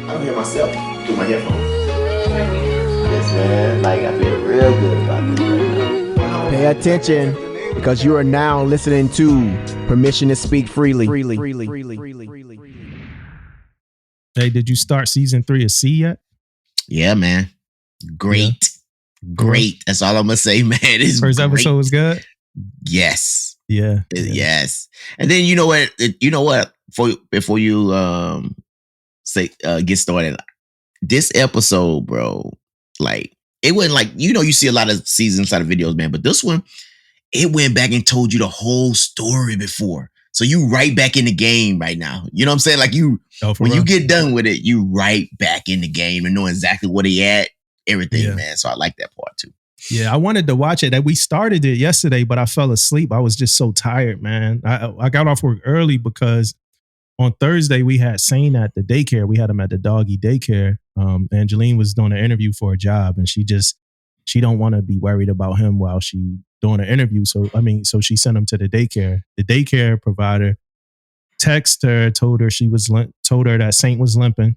I don't hear myself through my headphones. Yes, man. Like, I feel real good about this right now. Pay attention, because you are now listening to Permission to Speak Freely. Hey, did you start season 3 of C yet? Yeah, man. Great. Great. That's all I'm gonna say, man. It's First great. episode was good? Yes. Yeah. Yes. And then you know what? Before you get started, this episode, bro, like it wasn't like, you see a lot of seasons out of videos, man, but this one, it went back and told you the whole story before. So you right back in the game right now. You know what I'm saying? Like you get done with it, you right back in the game and know exactly what he at, everything, man. So I like that part too. Yeah, I wanted to watch it. We started it yesterday, but I fell asleep. I was just so tired, man. I got off work early because on Thursday we had Sane at the daycare. We had him at the doggy daycare. Angeline was doing an interview for a job, and she don't want to be worried about him while she doing an interview. So she sent him to the daycare. The daycare provider texted her, told her that Saint was limping,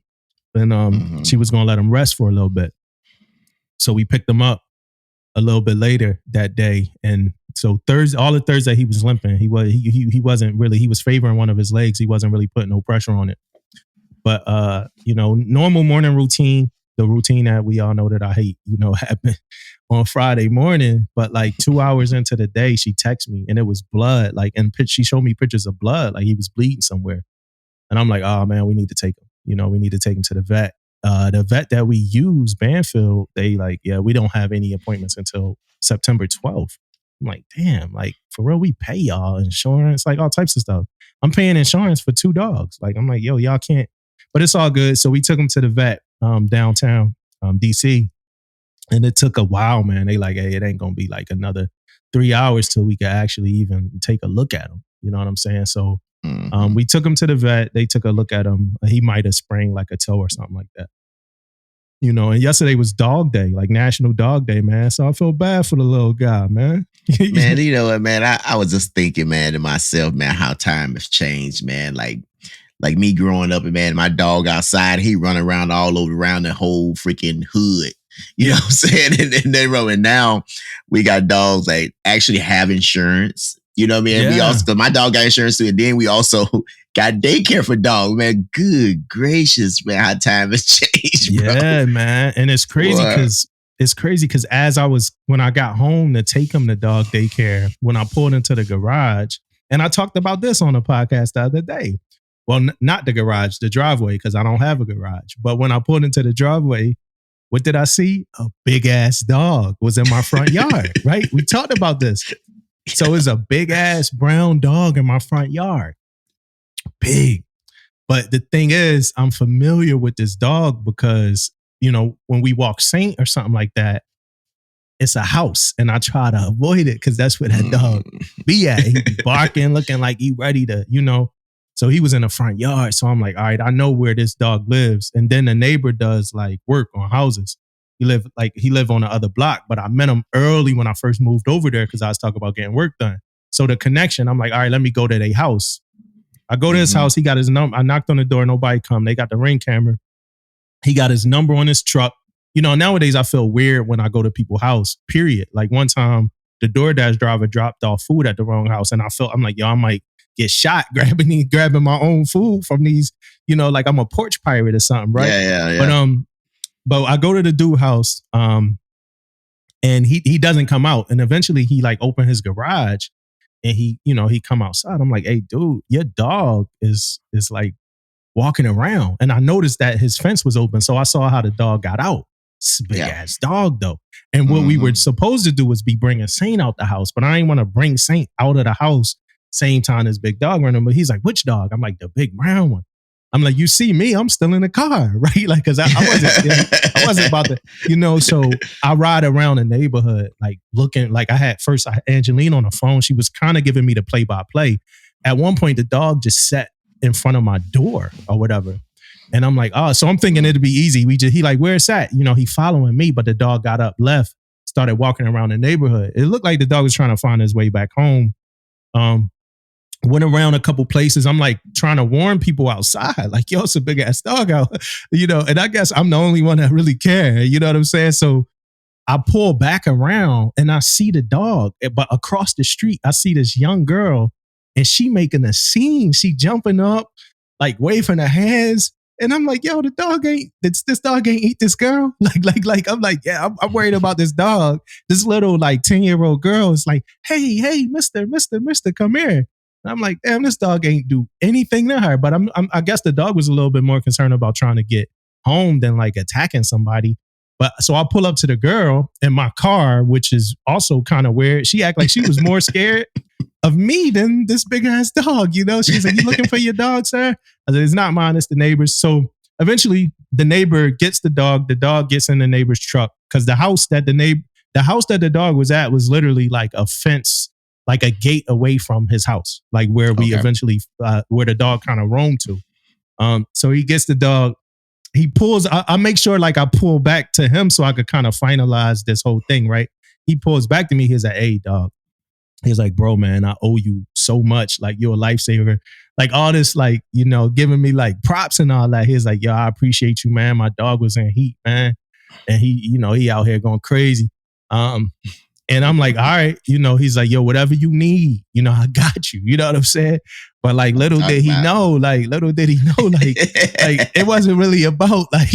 and she was going to let him rest for a little bit. So we picked him up a little bit later that day, and so all of Thursday he was limping. He wasn't really. He was favoring one of his legs. He wasn't really putting no pressure on it. But normal morning routine, the routine that we all know that I hate, happened on Friday morning. But like 2 hours into the day, she texted me and it was blood. She showed me pictures of blood, like he was bleeding somewhere. And I'm like, oh man, we need to take him. We need to take him to the vet. The vet that we use, Banfield, they we don't have any appointments until September 12th. I'm like, damn, like for real, we pay y'all insurance, like all types of stuff. I'm paying insurance for 2 dogs. Like, I'm like, yo, y'all can't, but it's all good. So we took him to the vet downtown DC, and it took a while, man. They like, hey, it ain't gonna be like another 3 hours till we could actually even take a look at him. You know what I'm saying? So we took him to the vet. They took a look at him. He might have sprained like a toe or something like that. And yesterday was dog day, like National Dog Day, man. So I feel bad for the little guy, man. Man, you know what, man? I was just thinking, man, to myself, man, how time has changed, man. Like me growing up, and man, my dog outside, he run around all over around the whole freaking hood. You know what I'm saying? And now we got dogs that actually have insurance. You know what I mean? And we also, cause my dog got insurance too, and then we also got daycare for dogs, man. Good gracious, man, how time has changed, bro. Yeah, man. And it's crazy because when I got home to take him to dog daycare, when I pulled into the garage, and I talked about this on the podcast the other day. Well, not the garage, the driveway, because I don't have a garage. But when I pulled into the driveway, what did I see? A big ass dog was in my front yard, right? We talked about this. So it's a big ass brown dog in my front yard. Big. But the thing is, I'm familiar with this dog because, when we walk Saint or something like that, it's a house and I try to avoid it because that's where that dog be at. He be barking, looking like he ready to, So he was in the front yard. So I'm like, all right, I know where this dog lives. And then the neighbor does like work on houses. He lived on the other block, but I met him early when I first moved over there because I was talking about getting work done. So the connection, I'm like, all right, let me go to their house. I go to his house. He got his number. I knocked on the door. Nobody come. They got the Ring camera. He got his number on his truck. Nowadays I feel weird when I go to people's house, period. Like one time the DoorDash driver dropped off food at the wrong house. And I'm like, yo, I might get shot grabbing my own food from these, like I'm a porch pirate or something, right? Yeah. But I go to the dude house, and he doesn't come out. And eventually he like opened his garage and he come outside. I'm like, hey, dude, your dog is like walking around. And I noticed that his fence was open. So I saw how the dog got out. It's a big ass dog though. And what we were supposed to do was be bringing Saint out the house, but I didn't want to bring Saint out of the house same time as big dog running. But he's like, which dog? I'm like, the big brown one. I'm like, you see me, I'm still in the car, right? Like, cause I wasn't about to, so I ride around the neighborhood, like looking, like I had Angeline on the phone. She was kind of giving me the play by play. At one point, the dog just sat in front of my door or whatever. And I'm like, oh, so I'm thinking it'd be easy. He like, where's that? He following me, but the dog got up, left, started walking around the neighborhood. It looked like the dog was trying to find his way back home. Went around a couple places. I'm like trying to warn people outside, like, yo, it's a big ass dog out, and I guess I'm the only one that really care. You know what I'm saying? So I pull back around and I see the dog, but across the street, I see this young girl and she making a scene. She jumping up, like waving her hands. And I'm like, yo, this dog ain't eat this girl. I'm like, yeah, I'm worried about this dog. This little like 10-year-old girl is like, hey, Mister, come here. And I'm like, damn, this dog ain't do anything to her. But I guess the dog was a little bit more concerned about trying to get home than like attacking somebody. But so I pull up to the girl in my car, which is also kind of weird. She act like she was more scared of me than this big ass dog. She's like, you looking for your dog, sir? I said, it's not mine, it's the neighbor's. So eventually the neighbor gets the dog gets in the neighbor's truck. Cause the house that the dog was at was literally like a fence, like a gate away from his house, like where we eventually, where the dog kind of roamed to. So he gets the dog. He pulls, I make sure like I pull back to him so I could kind of finalize this whole thing, right? He pulls back to me. He's like, hey, dog. He's like, bro, man, I owe you so much. Like, you're a lifesaver. Like all this, like, giving me like props and all that. He's like, yo, I appreciate you, man. My dog was in heat, man. And he out here going crazy. And I'm like, all right, he's like, yo, whatever you need, I got you. You know what I'm saying? But like, little did he know, like, it wasn't really about like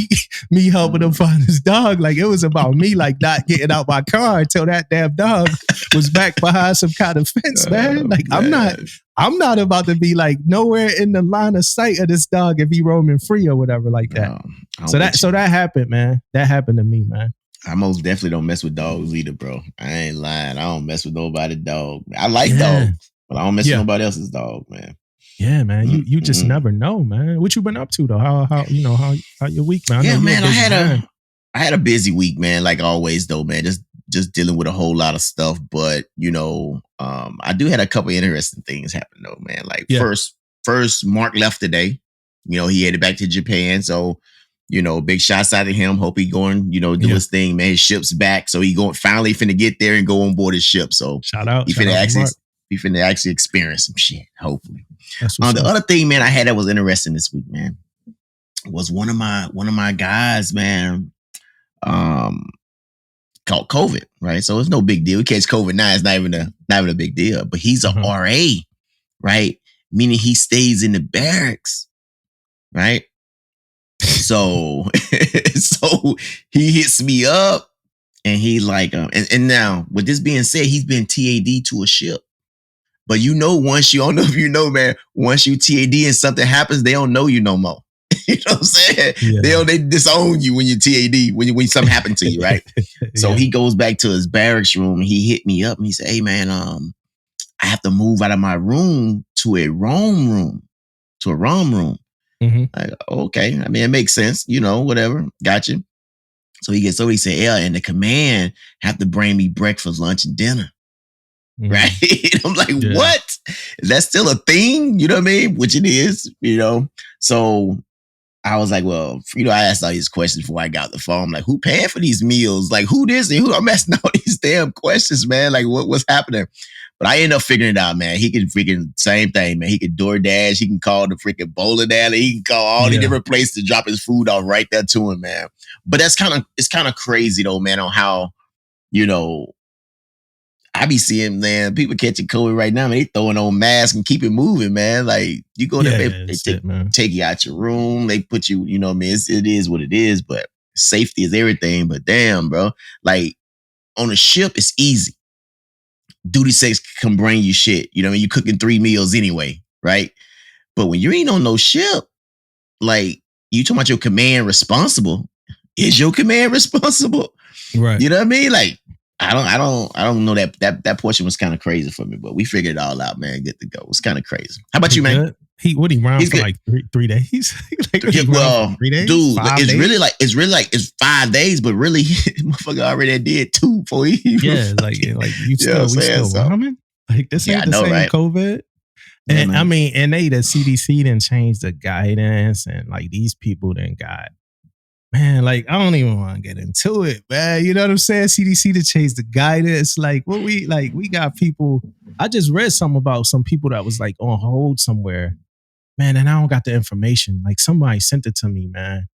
me helping him find his dog. Like, it was about me, like, not getting out my car until that damn dog was back behind some kind of fence, man. Like, man. I'm not about to be like nowhere in the line of sight of this dog if he roaming free or whatever like that. So that happened, man. That happened to me, man. I most definitely don't mess with dogs either, bro. I ain't lying. I don't mess with nobody's dog. I like dogs, but I don't mess with nobody else's dog, man. Yeah, man. You just never know, man. What you been up to though? How your week, man? I had a busy week, man. Like always, though, man. Just dealing with a whole lot of stuff, but I do had a couple interesting things happen though, man. Like first, Mark left today. He headed back to Japan, so. Big shots out to him. Hope he going, do his thing, man. His ship's back. So he finally finna get there and go on board his ship. So shout out. He finna actually experience some shit, hopefully. The other thing, man, I had that was interesting this week, man, was one of my guys, man, caught COVID, right? So it's no big deal. We catch COVID now, it's not even a big deal. But he's a RA, right? Meaning he stays in the barracks, right? So he hits me up and he like, and now with this being said, he's been TAD to a ship. But once you, I don't know if you know, man, once you TAD and something happens, they don't know you no more. You know what I'm saying? Yeah. They disown you when you TAD, when something happened to you, right? So he goes back to his barracks room and he hit me up and he said, hey man, I have to move out of my room to a ROM room. Mm-hmm. Like, okay. I mean, it makes sense, whatever. Gotcha. So he said, yeah, and the command have to bring me breakfast, lunch, and dinner. Mm-hmm. Right? I'm like, what? Is that still a thing? You know what I mean? Which it is, So I was like, well, I asked all these questions before I got the phone. I'm like, who paying for these meals? Like, who this and who? I'm asking all these damn questions, man. Like, what's happening? But I ended up figuring it out, man. He can freaking same thing, man. He can DoorDash. He can call the freaking bowling alley. He can call all the different places to drop his food off right there to him, man. But it's kind of crazy though, man, on how, I be seeing, man, people catching COVID right now, man. They throwing on masks and keep it moving, man. Like you go there, they take you out your room. They put you, man, it is what it is, but safety is everything. But damn, bro, like on a ship, it's easy. Duty sex can bring you shit. You cooking 3 meals anyway, right? But when you ain't on no ship, like you talking about your command responsible, is your command responsible? Right. You know what I mean? Like I don't know that portion was kind of crazy for me, but we figured it all out, man. Good to go. It was kind of crazy. How about you, man? He round for like 3 days. 3 days? Dude, it's really like it's 5 days, but really, motherfucker already did 2 for you. Yeah, like we still ramming. Like this ain't the same, right? COVID. And I mean, and the CDC didn't change the guidance, and like these people didn't got man, like I don't even want to get into it, man. You know what I'm saying? CDC to change the guidance. Like what we got people. I just read something about some people that was like on hold somewhere, man, and I don't got the information. Like somebody sent it to me, man,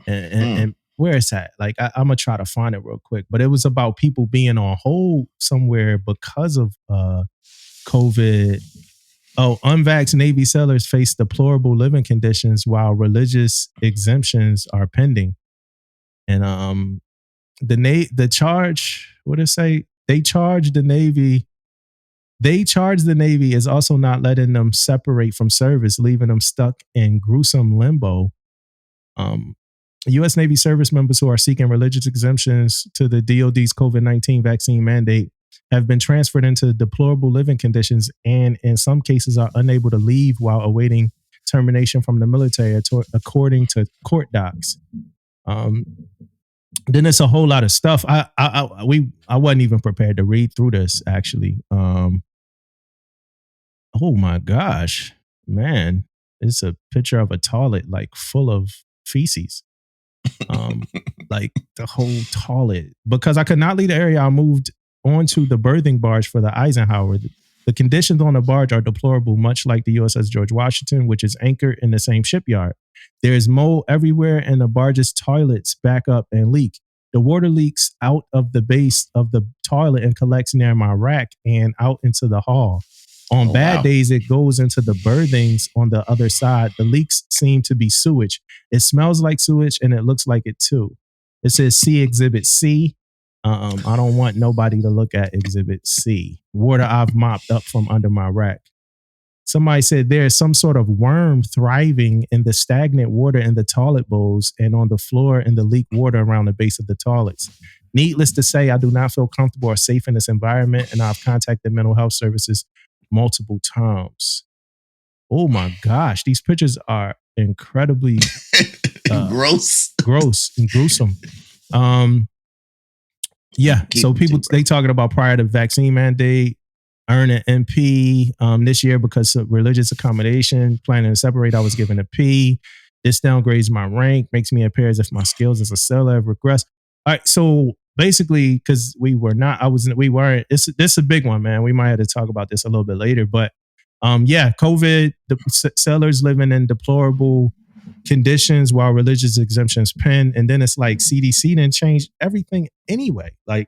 and where it's at? Like I'm gonna try to find it real quick. But it was about people being on hold somewhere because of COVID. Oh, unvaxxed Navy sailors face deplorable living conditions while religious exemptions are pending. And the charge, what did it say? They charge the Navy is also not letting them separate from service, leaving them stuck in gruesome limbo. U.S. Navy service members who are seeking religious exemptions to the DoD's COVID-19 vaccine mandate have been transferred into deplorable living conditions and in some cases are unable to leave while awaiting termination from the military, according to court docs. Then it's a whole lot of stuff. I wasn't even prepared to read through this actually. Oh my gosh, man. It's a picture of a toilet like full of feces. Like the whole toilet. Because I could not leave the area, I moved onto the berthing barge for the Eisenhower. The conditions on the barge are deplorable, much like the USS George Washington, which is anchored in the same shipyard. There is mold everywhere, and the barge's toilets back up and leak. The water leaks out of the base of the toilet and collects near my rack and out into the hall. On bad days, it goes into the berthings on the other side. The leaks seem to be sewage. It smells like sewage, and it looks like it too. It says see Exhibit C. I don't want nobody to look at Exhibit C. Water I've mopped up from under my rack. Somebody said there is some sort of worm thriving in the stagnant water in the toilet bowls and on the floor in the leak water around the base of the toilets. Needless to say, I do not feel comfortable or safe in this environment, and I've contacted mental health services multiple times. Oh my gosh, these pictures are incredibly gross and gruesome. Yeah, so people they talking about prior to vaccine mandate, earn an MP this year because of religious accommodation, planning to separate. I was given a P. This downgrades my rank, makes me appear as if my skills as a sailor have regressed. All right, so basically, because we weren't. This is a big one, man. We might have to talk about this a little bit later, but yeah, COVID, the sailors living in deplorable conditions while religious exemptions pen, and then it's like CDC didn't change everything anyway. Like,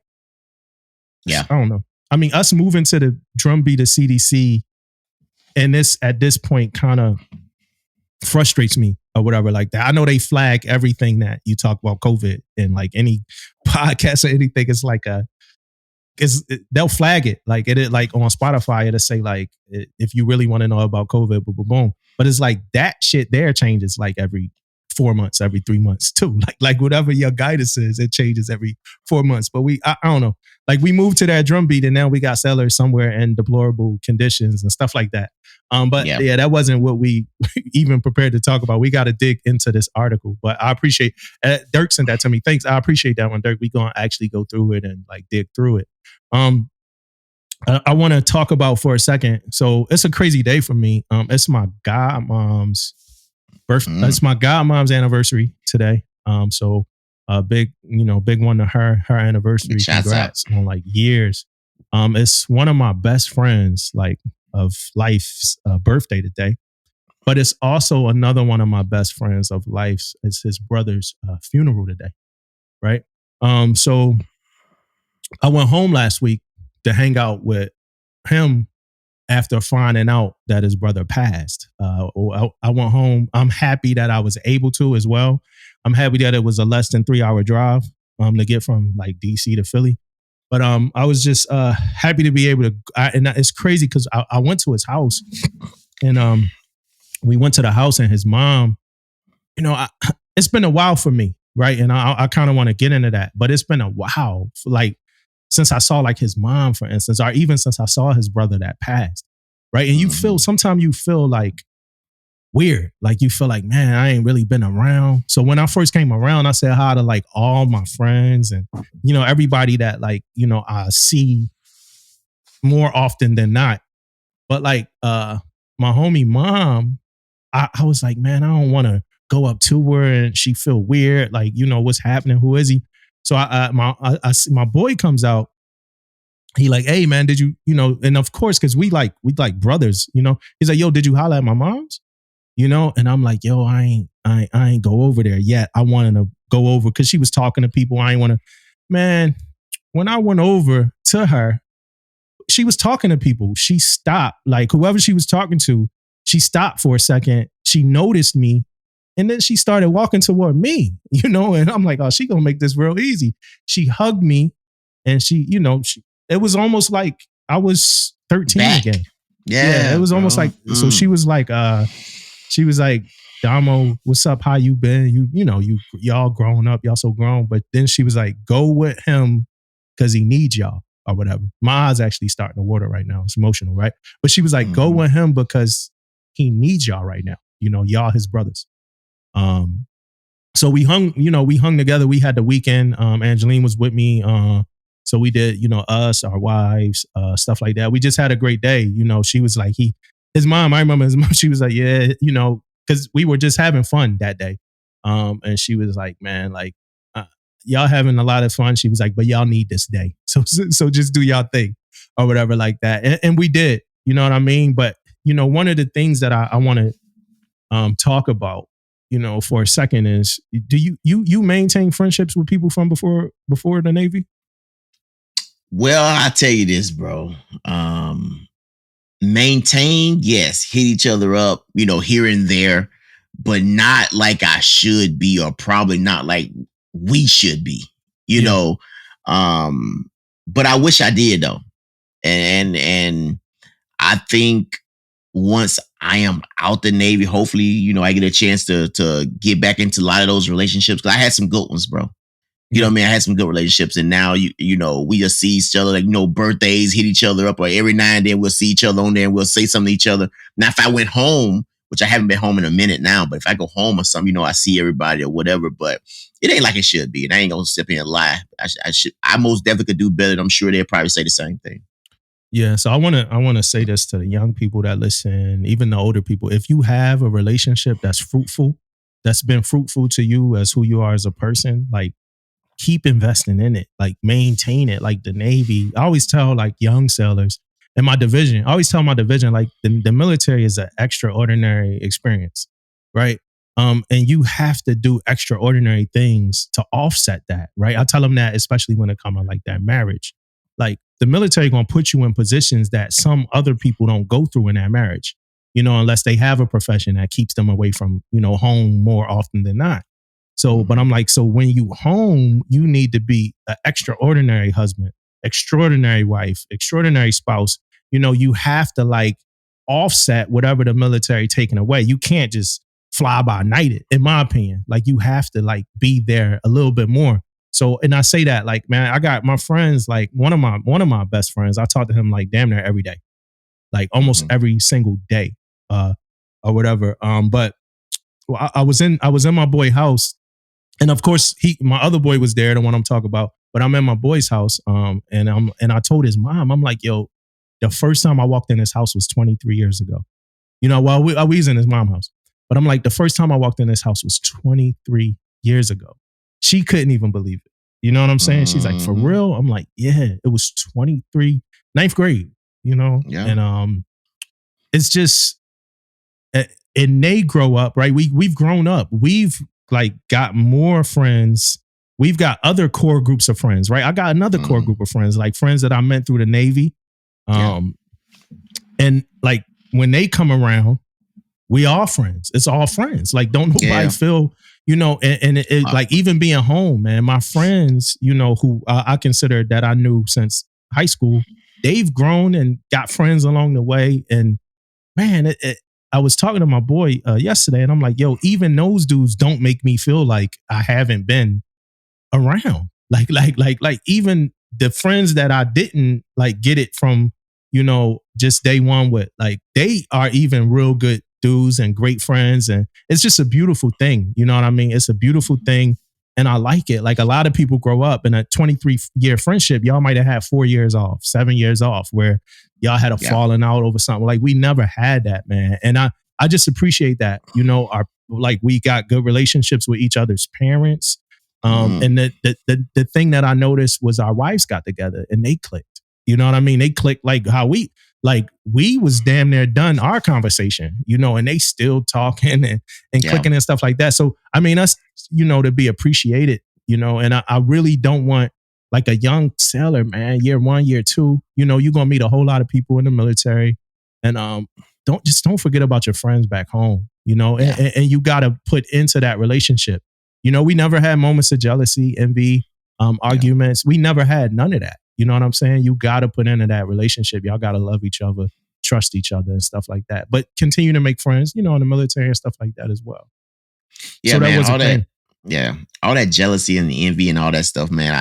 yeah, I don't know. I mean, us moving to the drumbeat of CDC, and this at this point kind of frustrates me or whatever like that. I know they flag everything that you talk about COVID in like any podcast or anything. It's like they'll flag it like it like on Spotify. It'll say like if you really want to know about COVID, boom, boom, boom. But it's like that shit there changes like every 4 months, every 3 months too. Like whatever your guidance is, it changes every 4 months. But I don't know. Like we moved to that drumbeat and now we got sellers somewhere in deplorable conditions and stuff like that. But yeah, that wasn't what we even prepared to talk about. We got to dig into this article. But I appreciate Dirk sent that to me. Thanks. I appreciate that one, Dirk. We gonna actually go through it and like dig through it. I want to talk about for a second. So it's a crazy day for me. It's my godmom's birthday. It's my godmom's anniversary today. So a big one to her anniversary. Congrats on like years. It's one of my best friends like of life's birthday today, but it's also another one of my best friends of life's. It's his brother's funeral today, right? So I went home last week to hang out with him after finding out that his brother passed. I went home. I'm happy that I was able to as well. I'm happy that it was a less than 3 hour drive to get from like DC to Philly. But I was just happy to be able to. And it's crazy because I went to his house and we went to the house and his mom, it's been a while for me. Right. And I kind of want to get into that, but it's been a while like since I saw like his mom, for instance, or even since I saw his brother that passed. Right. And sometimes you feel like weird. Like you feel like, man, I ain't really been around. So when I first came around, I said hi to like all my friends and, everybody that like, I see more often than not. But like my homie mom, I was like, man, I don't want to go up to her and she feel weird, like, what's happening? Who is he? So my boy comes out. He like, hey man, did you, and of course, cause we like brothers, he's like, yo, did you holler at my mom's? And I'm like, yo, I ain't go over there yet. I wanted to go over because she was talking to people. I ain't want to, man, when I went over to her, she was talking to people. She stopped, like whoever she was talking to, she stopped for a second. She noticed me. And then she started walking toward me, and I'm like, oh, she gonna make this real easy. She hugged me and it was almost like I was 13 Back. again. Yeah, it was almost like, so she was like, Damo, what's up? How you been? Y'all grown up, y'all so grown. But then she was like, go with him because he needs y'all or whatever. My eyes actually starting to water right now. It's emotional, right? But she was like, go with him because he needs y'all right now. Y'all his brothers. So we hung together. We had the weekend. Angeline was with me. So we did, us, our wives, stuff like that. We just had a great day. She was like, his mom, I remember his mom, she was like, yeah, because we were just having fun that day. And she was like, man, like, y'all having a lot of fun. She was like, but y'all need this day. So just do y'all thing or whatever like that. And we did, you know what I mean? But, one of the things that I want to talk about, for a second is, do you maintain friendships with people from before the Navy? Well, I tell you this, bro. Maintain, yes, hit each other up, here and there, but not like I should be, or probably not like we should be, know. But I wish I did though. And I think once I am out the Navy, hopefully, I get a chance to get back into a lot of those relationships. Cause I had some good ones, bro. You know what I mean? I had some good relationships, and now we just see each other, like, birthdays, hit each other up, or every now and then we'll see each other on there and we'll say something to each other. Now, if I went home, which I haven't been home in a minute now, but if I go home or something, I see everybody or whatever, but it ain't like it should be. And I ain't gonna sit here and lie. I most definitely could do better. I'm sure they'll probably say the same thing. Yeah, so I want to say this to the young people that listen, even the older people. If you have a relationship that's fruitful, that's been fruitful to you as who you are as a person, like, keep investing in it, like maintain it. Like the Navy, I always tell like young sailors in my division, like the military is an extraordinary experience, right? And you have to do extraordinary things to offset that, right? I tell them that, especially when it comes to like that marriage. Like the military gonna put you in positions that some other people don't go through in that marriage, unless they have a profession that keeps them away from, home more often than not. So, but I'm like, so when you home, you need to be an extraordinary husband, extraordinary wife, extraordinary spouse. You have to like offset whatever the military taking away. You can't just fly by night it, in my opinion. Like you have to like be there a little bit more. So, and I say that like, man, I got my friends, like one of my best friends, I talk to him like damn near every day, like almost every single day, or whatever. But I was in my boy house. And of course, my other boy was there, the one I'm talking about. But I'm at my boy's house, and I told his mom, I'm like, yo, the first time I walked in his house was 23 years ago. While we was in his mom's house. But I'm like, the first time I walked in his house was 23 years ago. She couldn't even believe it. You know what I'm saying? She's like, for real? I'm like, yeah, it was 23, ninth grade. Yeah. And it's just, and they grow up, right? We've grown up. We've like got more friends. We've got other core groups of friends, right? I got another core group of friends, like friends that I met through the Navy. And like when they come around, we all friends. It's all friends. Like don't nobody feel, and it like even being home, man, my friends, who I consider that I knew since high school, they've grown and got friends along the way. And man, I was talking to my boy yesterday, and I'm like, yo, even those dudes don't make me feel like I haven't been around. Like even the friends that I didn't like get it from, just day one with, like they are even real good dudes and great friends. And it's just a beautiful thing. You know what I mean? It's a beautiful thing. And I like it. Like a lot of people grow up in a 23-year friendship. Y'all might have had 4 years off, 7 years off, where y'all had a falling out over something. Like we never had that, man. And I just appreciate that, like we got good relationships with each other's parents. And the thing that I noticed was our wives got together and they clicked. You know what I mean? They clicked like how we was damn near done our conversation, you know, and they still talking and clicking and stuff like that. So I mean, us, you know, to be appreciated, you know, and I really don't want like a young sailor, man, year 1, year 2, you know, you're gonna meet a whole lot of people in the military. And don't forget about your friends back home, you know, and you gotta put into that relationship. You know, we never had moments of jealousy, envy, arguments. We never had none of that. You know what I'm saying? You got to put into that relationship. Y'all got to love each other, trust each other and stuff like that. But continue to make friends, you know, in the military and stuff like that as well. Yeah, so man, that was all that. Yeah, all that jealousy and the envy and all that stuff, man.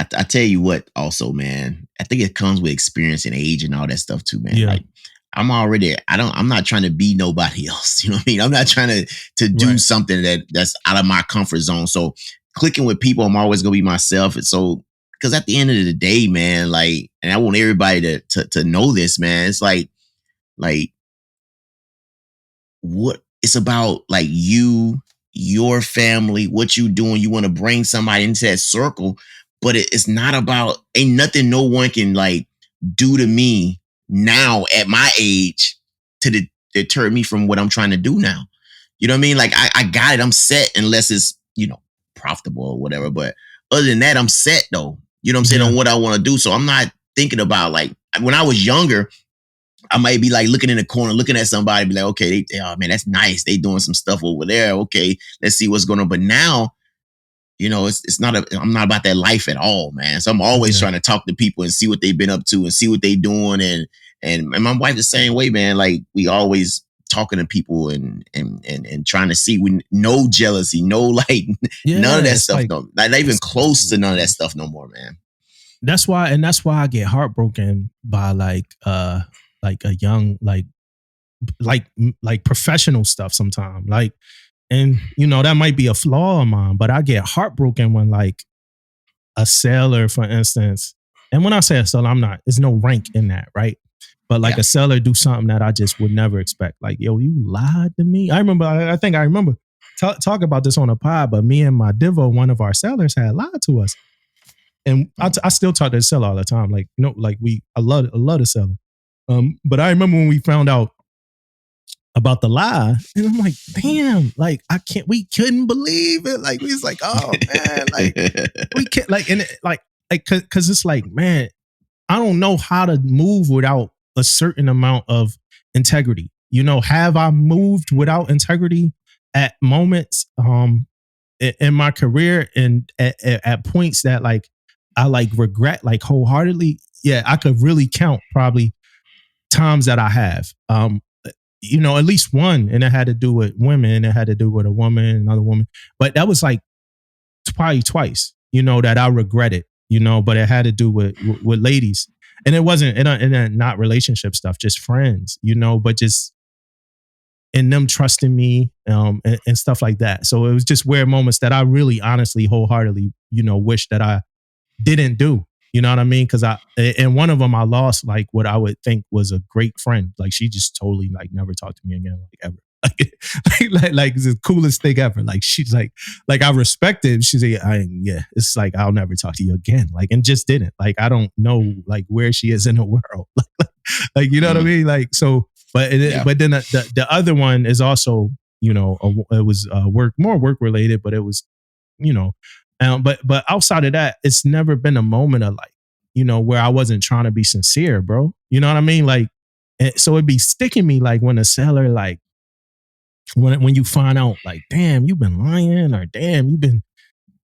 I tell you what, also, man, I think it comes with experience and age and all that stuff too, man. Like I'm not trying to be nobody else. You know what I mean? I'm not trying to do something that's out of my comfort zone. So clicking with people, I'm always gonna be myself. And so, because at the end of the day, man, like, and I want everybody to know this, man. It's like what it's about, like you, your family, what you doing. You want to bring somebody into that circle, but it's not about, ain't nothing no one can like do to me now at my age to deter me from what I'm trying to do now. You know what I mean? Like I got it. I'm set unless it's, you know, profitable or whatever. But other than that, I'm set though. You know what I'm saying? On what I want to do. So I'm not thinking about, like, when I was younger, I might be like looking in the corner, looking at somebody, be like, okay, oh man, that's nice. They doing some stuff over there. Okay, let's see what's going on. But now, you know, I'm not about that life at all, man. So I'm always trying to talk to people and see what they've been up to and see what they doing. And my wife the same way, man. Like we always talking to people and trying to see, no jealousy, no like none of that stuff. Like, no, not even close to none of that stuff no more, man. That's why I get heartbroken by like a young like professional stuff sometimes. Like, and you know, that might be a flaw of mine, but I get heartbroken when like a sailor, for instance, and when I say a sailor, there's no rank in that, right? But like a seller do something that I just would never expect. Like, yo, you lied to me. I think I remember talk about this on a pod, but me and my Divo, one of our sellers, had lied to us. And I still talk to the seller all the time. Like, you know, like I love the seller. But I remember when we found out about the lie, and I'm like, damn, like we couldn't believe it. Like, we was like, oh man, like we can't, like, and cause it's like, man, I don't know how to move without a certain amount of integrity. You know, have I moved without integrity at moments in my career and at points that like I like regret like wholeheartedly? Yeah, I could really count probably times that I have. You know, at least one, and it had to do with women. It had to do with a woman, another woman. But that was like probably twice, you know, that I regretted, you know, but it had to do with ladies. And it wasn't, and not relationship stuff, just friends, you know, but just in them trusting me and stuff like that. So it was just weird moments that I really honestly, wholeheartedly, you know, wish that I didn't do. You know what I mean? Because in one of them, I lost like what I would think was a great friend. Like she just totally like never talked to me again, like ever. Like it's the coolest thing ever. Like she's like I respect it. She's like, it's like I'll never talk to you again. Like, and just didn't. Like I don't know like where she is in the world. Like you know what I mean? Like so, but then the other one is also, you know, it was more work related, but it was, you know. But outside of that, it's never been a moment of like, you know, where I wasn't trying to be sincere, bro. You know what I mean? Like, so it'd be sticking me like when a seller, like, when you find out, like, damn, you've been lying, or damn, you've been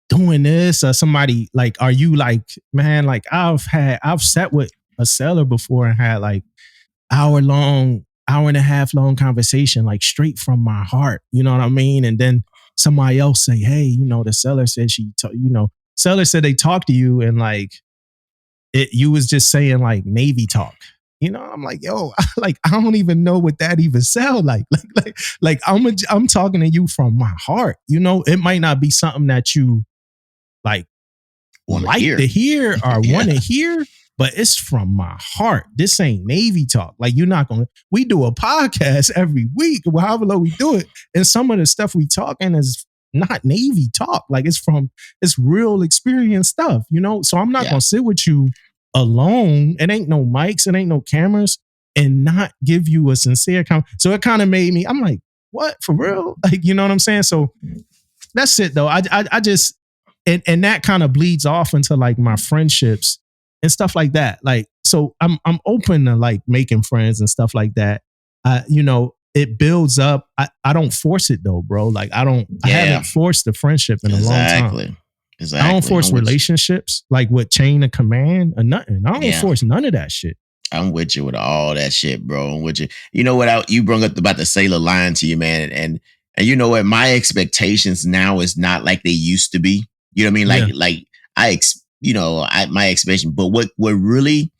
doing this, or somebody like, are you like, man, like I've sat with a seller before and had like hour and a half long conversation, like straight from my heart. You know what I mean? And then somebody else say, hey, you know, the seller said seller said they talked to you and like you was just saying like Navy talk. You know, I'm like, yo, I don't even know what that even sound like. Like I'm talking to you from my heart. You know, it might not be something that you like to hear or want to hear, but it's from my heart. This ain't Navy talk. Like we do a podcast every week, however long we do it. And some of the stuff we talking is not Navy talk. Like it's real experience stuff, So I'm not going to sit with you alone. It ain't no mics. It ain't no cameras and not give you a sincere comment. So it kind of made me, I'm like, what, for real? Like, you know what I'm saying? So that's it though. I just, and that kind of bleeds off into like my friendships and stuff like that. Like, so I'm open to like making friends and stuff like that. It builds up. I don't force it though, bro. Like I haven't forced a friendship in a long time. Exactly. I don't force relationships like with chain of command or nothing. I don't force none of that shit. I'm with you with all that shit, bro. I'm with you. You know what? You brought up about the sailor lying to you, man. And you know what? My expectations now is not like they used to be. You know what I mean? My expectation. But what really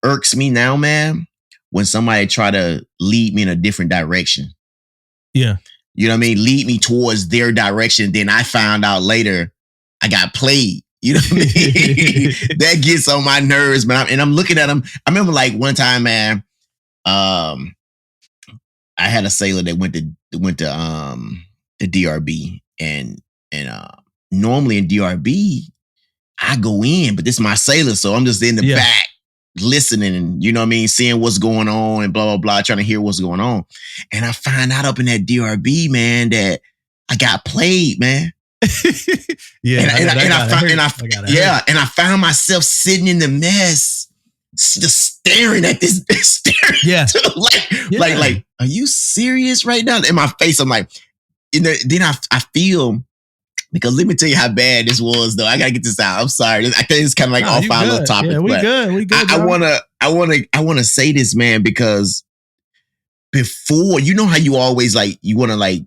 irks me now, man, when somebody try to lead me in a different direction. Yeah. You know what I mean? Lead me towards their direction. Then I found out later I got played. You know what I mean? That gets on my nerves, man. I'm looking at them. I remember like one time, man, I had a sailor that went to the DRB and normally in DRB, I go in, but this is my sailor. So I'm just in the back listening and, you know what I mean? Seeing what's going on and blah, blah, blah, trying to hear what's going on. And I find out up in that DRB, man, that I got played, man. And I found myself sitting in the mess, just staring at this. Like, are you serious right now? In my face, I'm like, then I feel, because let me tell you how bad this was, though. I gotta get this out. I'm sorry. I think it's kind of like off our little topic. Yeah, we good. I wanna say this, man, because before, you know how you always like you want to like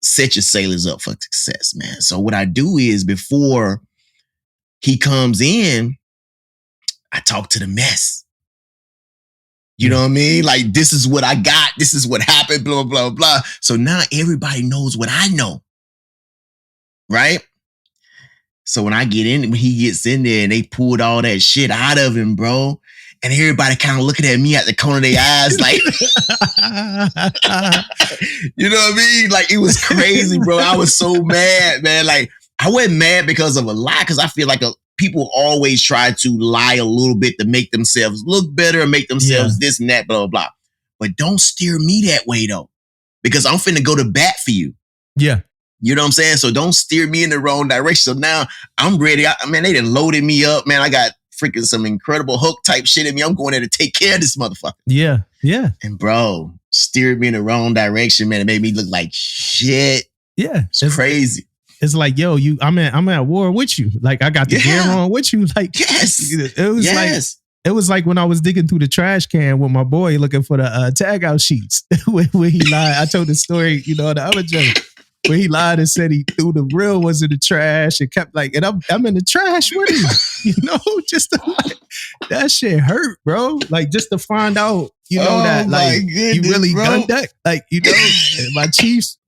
set your sailors up for success, man. So what I do is before he comes in, I talk to the mess. You know what I mean? Like, this is what I got. This is what happened, blah, blah, blah. So now everybody knows what I know. Right? So when he gets in there and they pulled all that shit out of him, bro, and everybody kind of looking at me at the corner of their eyes like, you know what I mean? Like, it was crazy, bro. I was so mad, man. Like, I wasn't mad because of a lie, because I feel like people always try to lie a little bit to make themselves look better and make themselves this and that, blah, blah, blah. But don't steer me that way, though, because I'm finna go to bat for you. Yeah. You know what I'm saying? So don't steer me in the wrong direction. So now I'm ready. They done loaded me up, man. I got freaking some Incredible Hulk type shit in me. I'm going there to take care of this motherfucker. Yeah. Yeah. And bro, steered me in the wrong direction, man. It made me look like shit. Yeah. It's crazy. It's like, yo, I'm at war with you. Like, I got the gear on with you. Like, yes. It was like when I was digging through the trash can with my boy looking for the tag out sheets when he lied. I told the story, the other joke. Where he lied and said he threw the real ones in the trash and kept like, and I'm in the trash with him, just to, like, that shit hurt, bro. Like, just to find out, that like you really gunned that, like, and my chiefs,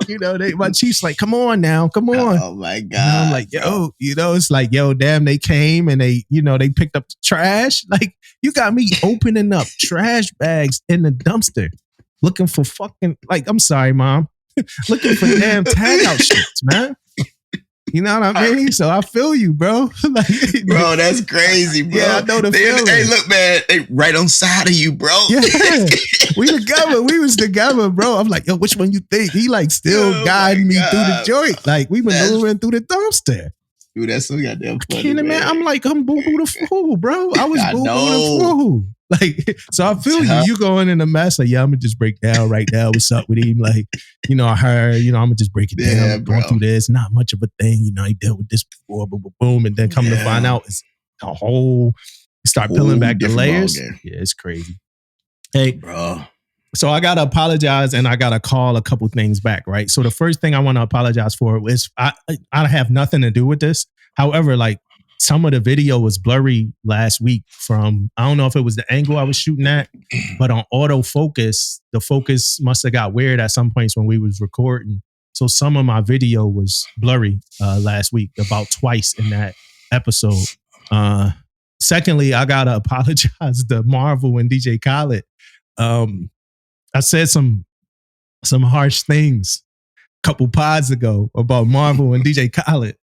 my chiefs like, come on now, come on. Oh my God. And I'm like, yo, it's like, yo, damn, they came and they picked up the trash. Like, you got me opening up trash bags in the dumpster, looking for fucking, like, I'm sorry, Mom. Looking for damn tag out shits, man. You know what I mean? So I feel you, bro. Like, bro, that's crazy, bro. Yeah, I know the feeling. Hey, look, man, they right on side of you, bro. Yeah, we was together, bro. I'm like, yo, which one you think? He like still guiding me through the joint. Like, we maneuvering through the dumpster. Dude, that's so goddamn funny, man. I'm like, I'm boo-boo the fool, bro. I was boo-boo the fool. Like, so I feel you going in the mess. Like, yeah, I'm gonna just break down right now. What's up with him? Like, I heard, I'm gonna just break it down. Going through this, not much of a thing. He dealt with this before, boom, boom, boom. And then come to find out, it's a whole, start peeling back the layers. Yeah, it's crazy. Hey, bro. So I gotta apologize and I gotta call a couple things back, right? So the first thing I want to apologize for is I have nothing to do with this. However, like, some of the video was blurry last week from, I don't know if it was the angle I was shooting at, but on autofocus, the focus must have got weird at some points when we was recording. So some of my video was blurry last week, about twice in that episode. secondly, I gotta apologize to Marvel and DJ Khaled. I said some harsh things a couple pods ago about Marvel and DJ Khaled.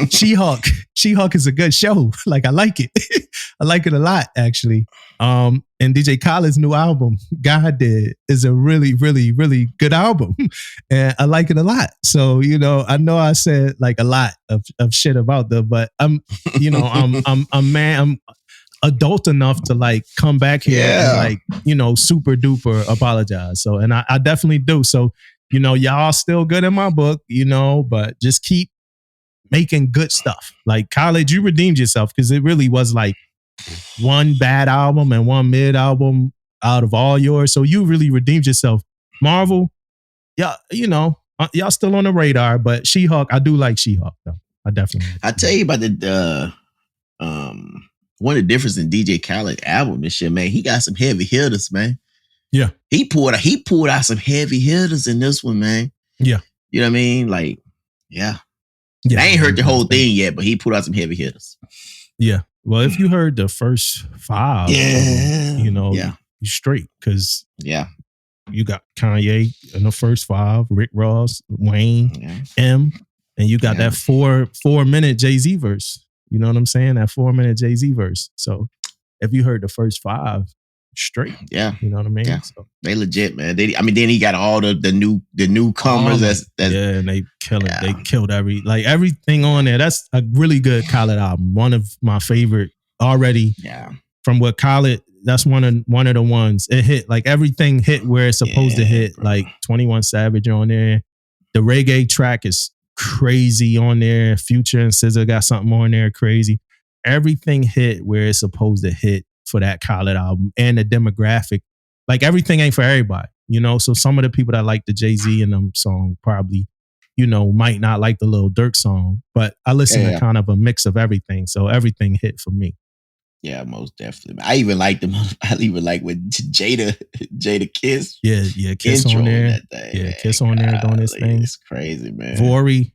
She-Hulk is a good show. Like, I like it. I like it a lot, actually. And DJ Khaled's new album, God Did, is a really, really, really good album. And I like it a lot. So, I know I said like a lot of shit about them, but I'm adult enough to like come back here and like, super duper apologize. So, and I definitely do. So, y'all still good in my book, but just keep making good stuff. Like, Khaled, you redeemed yourself, because it really was like one bad album and one mid album out of all yours. So you really redeemed yourself. Marvel, yeah, y'all still on the radar, but She-Hulk, I do like She-Hulk though. I definitely. I tell you about the one of the difference in DJ Khaled album this shit, man. He got some heavy hitters, man. Yeah, he pulled out some heavy hitters in this one, man. Yeah, you know what I mean? Like, yeah. I ain't heard the whole thing yet, but he pulled out some heavy hitters. Yeah. Well, if you heard the first 5, you straight, because you got Kanye in the first 5, Rick Ross, Wayne, M, and you got that 4-minute Jay-Z verse. You know what I'm saying? That 4-minute Jay-Z verse. So if you heard the first 5 straight, you know what I mean? Yeah. So they legit, man. Then he got all the newcomers. And they killing. Yeah. They killed everything on there. That's a really good Khaled album. One of my favorite already. Yeah. From what Khaled, that's one of the ones. It hit, like, everything hit where it's supposed to hit. Bro. Like 21 Savage on there. The reggae track is crazy on there. Future and SZA got something on there crazy. Everything hit where it's supposed to hit for that Khaled album, and the demographic. Like, everything ain't for everybody, so some of the people that like the Jay-Z and them song probably, might not like the Lil Durk song, but I listen to kind of a mix of everything. So everything hit for me. Yeah, most definitely. I even like them. I even like with Jada Kiss. Yeah, Kiss on there. Yeah, Kiss on there doing this thing. It's crazy, man. Vori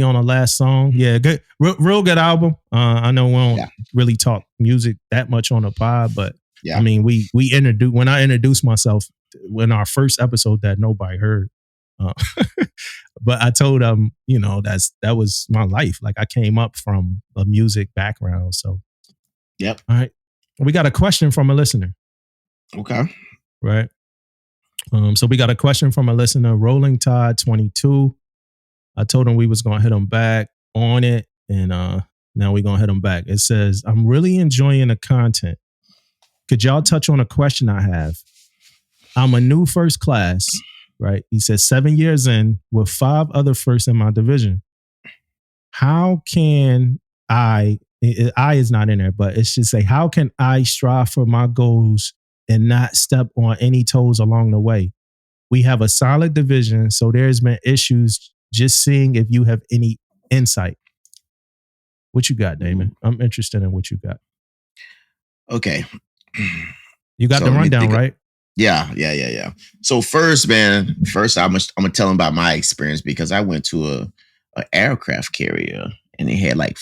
on the last song. Yeah, good, real good album. I know we don't really talk music that much on the pod, but I mean, we introduced, when I introduced myself in our first episode that nobody heard, but I told them, that was my life. Like, I came up from a music background, so. Yep. All right. We got a question from a listener. Okay. Right. So we got a question from a listener, Rolling Tide 22. I told him we was gonna hit him back on it, and now we're gonna hit him back. It says, I'm really enjoying the content. Could y'all touch on a question I have? I'm a new first class, right? He says 7 years in with 5 other firsts in my division. How can I is not in there, but it should say, how can I strive for my goals and not step on any toes along the way? We have a solid division, so there's been issues. Just seeing if you have any insight. What you got, Damon? I'm interested in what you got. Okay. You got the rundown, right? Yeah. So first, man, I'm gonna tell them about my experience, because I went to a aircraft carrier, and they had like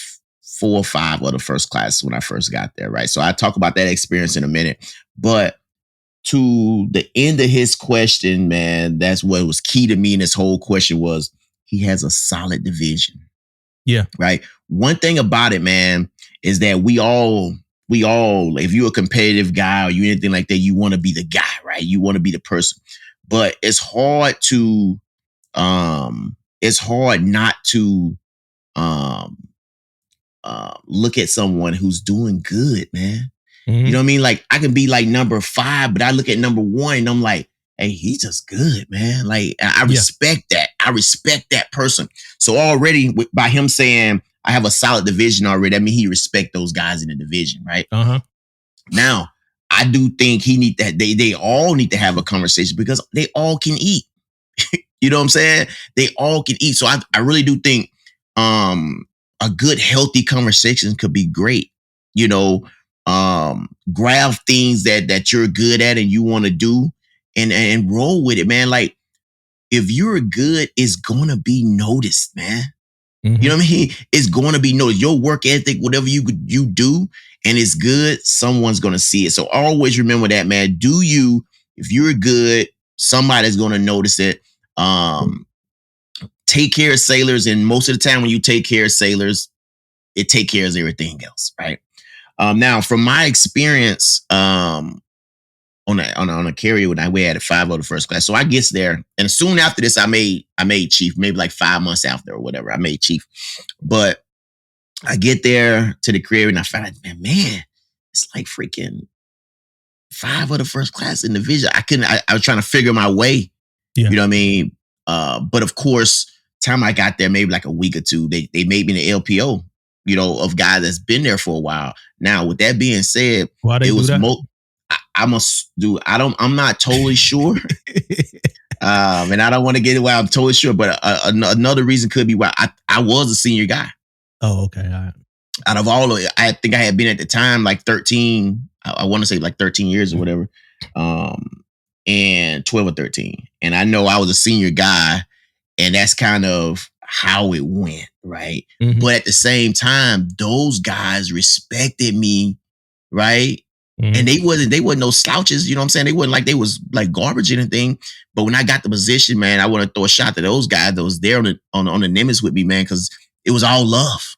4 or 5 other first classes when I first got there, right? So I talk about that experience in a minute. But to the end of his question, man, that's what was key to me in this whole question was he has a solid division. Yeah. Right? One thing about it, man, is that we all, if you're a competitive guy or you anything like that, you want to be the guy, right? You want to be the person. But it's hard not to look at someone who's doing good, man. Mm-hmm. You know what I mean? Like, I can be like number 5, but I look at number 1 and I'm like, hey, he's just good, man. Like, I respect that. I respect that person. So already by him saying I have a solid division already, that means he respect those guys in the division, right? Uh-huh. Now, I do think they all need to have a conversation, because they all can eat. You know what I'm saying? They all can eat. So I really do think a good, healthy conversation could be great. Grab things that you're good at and you want to do, and roll with it, man. Like, if you're good, it's gonna be noticed, man. You know what I mean? It's going to be noticed. Your work ethic, whatever you do, and it's good, someone's going to see it. So always remember that, man. Do you, if you're good, somebody's going to notice it. Take care of sailors, and most of the time when you take care of sailors, it take care of everything else, right? Now, from my experience, on a carrier when we had a 5 first class. So I gets there, and soon after this, I made chief. Maybe like 5 months after or whatever, I made chief. But I get there to the carrier, and I find, man, it's like freaking 5 first class in the division. I was trying to figure my way. Yeah. You know what I mean? But of course, time I got there, maybe like a week or two, they made me the LPO. Of guys that's been there for a while. Now, with that being said, why they it was do that? I must do. I'm not totally sure. And I don't want to get it why I'm totally sure, but another reason could be why I was a senior guy. Oh, okay. All right. Out of all of it, I think I had been at the time like 13. I want to say like 13 years or whatever, and 12 or 13. And I know I was a senior guy, and that's kind of how it went, right? But at the same time, those guys respected me, right? And they wasn't no slouches, you know what I'm saying? They wasn't like they was like garbage or anything. But when I got the position, man, I want to throw a shot to those guys that was there on the Nimitz with me, man, because it was all love.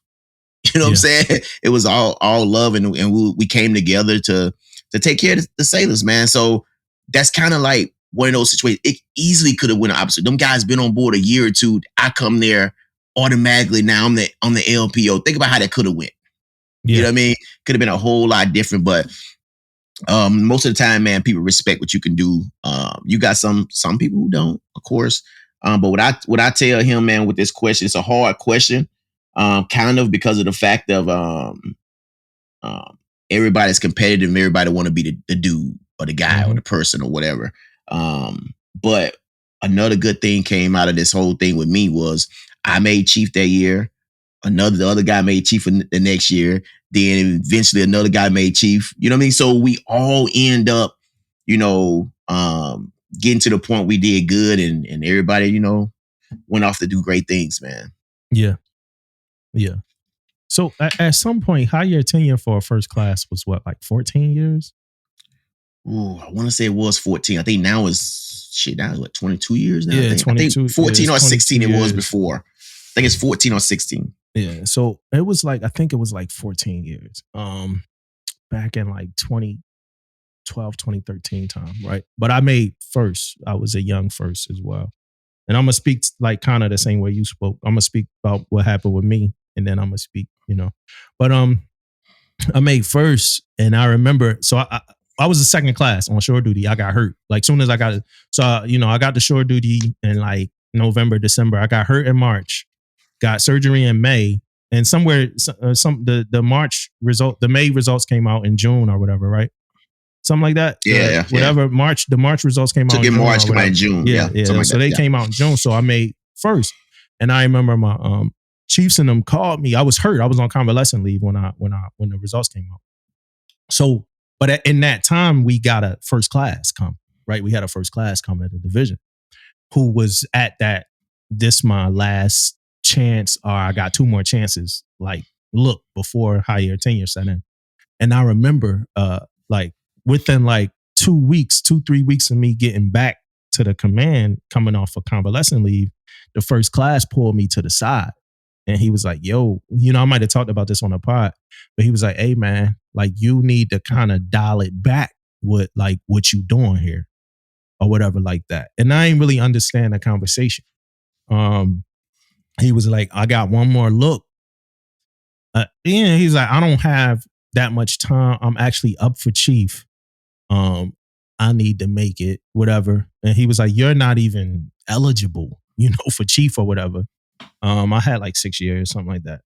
You know what I'm saying? It was all love, and we came together to take care of the sailors, man. So that's kind of like one of those situations. It easily could have went the opposite. Them guys been on board a year or two. I come there automatically. Now I'm the LPO. Think about how that could have went. You know what I mean? Could have been a whole lot different, but most of the time, man, people respect what you can do. You got some people who don't, of course. But what I tell him, man, with this question, it's a hard question, kind of because of the fact of everybody's competitive. Everybody want to be the dude or the guy or the person or whatever. But another good thing came out of this whole thing with me was I made chief that year. The other guy made chief the next year. Then eventually another guy made chief. You know what I mean? So we all end up, getting to the point we did good, and everybody, went off to do great things, man. Yeah. Yeah. So at some point, higher tenure for a first class was what, like 14 years? Ooh, I want to say it was 14. I think now is 22 years now? Yeah, I 22. think 14 or 16 it was years. before. I think it's 14 or 16. Yeah. So it was like, I think it was like 14 years. Back in like 2012, 2013 time, right? But I made first. I was a young first as well. And I'm gonna speak like kind of the same way you spoke. I'm gonna speak about what happened with me, and then I'm gonna speak, But I made first, and I remember. So I was a second class on shore duty. I got hurt like soon as I got it. So I got the shore duty in like November, December. I got hurt in March. Got surgery in May, and somewhere the March result, the May results came out in June or whatever, right? Something like that. Yeah. Whatever. March, the March results came out in June. March, came out in June. Yeah. So they came out in June. So I made first. And I remember my chiefs and them called me. I was hurt. I was on convalescent leave when the results came out. So, but in that time, we got a first class come, right? We had a first class come at the division who was at that, this my last chance, or I got 2 more chances, like look before higher tenure set in. And I remember like within like 3 weeks of me getting back to the command, coming off of convalescent leave, the first class pulled me to the side. And he was like, yo, I might have talked about this on the pod, but he was like, hey man, like you need to kind of dial it back with like what you doing here or whatever like that. And I ain't really understand the conversation. He was like, I got one more look. He's like, I don't have that much time. I'm actually up for chief. I need to make it, whatever. And he was like, you're not even eligible, for chief or whatever. I had like 6 years, something like that.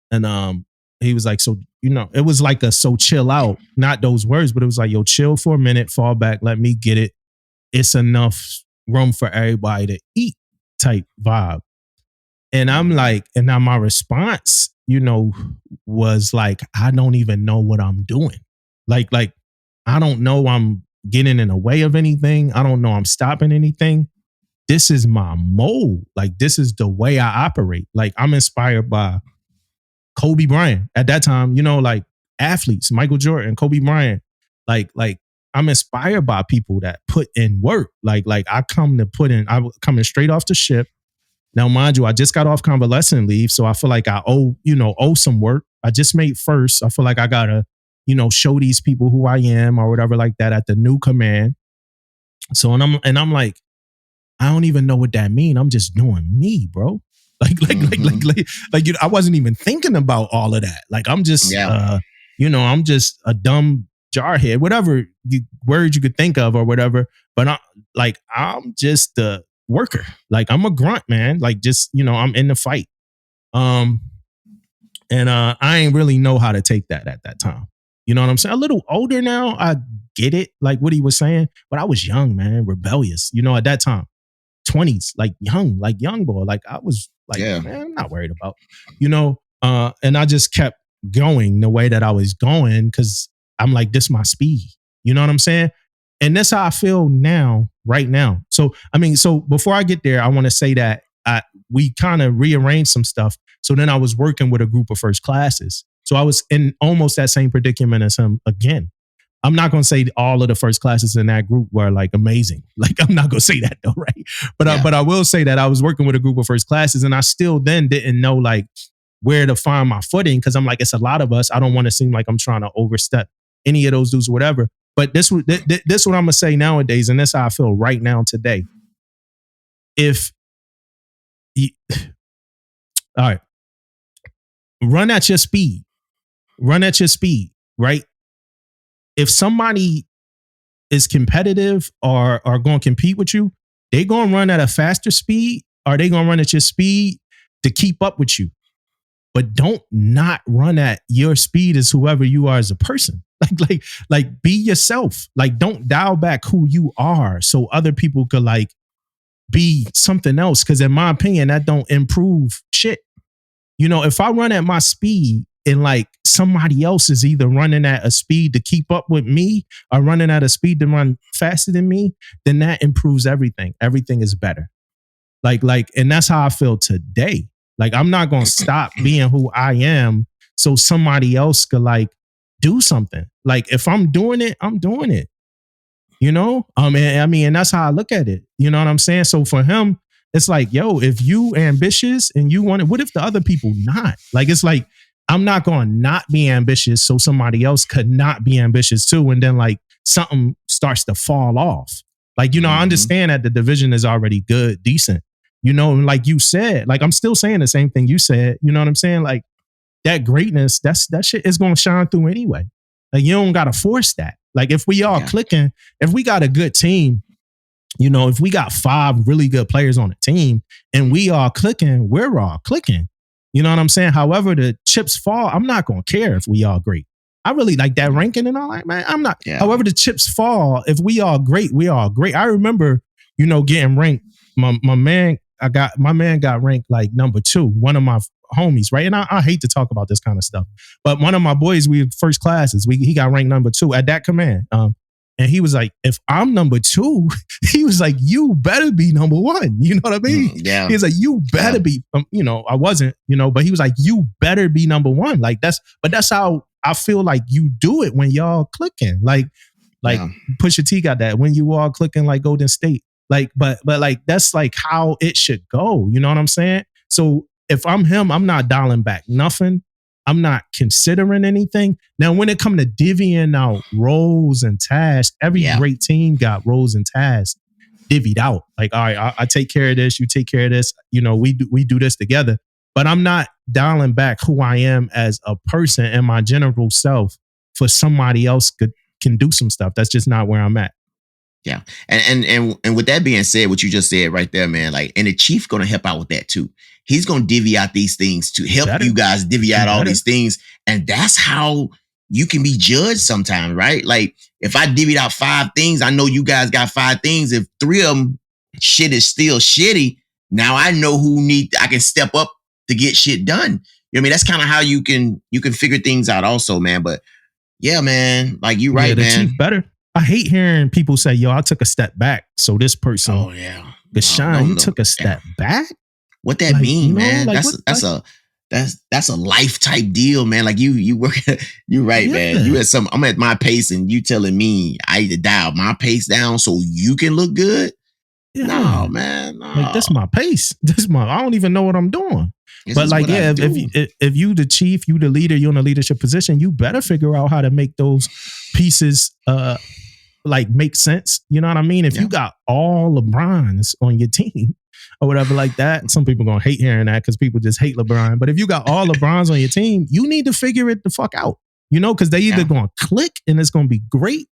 And he was like, so, it was like so chill out, not those words, but it was like, yo, chill for a minute, fall back, let me get it. It's enough room for everybody to eat type vibe. And I'm like, and now my response, was like, I don't even know what I'm doing. Like, I don't know I'm getting in the way of anything. I don't know I'm stopping anything. this is my mode. Like, this is the way I operate. Like, I'm inspired by Kobe Bryant at that time, like athletes, Michael Jordan, Kobe Bryant. Like I'm inspired by people that put in work. Like I I'm coming straight off the ship. Now, mind you, I just got off convalescent leave, so I feel like I owe some work. I just made first. I feel like I gotta, show these people who I am or whatever like that at the new command. So I'm like, I don't even know what that means. I'm just doing me, bro. I wasn't even thinking about all of that. Like I'm just, I'm just a dumb jarhead, whatever words you could think of or whatever. But I'm just a worker. Like I'm a grunt, man. Like just, I'm in the fight. And I ain't really know how to take that at that time. You know what I'm saying? A little older now, I get it, like what he was saying. But I was young, man, rebellious. At that time, 20s, like young boy. Like I was like, man, I'm not worried about, and I just kept going the way that I was going because I'm like, this my speed. You know what I'm saying? And that's how I feel now, right now. So, so before I get there, I want to say that we kind of rearranged some stuff. So then I was working with a group of first classes. So I was in almost that same predicament as him again. I'm not going to say all of the first classes in that group were like amazing. Like I'm not going to say that though, right? But I will say that I was working with a group of first classes and I still then didn't know like where to find my footing because I'm like, it's a lot of us. I don't want to seem like I'm trying to overstep any of those dudes or whatever. But this what I'm going to say nowadays, and that's how I feel right now today. All right, run at your speed, right? If somebody is competitive or are going to compete with you, they going to run at a faster speed or they going to run at your speed to keep up with you. But don't not run at your speed as whoever you are as a person. Like be yourself. Like don't dial back who you are so other people could like be something else. Because in my opinion, that don't improve shit. If I run at my speed and like somebody else is either running at a speed to keep up with me or running at a speed to run faster than me, then that improves everything. Everything is better. And that's how I feel today. Like I'm not going to stop being who I am so somebody else could like do something. Like if I'm doing it, I'm doing it. And that's how I look at it. You know what I'm saying? So for him, it's like, yo, if you ambitious and you want it, what if the other people not? Like, it's like, I'm not going to not be ambitious so somebody else could not be ambitious too. And then like something starts to fall off. Like, I understand that the division is already good, decent, and like you said, like, I'm still saying the same thing you said, you know what I'm saying? Like that greatness, that shit is going to shine through anyway. Like you don't got to force that. Like if we all clicking, if we got a good team, if we got 5 really good players on the team and we all clicking, we're all clicking. You know what I'm saying? However, the chips fall, I'm not going to care if we all great. I really like that ranking and all that, man. I'm not. Yeah. However, the chips fall, if we all great, we all great. I remember, getting ranked. My man got ranked like number 2, one of my homies, right? And I hate to talk about this kind of stuff, but one of my boys, we first classes, he got ranked number 2 at that command. And he was like, if I'm number 2, he was like, you better be number 1. You know what I mean? Yeah. He was like, you better be, I wasn't, but he was like, you better be number 1. Like that's how I feel like you do it when y'all clicking. Like Pusha T got that when you all clicking like Golden State. Like, but like, that's like how it should go. You know what I'm saying? So if I'm him, I'm not dialing back nothing. I'm not considering anything. Now, when it comes to divvying out roles and tasks, every great team got roles and tasks divvied out. Like, all right, I take care of this, you take care of this. We do this together. But I'm not dialing back who I am as a person and my general self for somebody else can do some stuff. That's just not where I'm at. Yeah. And with that being said, what you just said right there, man, like, and the chief going to help out with that too. He's going to divvy out these things to help you guys divvy out all these things. And that's how you can be judged sometimes, right? Like if I divvied out 5 things, I know you guys got 5 things. If 3 of them shit is still shitty, now I know I can step up to get shit done. You know what I mean? That's kind of how you can figure things out also, man. But yeah, man, like you right, the man. Chief better. I hate hearing people say, yo, I took a step back. So this person But Sean, you took a step back. What that mean, man? That's a life type deal, man. Like you work. You're right, man. You at I'm at my pace, and you telling me I need to dial my pace down so you can look good. Yeah. No, man. No. Like that's my pace. I don't even know what I'm doing. But like, yeah, if you the chief, you the leader, you're in a leadership position, you better figure out how to make those pieces like make sense. You know what I mean? If you got all LeBrons on your team or whatever like that, some people gonna hate hearing that because people just hate LeBron. But if you got all LeBrons on your team, you need to figure it the fuck out. You know, because they either gonna click and it's gonna be great,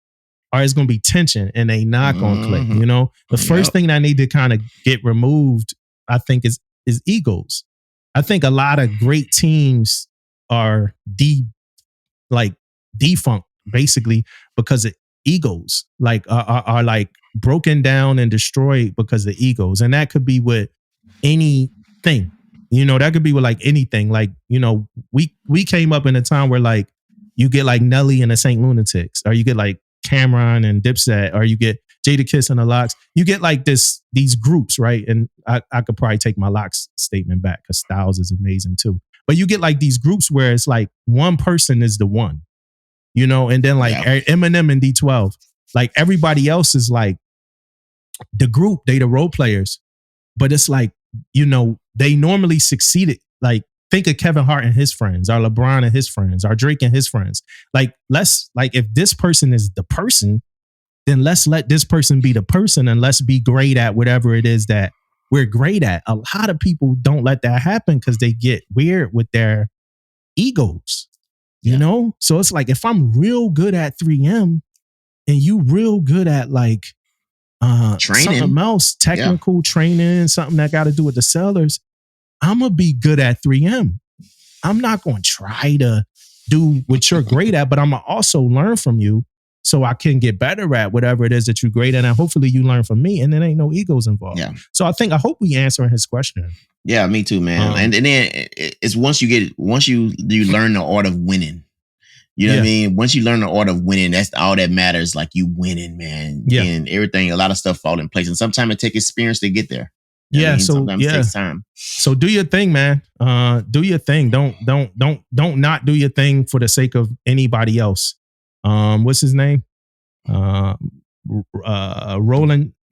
or it's gonna be tension and they not gonna click. You know, the first thing that need to kind of get removed, I think, is egos. I think a lot of great teams are defunct basically because of egos, like are like broken down and destroyed because of egos. And that could be with anything, you know, that could be with like anything. Like, you know, we came up in a time where like you get like Nelly and the Saint Lunatics, or you get like Cameron and Dipset, or you get Jadakiss and the Lox. You get like these groups, right? And I could probably take my Lox statement back because Styles is amazing too. But you get like these groups where it's like one person is the one, you know, and then like Eminem and D12, like everybody else is like the group, they the role players, but it's like, you know, they normally succeeded. Like think of Kevin Hart and his friends, or LeBron and his friends, or Drake and his friends. Like if this person is the person, then let's let this person be the person, and let's be great at whatever it is that we're great at. A lot of people don't let that happen because they get weird with their egos, you know? So it's like, if I'm real good at 3M and you real good at like training, something else, technical training, something that got to do with the sellers, I'm going to be good at 3M. I'm not going to try to do what you're great at, but I'm going to also learn from you so I can get better at whatever it is that you're great at. And hopefully you learn from me, and there ain't no egos involved. Yeah. So I hope we answering his question. Yeah, me too, man. And then it's once you learn the art of winning. You know what I mean? Once you learn the art of winning, that's all that matters. Like you winning, man. Yeah. And everything, a lot of stuff fall in place. And sometimes it takes experience to get there. Sometimes it takes time. So do your thing, man. Do your thing. Don't not do your thing for the sake of anybody else. What's his name?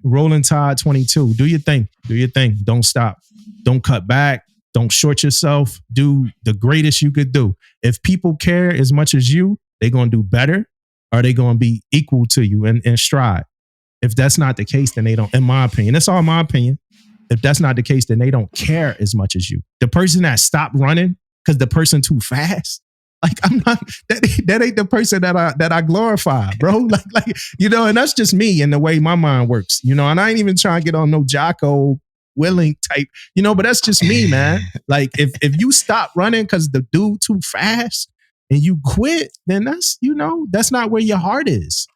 Roland Todd 22. Do your thing. Do your thing. Don't stop. Don't cut back. Don't short yourself. Do the greatest you could do. If people care as much as you, they're going to do better, or they're going to be equal to you and stride. If that's not the case, then they don't, in my opinion, that's all my opinion. If that's not the case, then they don't care as much as you. The person that stopped running because the person too fast, like I'm not, that ain't the person that I glorify, bro. Like, you know, and that's just me and the way my mind works, you know, and I ain't even trying to get on no Jocko Willing type, you know, but that's just me, man. Like if you stop running because the dude too fast and you quit, then that's, you know, that's not where your heart is.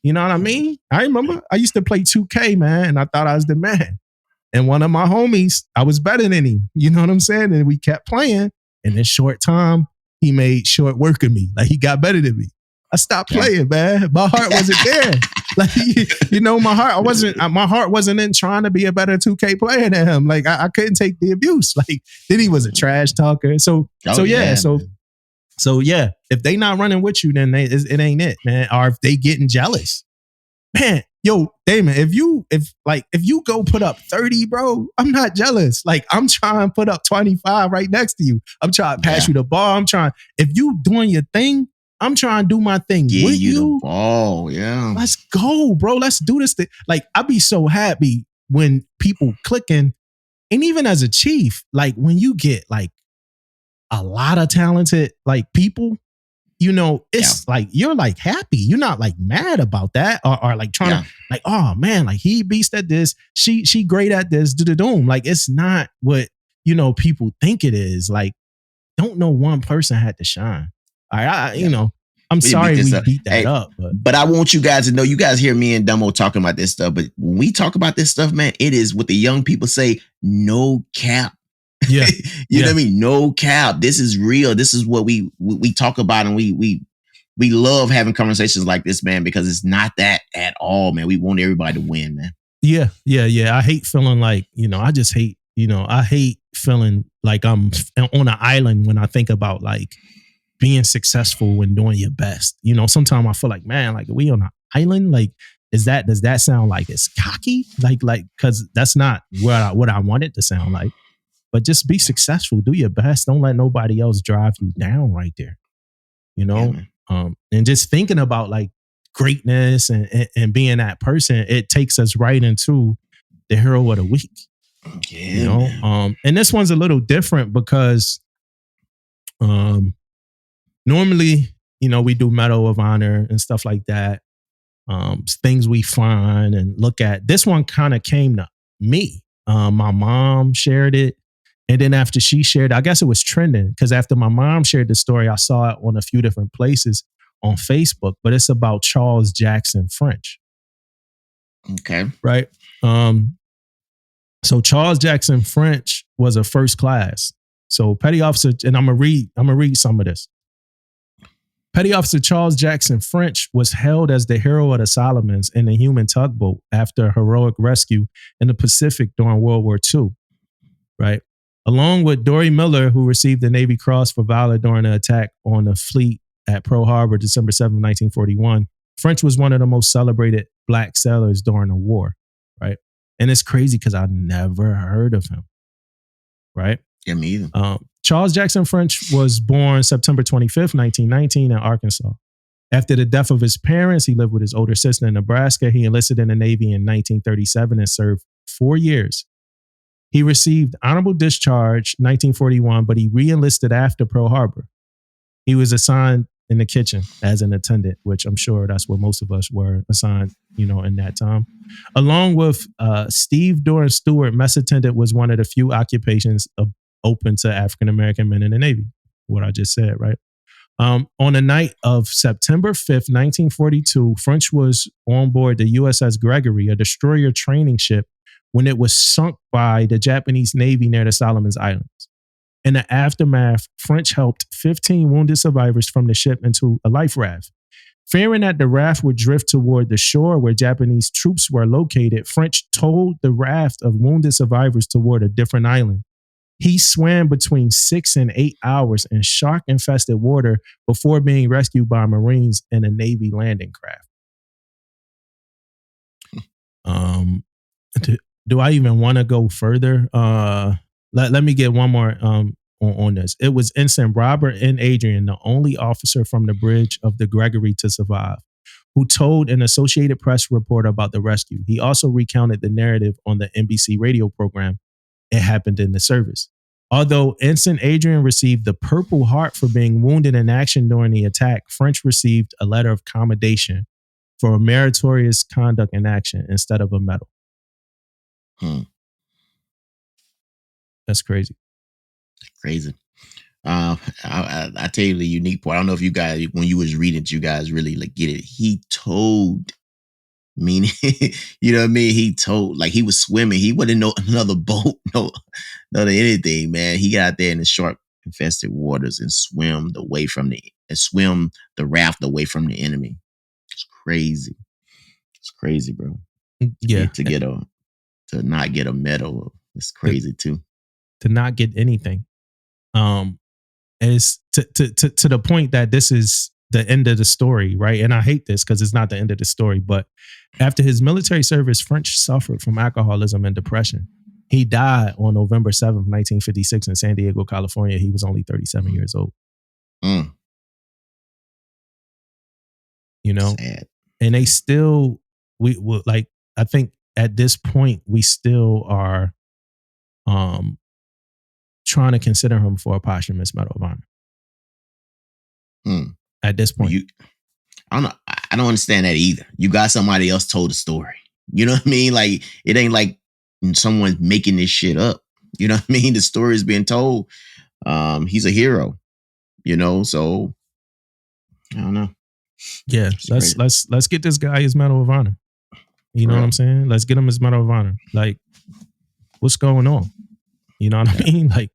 You know what I mean? I remember I used to play 2K, man, and I thought I was the man. And one of my homies, I was better than him. You know what I'm saying? And we kept playing. And in short time, he made short work of me. Like he got better than me. I stopped playing, man. My heart wasn't there. Like, you know, my heart wasn't in trying to be a better 2K player than him. Like I couldn't take the abuse. Like then he was a trash talker. So yeah, if they not running with you, then it ain't it, man. Or if they getting jealous, man. Yo, Damon, if you go put up 30, bro, I'm not jealous. Like I'm trying to put up 25 right next to you. I'm trying to pass you the ball. If you doing your thing, I'm trying to do my thing with you. The ball, yeah. Let's go, bro. Let's do this thing. Like I be so happy when people clicking, and even as a chief, like when you get like a lot of talented like people, you know, it's like you're like happy. You're not like mad about that or like trying to like, oh man, like he beast at this. She great at this. Do-do-doom. Like it's not what, you know, people think it is. Like don't know one person had to shine. All right, you know, I'm sorry we beat that up. But I want you guys to know, you guys hear me and Damo talking about this stuff, but when we talk about this stuff, man, it is what the young people say, no cap. Yeah. You know what I mean? No cap. This is real. This is what we talk about, and we love having conversations like this, man, because it's not that at all, man. We want everybody to win, man. Yeah. I hate feeling like, I just hate, I hate feeling like I'm on an island when I think about like being successful and doing your best. Sometimes I feel like, man, like, are we on an island? Like, does that sound like it's cocky? Cause that's not what I want it to sound like. But just be successful, do your best. Don't let nobody else drive you down right there. You Yeah, know? man. And just thinking about like greatness and being that person, it takes us right into the hero of the week. Yeah, man. And this one's a little different because normally, we do Medal of Honor and stuff like that. Things we find and look at. This one kind of came to me. My mom shared it. And then after she shared, I guess it was trending because after my mom shared the story, I saw it on a few different places on Facebook, but it's about Charles Jackson French. Okay. Right. So Charles Jackson French was a first class. So petty officer, and I'm gonna read some of this. Petty Officer Charles Jackson French was hailed as the hero of the Solomons in the human tugboat after a heroic rescue in the Pacific during World War II, right? Along with Dory Miller, who received the Navy Cross for valor during the attack on the fleet at Pearl Harbor, December 7, 1941, French was one of the most celebrated Black sailors during the war, right? And it's crazy because I never heard of him, right? Yeah, me either. Charles Jackson French was born September 25th, 1919 in Arkansas. After the death of his parents, he lived with his older sister in Nebraska. He enlisted in the Navy in 1937 and served 4 years. He received honorable discharge 1941, but he re-enlisted after Pearl Harbor. He was assigned in the kitchen as an attendant, which I'm sure that's what most of us were assigned, in that time. Along with Steve Doran Stewart, mess attendant was one of the few occupations open to African-American men in the Navy, what I just said, right? On the night of September 5th, 1942, French was on board the USS Gregory, a destroyer training ship, when it was sunk by the Japanese Navy near the Solomon Islands. In the aftermath, French helped 15 wounded survivors from the ship into a life raft. Fearing that the raft would drift toward the shore where Japanese troops were located, French towed the raft of wounded survivors toward a different island. He swam between 6 and 8 hours in shark-infested water before being rescued by Marines in a Navy landing craft. Do I even want to go further? Let me get one more on this. It was Ensign Robert N. Adrian, the only officer from the bridge of the Gregory to survive, who told an Associated Press reporter about the rescue. He also recounted the narrative on the NBC radio program It Happened in the Service. Although Ensign Adrian received the Purple Heart for being wounded in action during the attack, French received a letter of commendation for meritorious conduct in action instead of a medal. That's crazy. Crazy. I tell you the unique part. I don't know if you guys, when you was reading it, you guys really like get it. He told, meaning, you know what I mean? He told, like he was swimming. He wasn't no another boat, no anything, man. He got out there in the shark infested waters and swim the raft away from the enemy. It's crazy. It's crazy, bro. Yeah. To not get a medal. It's crazy too. To not get anything. Is to the point that this is the end of the story, right? And I hate this because it's not the end of the story. But after his military service, French suffered from alcoholism and depression. He died on November 7th, 1956 in San Diego, California. He was only 37 years old. Sad. And they still, I think at this point, we still are trying to consider him for a posthumous Medal of Honor. At this point. I don't understand that either. You got somebody else told the story. You know what I mean? Like, it ain't like someone making this shit up. You know what I mean? The story is being told. He's a hero, so I don't know. Yeah, let's get this guy his Medal of Honor. You know what I'm saying? Let's get him his Medal of Honor. Like, what's going on? You know what I mean? Like,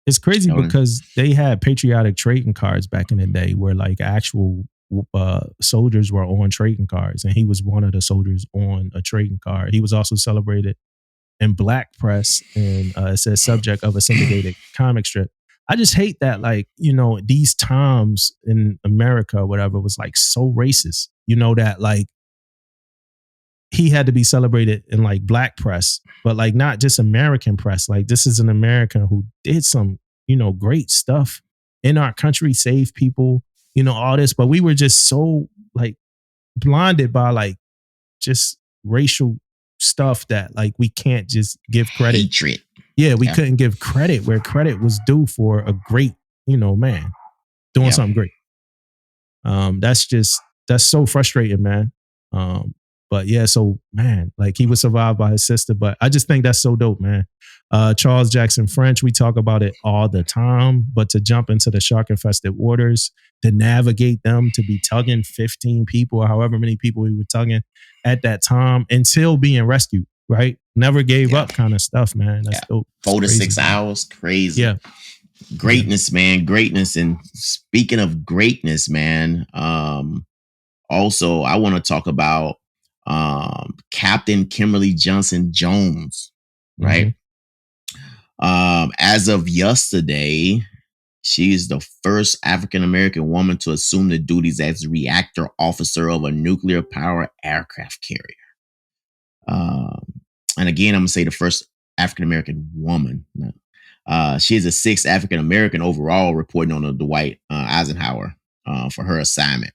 it's crazy because they had patriotic trading cards back in the day where like actual soldiers were on trading cards, and he was one of the soldiers on a trading card. He was also celebrated in Black press, and it says subject of a syndicated comic strip. I just hate that, like, these times in America, whatever, was like so racist. That like he had to be celebrated in like Black press, but like not just American press. Like, this is an American who did some, great stuff in our country, saved people, all this. But we were just so like blinded by like just racial stuff that like we can't just give credit. Hatred. Yeah, we couldn't give credit where credit was due for a great, man doing something great. That's so frustrating, man. But yeah, so man, like he was survived by his sister, but I just think that's so dope, man. Charles Jackson French, we talk about it all the time, but to jump into the shark infested waters, to navigate them, to be tugging 15 people or however many people we were tugging at that time until being rescued, right? Never gave up kind of stuff, man. That's dope. 4 to 6 hours. Crazy. Yeah. Greatness, man. Greatness. And speaking of greatness, man, also I want to talk about Captain Kimberly Johnson Jones, right? As of yesterday, she is the first African American woman to assume the duties as reactor officer of a nuclear power aircraft carrier. And again, I'm gonna say the first African American woman. She is the sixth African American overall, reporting on the Dwight Eisenhower for her assignment.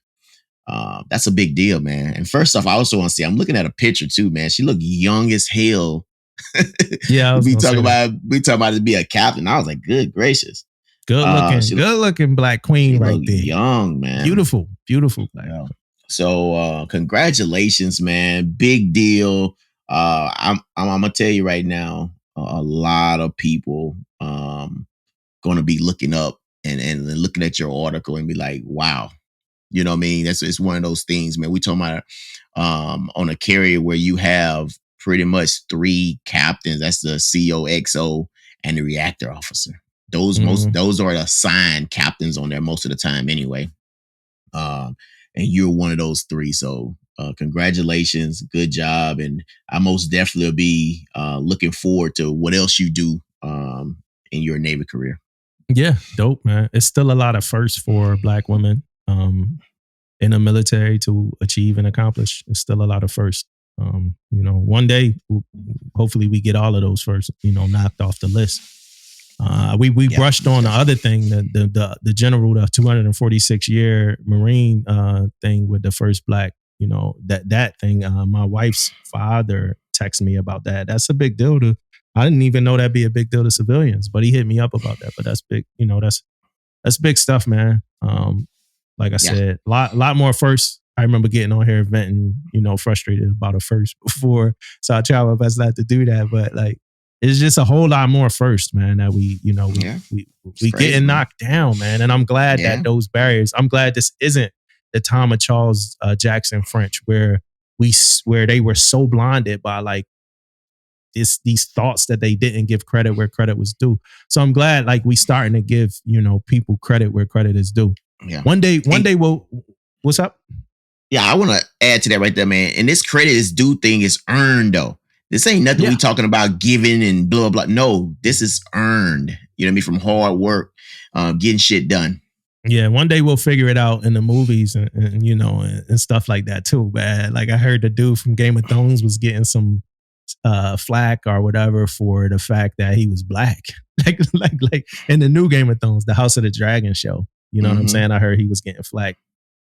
That's a big deal, man. And first off, I also want to say, I'm looking at a picture too, man. She looked young as hell. Yeah, we talking about to be a captain. I was like, good gracious, good looking Black queen right there. Young, man, beautiful Black. Yeah. So, congratulations, man. Big deal. I'm gonna tell you right now, a lot of people going to be looking up and looking at your article and be like, wow. You know what I mean? It's one of those things, man. We talking about on a carrier where you have pretty much 3 captains. That's the CO, XO, and the reactor officer. Those are assigned captains on there most of the time anyway. And you're one of those 3. So congratulations, good job, and I most definitely will be looking forward to what else you do in your Navy career. Yeah, dope, man. It's still a lot of firsts for Black women in the military to achieve and accomplish. It's still a lot of firsts. One day, hopefully we get all of those first, knocked off the list. We brushed on the other thing, the general, the 246-year Marine thing with the first Black, that thing. My wife's father texted me about that. That's a big deal I didn't even know that'd be a big deal to civilians, but he hit me up about that. But that's big, that's big stuff, man. Like I said, lot more firsts. I remember getting on here venting, frustrated about a first before. So I try my best not to do that. But like, it's just a whole lot more first, man, that we getting knocked down, man. And I'm glad that those barriers, I'm glad this isn't the time of Charles Jackson French, where they were so blinded by like these thoughts that they didn't give credit where credit was due. So I'm glad like we starting to give, people credit where credit is due. Yeah. One day we'll, what's up? Yeah, I want to add to that right there, man. And this credit is due thing is earned though. This ain't nothing we talking about giving and blah, blah. No, this is earned. You know what I mean? From hard work, getting shit done. Yeah, one day we'll figure it out in the movies and stuff like that too, man. Like I heard the dude from Game of Thrones was getting some flack or whatever for the fact that he was Black. like in the new Game of Thrones, the House of the Dragon show. You know what I'm saying? I heard he was getting flack.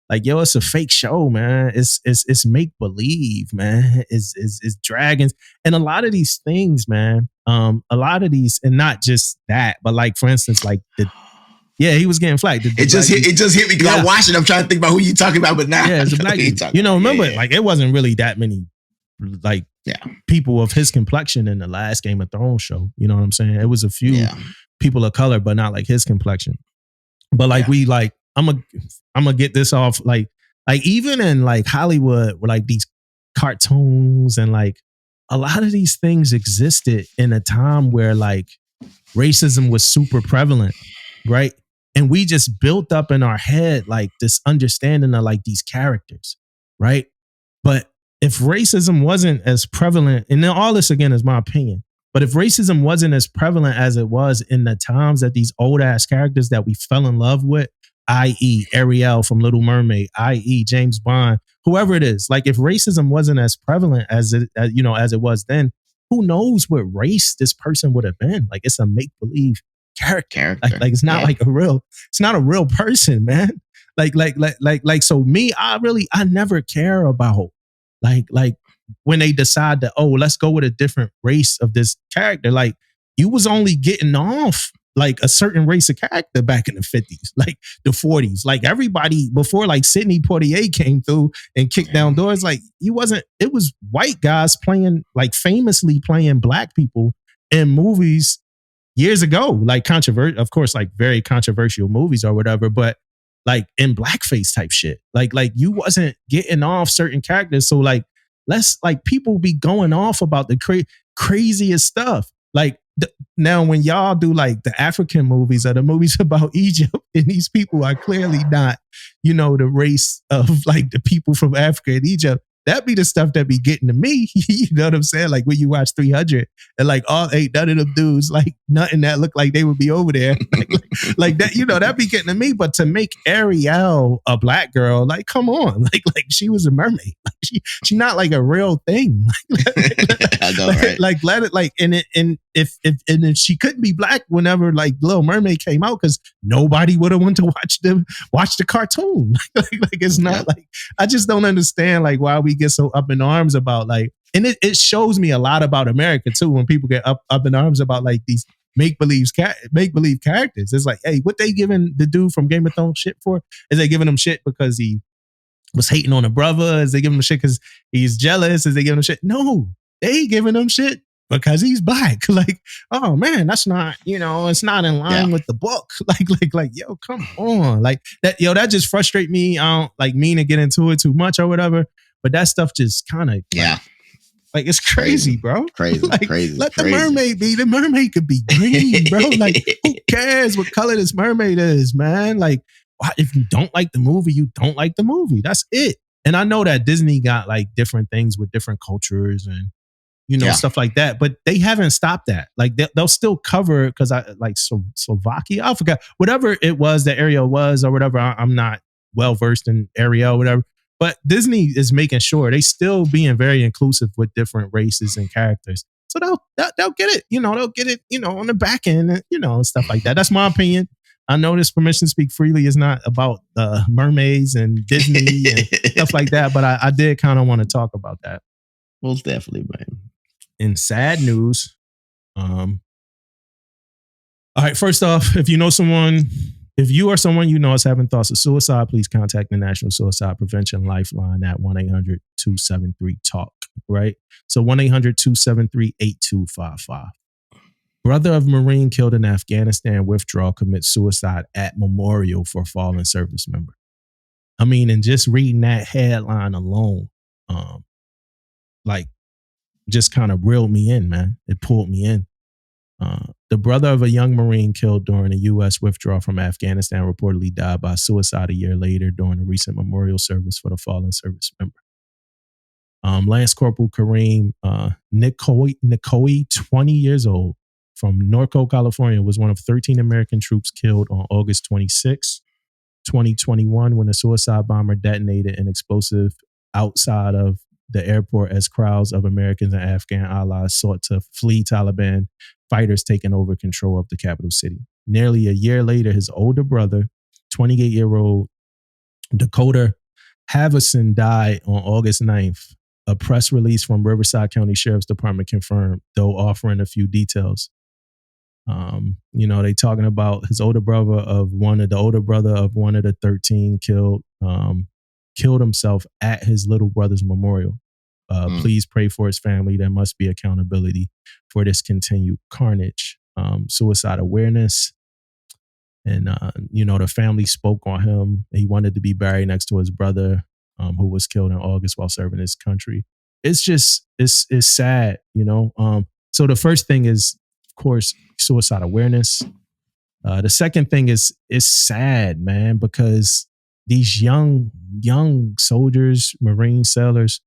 Like, yo, it's a fake show, man. It's make believe, man. It's dragons and a lot of these things, man. A lot of these, and not just that, but like for instance, like he was getting flacked. It just hit me because I watched it. I'm trying to think about who you talking about, but now it's a Black dude. Remember, like it wasn't really that many like people of his complexion in the last Game of Thrones show. You know what I'm saying? It was a few people of color, but not like his complexion. But like I'm gonna get this off. Like even in like Hollywood, where like these cartoons and like a lot of these things existed in a time where like racism was super prevalent, right? And we just built up in our head like this understanding of like these characters, right? But if racism wasn't as prevalent, and then all this again is my opinion, but if racism wasn't as prevalent as it was in the times that these old ass characters that we fell in love with, i.e., Ariel from Little Mermaid, i.e., James Bond, whoever it is, like if racism wasn't as prevalent as it, as it was then, who knows what race this person would have been? Like it's a make believe character. Like it's not like it's not a real person, man. So me, I never care about like when they decide that, oh, let's go with a different race of this character. Like you was only getting off like a certain race of character back in the 50s, like the 40s. Like everybody before like Sidney Poitier came through and kicked down doors, like it was white guys playing, like famously playing black people in movies years ago, like controversial, of course, like very controversial movies or whatever, but like in blackface type shit. Like you wasn't getting off certain characters. So like, let's like people be going off about the craziest stuff. Like now when y'all do like the African movies or the movies about Egypt, and these people are clearly not, the race of like the people from Africa and Egypt, that be the stuff that be getting to me. You know what I'm saying? Like when you watch 300 and like all eight, none of them dudes, like nothing that looked like they would be over there. Like that, that be getting to me. But to make Ariel a black girl, like, come on. Like she was a mermaid. Like she not like a real thing. I know, right? Like let it like, and if she couldn't be black whenever like Little Mermaid came out, because nobody would have wanted to watch the cartoon. Like it's not like, I just don't understand like why we get so up in arms about like, and it shows me a lot about America too when people get up in arms about like these make believe characters. It's like, hey, what they giving the dude from Game of Thrones shit for? Is they giving him shit because he was hating on a brother? Is they giving him shit because he's jealous? Is they giving him shit? No, they giving him shit because he's black. Like, oh man, that's not, it's not in line with the book. Like, yo, come on. Like that, that just frustrate me. I don't like mean to get into it too much or whatever, but that stuff just kind of like it's crazy, bro. Crazy, like, crazy. Let the mermaid be. The mermaid could be green, bro. Like, who cares what color this mermaid is, man? Like, if you don't like the movie, you don't like the movie. That's it. And I know that Disney got like different things with different cultures and stuff like that, but they haven't stopped that. Like they'll still cover, because I like Slovakia, I forgot, whatever it was that Ariel was or whatever. I'm not well versed in Ariel, whatever. But Disney is making sure they still being very inclusive with different races and characters. So they'll get it, they'll get it, on the back end, and, and stuff like that. That's my opinion. I know this Permission to Speak Freely is not about mermaids and Disney and stuff like that, but I did kind of want to talk about that. Most definitely, man. In sad news, all right, first off, if you are someone is having thoughts of suicide, please contact the National Suicide Prevention Lifeline at 1-800-273-TALK, right? So 1-800-273-8255. Brother of Marine killed in Afghanistan withdrawal commits suicide at memorial for fallen service member. I mean, and just reading that headline alone, like just kind of reeled me in, man. It pulled me in. The brother of a young Marine killed during a U.S. withdrawal from Afghanistan reportedly died by suicide a year later during a recent memorial service for the fallen service member. Lance Corporal Kareem Nikoi, 20 years old, from Norco, California, was one of 13 American troops killed on August 26, 2021, when a suicide bomber detonated an explosive outside of the airport as crowds of Americans and Afghan allies sought to flee Taliban fighters taking over control of the capital city. Nearly a year later, his older brother, 28-year-old Dakota Havison, died on August 9th. A press release from Riverside County Sheriff's Department confirmed, though offering a few details. They talking about his older brother of one of the 13 killed himself at his little brother's memorial. Please pray for his family. There must be accountability for this continued carnage. Suicide awareness. And, the family spoke on him. He wanted to be buried next to his brother, who was killed in August while serving his country. It's just, it's sad, So the first thing is, of course, suicide awareness. The second thing is it's sad, man, because these young soldiers, Marine sailors,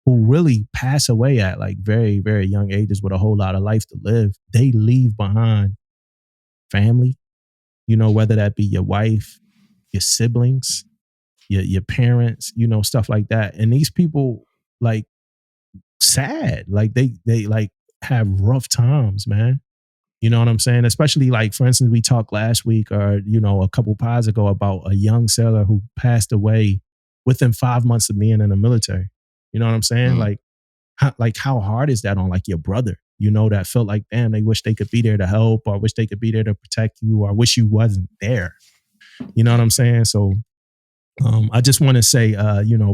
who really pass away at like very, very young ages with a whole lot of life to live, they leave behind family, whether that be your wife, your siblings, your parents, stuff like that. And these people like sad, like they like have rough times, man. You know what I'm saying? Especially like, for instance, we talked last week or, a couple pods ago about a young sailor who passed away within 5 months of being in the military. You know what I'm saying? Mm. Like how hard is that on like your brother? That felt like, damn, they wish they could be there to help or wish they could be there to protect you or wish you wasn't there. You know what I'm saying? So I just want to say,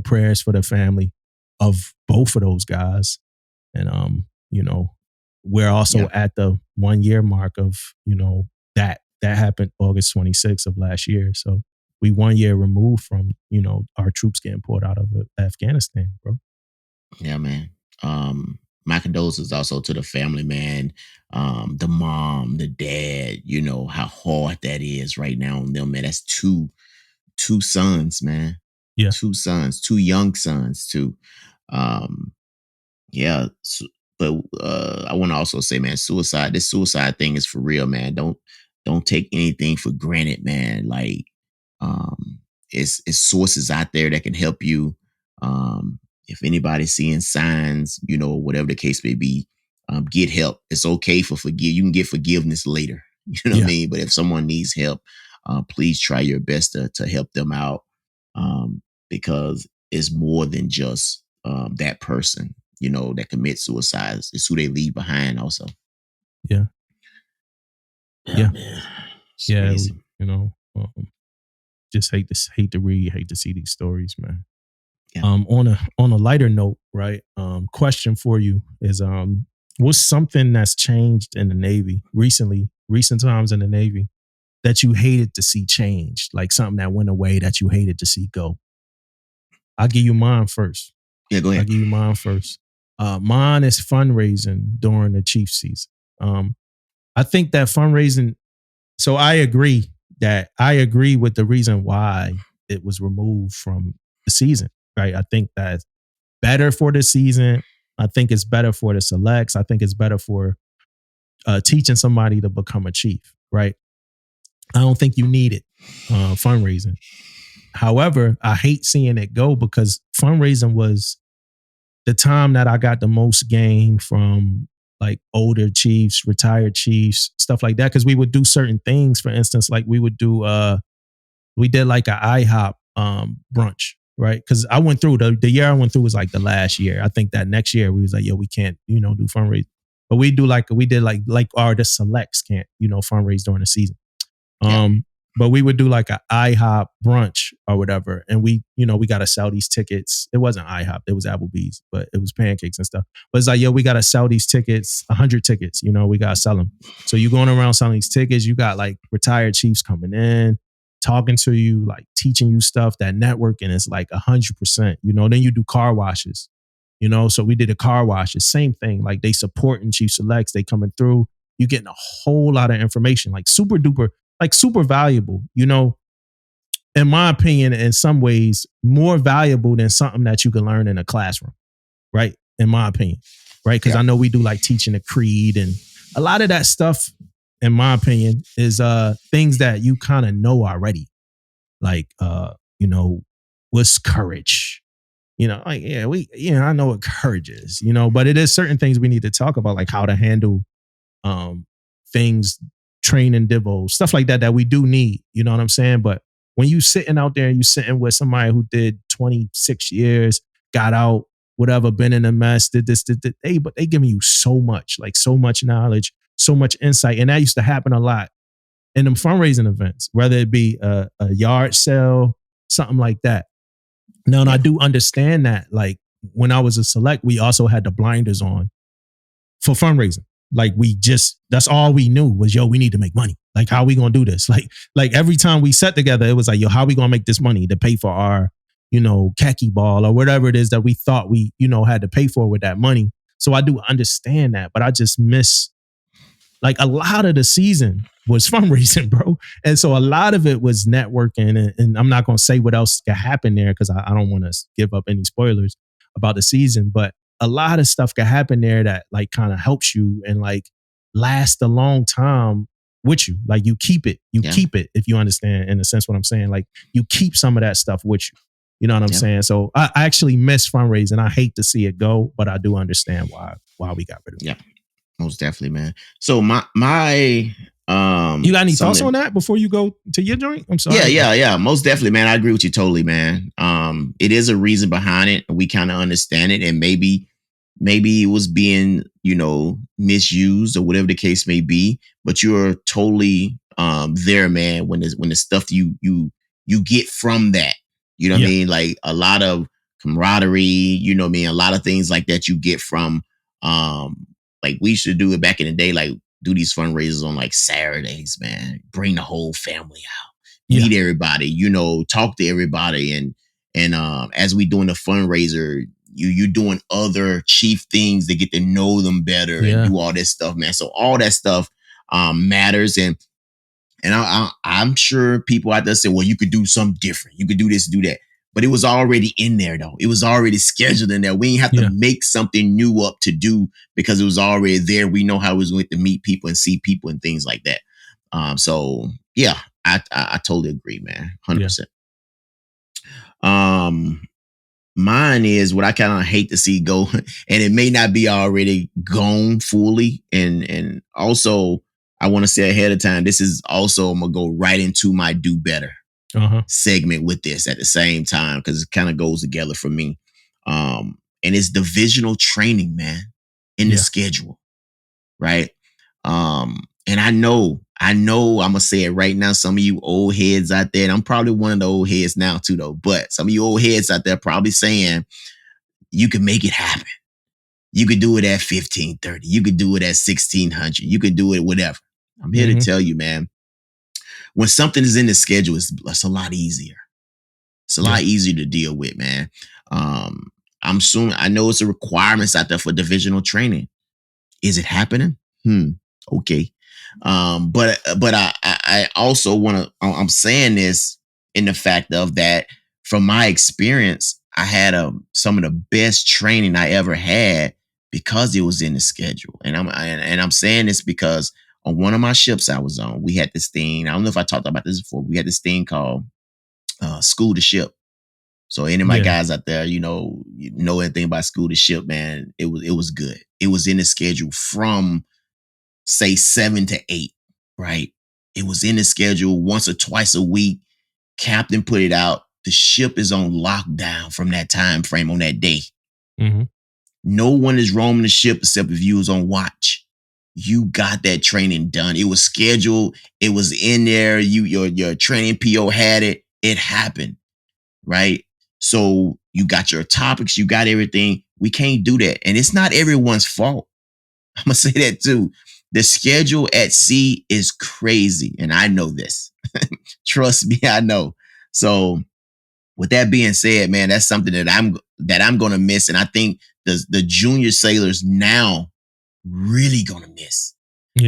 prayers for the family of both of those guys. And, we're also at the 1 year mark of, that happened August 26th of last year. So we 1 year removed from, our troops getting pulled out of Afghanistan, bro. Yeah, man. My condolences also to the family, man. The mom, the dad, how hard that is right now on them, man. That's two sons, man. Yeah. Two sons, two young sons too. Um, yeah. But I want to also say, man, this suicide thing is for real, man. Don't take anything for granted, man. Like, um, it's sources out there that can help you. If anybody's seeing signs, whatever the case may be, get help. It's okay for forgive. You can get forgiveness later. You know what I Yeah. mean? But if someone needs help, please try your best to help them out, because it's more than just that person, that commits suicide. It's who they leave behind also. Yeah. Yeah. Man. It's Yeah. crazy. Just hate to read, hate to see these stories, man. Yeah. On a lighter note, right? Question for you is what's something that's changed in the Navy recent times in the Navy that you hated to see change, like something that went away that you hated to see go? I'll give you mine first. Yeah, go I'll ahead. give you mine first. Mine is fundraising during the Chief season. I think that fundraising. So I agree with the reason why it was removed from the season. Right. I think that's better for the season. I think it's better for the selects. I think it's better for teaching somebody to become a chief. Right. I don't think you need it, fundraising. However, I hate seeing it go because fundraising was the time that I got the most gain from like older chiefs, retired chiefs, stuff like that. Cause we would do certain things. For instance, like we did like an IHOP brunch, right? Cause I went through the year I went through was like the last year. I think that next year we was like, yo, we can't, do fundraise. But we did the selects can't, fundraise during the season. But we would do like an IHOP brunch or whatever. And we got to sell these tickets. It wasn't IHOP, it was Applebee's, but it was pancakes and stuff. But it's like, yo, we got to sell these tickets, 100 tickets, we got to sell them. So you going around selling these tickets, you got like retired chiefs coming in, talking to you, like teaching you stuff. That networking is like 100%, then you do car washes, so we did a car washes, same thing. Like they supporting Chief Selects, they coming through, you getting a whole lot of information, like super duper, like super valuable, in my opinion, in some ways, more valuable than something that you can learn in a classroom, right? In my opinion, right? Because I know we do like teaching the creed and a lot of that stuff, in my opinion, is things that you kind of know already. Like, what's courage? Like, I know what courage is, but it is certain things we need to talk about, like how to handle things, training divos, stuff like that we do need, you know what I'm saying? But when you sitting out there and you sitting with somebody who did 26 years, got out, whatever, been in a mess, did this, but they giving you so much, like so much knowledge, so much insight. And that used to happen a lot in them fundraising events, whether it be a yard sale, something like that. Now, and I do understand that, like when I was a select, we also had the blinders on for fundraising. Like that's all we knew was, yo, we need to make money. Like, how are we going to do this? Like every time we sat together, it was like, yo, how are we going to make this money to pay for our, khaki ball or whatever it is that we thought we, had to pay for with that money. So I do understand that, but I just miss like a lot of the season was fundraising, bro. And so a lot of it was networking. And I'm not going to say what else could happen there because I don't want to give up any spoilers about the season. But a lot of stuff could happen there that like kind of helps you and like last a long time with you. Like you keep it. You keep it, if you understand in a sense what I'm saying. Like you keep some of that stuff with you. You know what I'm saying? So I actually miss fundraising. I hate to see it go, but I do understand why we got rid of it. Yeah, most definitely, man. So my you got any thoughts on that before you go to your joint? I'm sorry. Yeah. Most definitely, man. I agree with you totally, man. It is a reason behind it. We kind of understand it, and maybe it was being, misused or whatever the case may be. But you're totally there, man. When the stuff you get from that, you know what I mean? Like a lot of camaraderie, you know what I mean? A lot of things like that you get from, like we used to do it back in the day, like do these fundraisers on like Saturdays, man. Bring the whole family out, meet everybody, talk to everybody. And as we doing the fundraiser, you doing other chief things to get to know them better and do all this stuff, man. So all that stuff matters. And I'm sure people out there say, well, you could do something different. You could do this, do that. But it was already in there, though. It was already scheduled in there. We didn't have to make something new up to do because it was already there. We know how it was going to meet people and see people and things like that. So, yeah, I totally agree, man. 100%. Mine is what I kind of hate to see go, and it may not be already gone fully. And also, I want to say ahead of time, this is also, I'm going to go right into my do better segment with this at the same time because it kind of goes together for me. And it's divisional training, man, in the schedule, right? And I know I'm gonna say it right now. Some of you old heads out there, and I'm probably one of the old heads now too, though. But some of you old heads out there probably saying you can make it happen. You could do it at 1530. You could do it at 1600. You could do it whatever. I'm here to tell you, man. When something is in the schedule, it's a lot easier. It's a lot easier to deal with, man. I know it's a requirements out there for divisional training. Is it happening? Okay. But I also want to, I'm saying this in the fact of that from my experience, I had some of the best training I ever had because it was in the schedule. And I'm saying this because on one of my ships I was on, we had this thing. I don't know if I talked about this before. We had this thing called School to Ship. So any of my guys out there, you know anything about School to Ship, man, it was good. It was in the schedule from say 7 to 8, right? It was in the schedule once or twice a week. Captain put it out. The ship is on lockdown from that time frame on that day. No one is roaming the ship except if you was on watch. You got that training done. It was scheduled. It was in there. Your training PO had it. It happened, right? So you got your topics. You got everything. We can't do that. And it's not everyone's fault. I'm going to say that too. The schedule at sea is crazy. And I know this. Trust me, I know. So with that being said, man, that's something that I'm going to miss. And I think the junior sailors now really going to miss.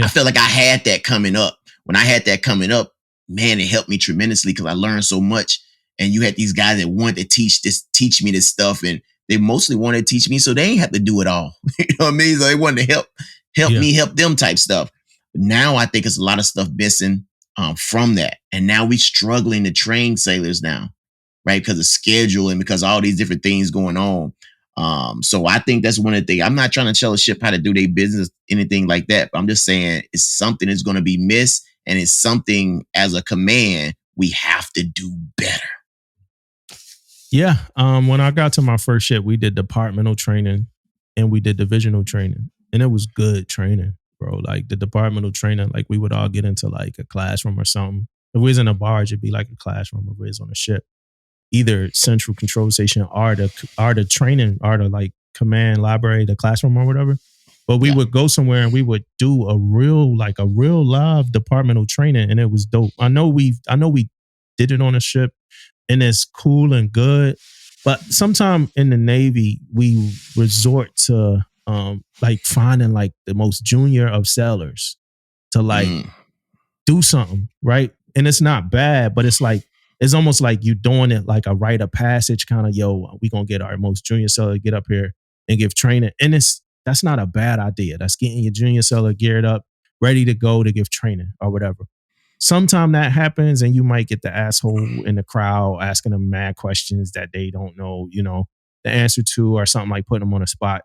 I felt like I had that coming up. When I had that coming up, man, it helped me tremendously because I learned so much. And you had these guys that wanted to teach me this stuff. And they mostly wanted to teach me so they ain't have to do it all. You know what I mean? So they wanted to help me help them type stuff. But now I think it's a lot of stuff missing from that. And now we struggling to train sailors now, right? Because of schedule and because of all these different things going on. So I think that's one of the things. I'm not trying to tell a ship how to do their business, anything like that. But I'm just saying it's something that's going to be missed. And it's something as a command, we have to do better. Yeah. When I got to my first ship, we did departmental training and we did divisional training. And it was good training, bro. Like the departmental training, like we would all get into like a classroom or something. If we was in a barge, it'd be like a classroom. If we was on a ship, either central control station or the training or the like command library, the classroom or whatever. But we would go somewhere and we would do a real live departmental training, and it was dope. I know we did it on a ship, and it's cool and good. But sometime in the Navy, we resort to like finding like the most junior of sailors to like do something, right? And it's not bad, but it's almost like you doing it like a rite of passage kind of, yo, we gonna get our most junior seller to get up here and give training. And that's not a bad idea. That's getting your junior seller geared up, ready to go to give training or whatever. Sometime that happens and you might get the asshole in the crowd asking them mad questions that they don't know, the answer to, or something like putting them on a spot.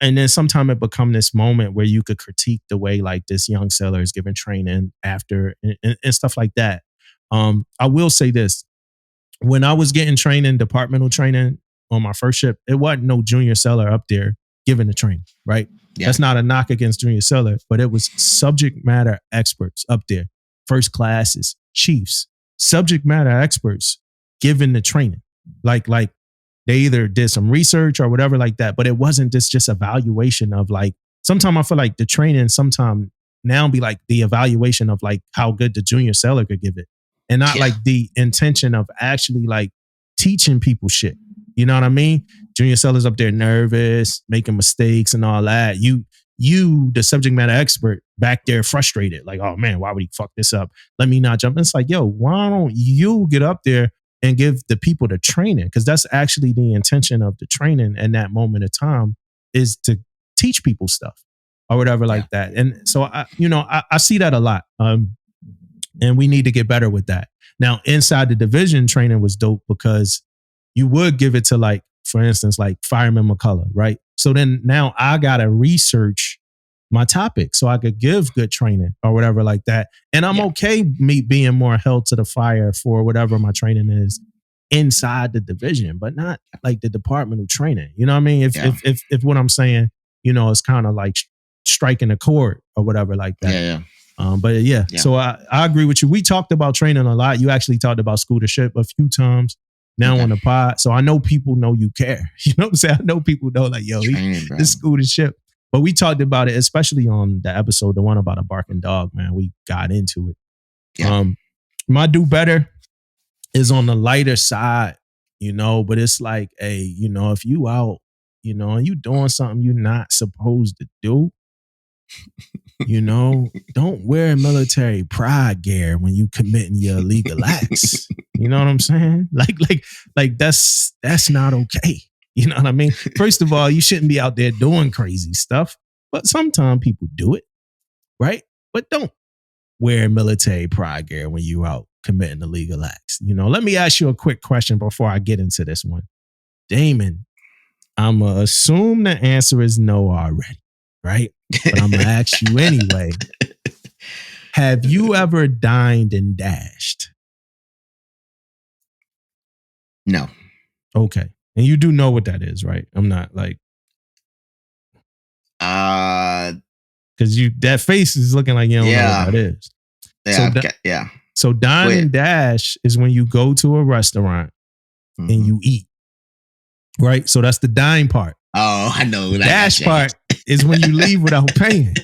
And then sometime it become this moment where you could critique the way like this young seller is giving training after and stuff like that. I will say this. When I was getting training, departmental training on my first ship, it wasn't no junior seller up there giving the training, right? Yeah. That's not a knock against junior seller, but it was subject matter experts up there, first classes, chiefs, subject matter experts giving the training. Like they either did some research or whatever like that, but it wasn't just evaluation of like, sometimes I feel like the training sometime now be like the evaluation of like how good the junior seller could give it. And not like the intention of actually like teaching people shit. You know what I mean? Junior sellers up there nervous, making mistakes and all that. You, the subject matter expert, back there frustrated. Like, oh man, why would he fuck this up? Let me not jump. And it's like, yo, why don't you get up there and give the people the training? Because that's actually the intention of the training in that moment of time, is to teach people stuff or whatever like that. And so I see that a lot. And we need to get better with that. Now, inside the division, training was dope because you would give it to, like, for instance, like Fireman McCullough, right? So then now I got to research my topic so I could give good training or whatever like that. And I'm okay me being more held to the fire for whatever my training is inside the division, but not like the departmental training. You know what I mean? If what I'm saying, is kind of like striking a chord or whatever like that. So I agree with you. We talked about training a lot. You actually talked about school to ship a few times now on the pod. So I know people know you care. You know what I'm saying? I know people know like, yo, this school to ship. But we talked about it, especially on the episode, the one about a barking dog, man. We got into it. Yeah. My do better is on the lighter side, but it's like, hey, if you out, and you doing something you're not supposed to do, don't wear military pride gear when you committing your illegal acts. You know what I'm saying? Like that's not okay. You know what I mean? First of all, you shouldn't be out there doing crazy stuff, but sometimes people do it, right? But don't wear military pride gear when you out committing illegal acts. Let me ask you a quick question before I get into this one. Damon, I'm going to assume the answer is no already, right? But I'm going to ask you anyway. Have you ever dined and dashed? No. Okay. And you do know what that is, right? I'm not like... Because that face is looking like you don't know what that is. Yeah. So dine and dash is when you go to a restaurant and you eat, right? So that's the dine part. Oh, I know. The dash part is when you leave without paying.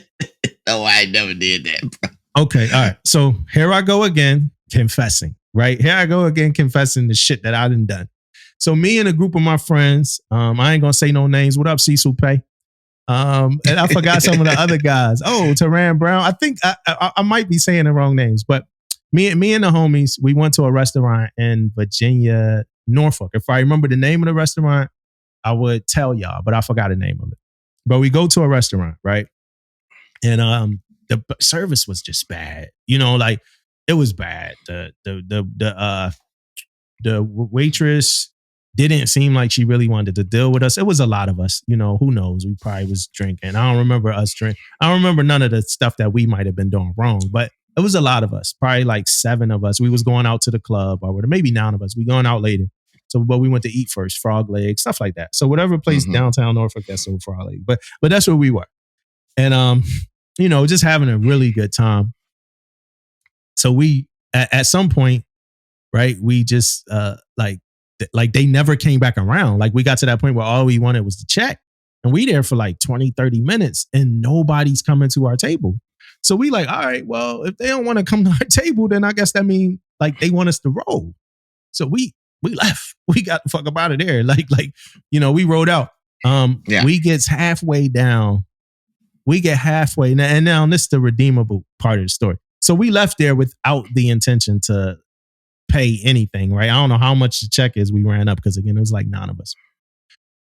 Oh, I never did that, bro. Okay, all right. So here I go again, confessing, right? Here I go again, confessing the shit that I done. So me and a group of my friends, I ain't gonna say no names. What up, Cecil Pay? And I forgot some of the other guys. Oh, Teran Brown. I think I might be saying the wrong names, but me and the homies, we went to a restaurant in Virginia, Norfolk. If I remember the name of the restaurant, I would tell y'all, but I forgot the name of it. But we go to a restaurant, right? And the service was just bad. Like it was bad. The waitress didn't seem like she really wanted to deal with us. It was a lot of us, who knows? We probably was drinking. I don't remember us drinking. I don't remember none of the stuff that we might have been doing wrong, but it was a lot of us, probably like 7 of us. We was going out to the club or maybe 9 of us. We going out later. So, but we went to eat first, frog legs, stuff like that. So whatever place downtown Norfolk that sold frog legs, but that's where we were. And, just having a really good time. So we, at some point, right, we just, like they never came back around. Like we got to that point where all we wanted was to check. And we there for like 20, 30 minutes and nobody's coming to our table. So we like, all right, well, if they don't want to come to our table, then I guess that means like they want us to roll. So we left. We got the fuck up out of there. We rode out. We gets halfway down. We get halfway. And now this is the redeemable part of the story. So we left there without the intention to pay anything, right? I don't know how much the check is we ran up because, again, it was like 9 of us.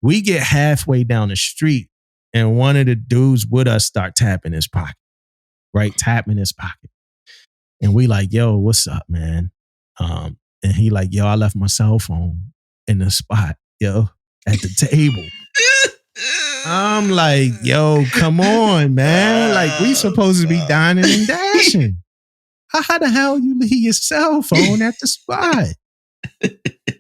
We get halfway down the street and one of the dudes with us start tapping his pocket, right? Tapping his pocket. And we like, yo, what's up, man? And he like, yo, I left my cell phone in the spot, yo, at the table. I'm like, yo, come on, man. Like, we supposed to be dining and dashing. How the hell you leave your cell phone at the spot?